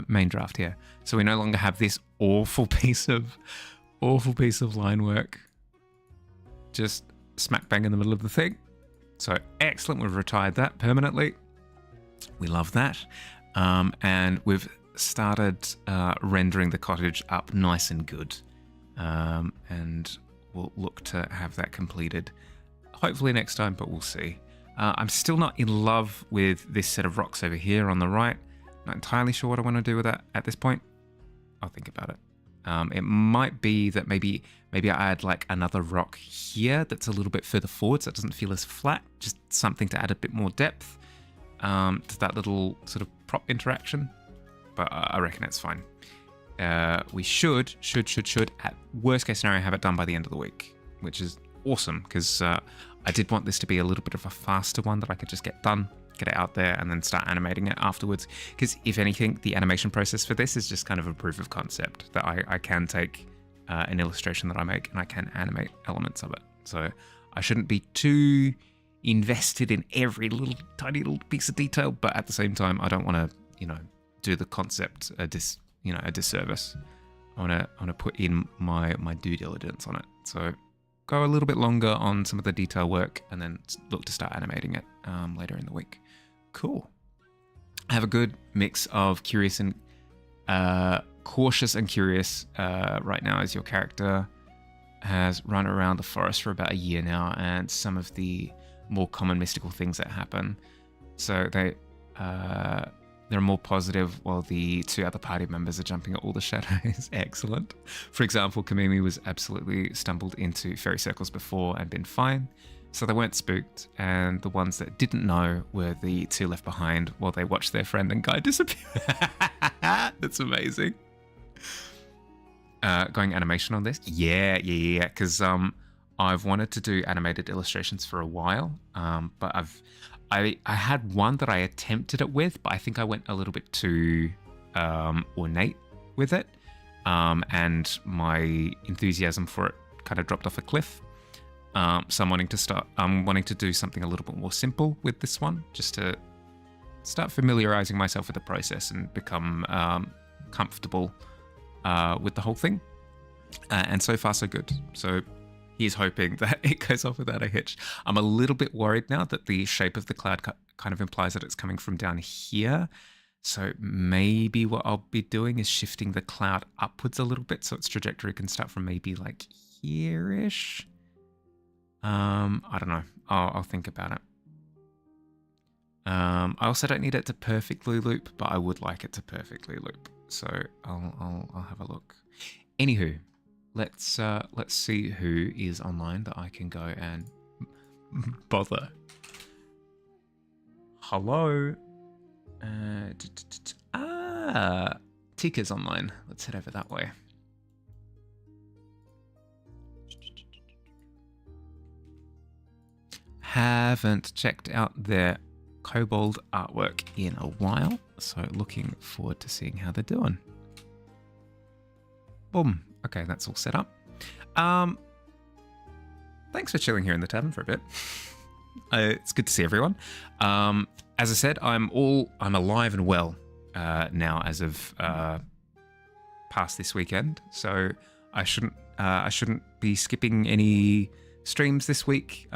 Main draft here. So we no longer have this awful piece of line work just smack bang in the middle of the thing. So excellent, we've retired that permanently. We love that. And we've started rendering the cottage up nice and good. And we'll look to have that completed hopefully next time, but we'll see. I'm still not in love with this set of rocks over here on the right. Not entirely sure what I want to do with that at this point. I'll think about it. It might be that maybe I add like another rock here that's a little bit further forward so it doesn't feel as flat. Just something to add a bit more depth to that little sort of prop interaction. But I reckon it's fine. We should, at worst case scenario, have it done by the end of the week, which is awesome because I did want this to be a little bit of a faster one that I could just get done, get it out there, and then start animating it afterwards. Because if anything, the animation process for this is just kind of a proof of concept that I can take an illustration that I make and I can animate elements of it. So I shouldn't be too invested in every little tiny little piece of detail, but at the same time, I don't want to, do the concept a disservice. I want to put in my due diligence on it. So go a little bit longer on some of the detail work and then look to start animating it later in the week. Cool. I have a good mix of curious and cautious and curious right now, as your character has run around the forest for about a year now, and some of the more common mystical things that happen. So they're more positive, while the two other party members are jumping at all the shadows. Excellent. For example, Kamimi was absolutely stumbled into fairy circles before and been fine, so they weren't spooked, and the ones that didn't know were the two left behind while they watched their friend and guide disappear. That's amazing. Going animation on this? Yeah, because I've wanted to do animated illustrations for a while, but I had one that I attempted it with, but I think I went a little bit too ornate with it, and my enthusiasm for it kind of dropped off a cliff. So I'm wanting to do something a little bit more simple with this one, just to start familiarizing myself with the process and become comfortable with the whole thing. And so far, so good. So he's hoping that it goes off without a hitch. I'm a little bit worried now that the shape of the cloud kind of implies that it's coming from down here. So maybe what I'll be doing is shifting the cloud upwards a little bit so its trajectory can start from maybe like here-ish. I don't know. I'll think about it. I also don't need it to perfectly loop, but I would like it to perfectly loop. So I'll have a look. Anywho, let's see who is online that I can go and bother. Hello. Tika's online. Let's head over that way. Haven't checked out their kobold artwork in a while, so looking forward to seeing how they're doing. Boom. Okay, that's all set up. Thanks for chilling here in the tavern for a bit. It's good to see everyone. As I said, I'm alive and well now as of past this weekend, so I shouldn't be skipping any streams this week.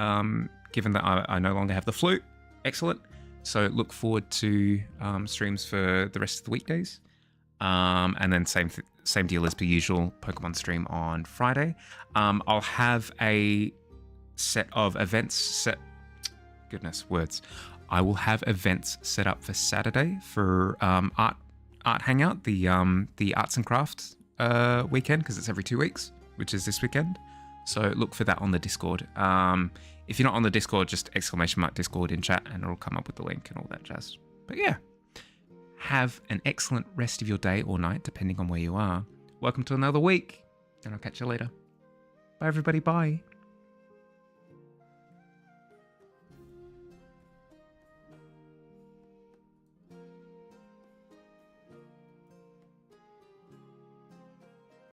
given that I no longer have the flu. Excellent. So look forward to streams for the rest of the weekdays. And then same deal as per usual, Pokemon stream on Friday. I'll have a set of events I will have events set up for Saturday for art hangout, the arts and crafts weekend, because it's every 2 weeks, which is this weekend. So look for that on the Discord. If you're not on the Discord, just !Discord in chat and it'll come up with the link and all that jazz. But yeah, have an excellent rest of your day or night, depending on where you are. Welcome to another week, and I'll catch you later. Bye everybody, bye.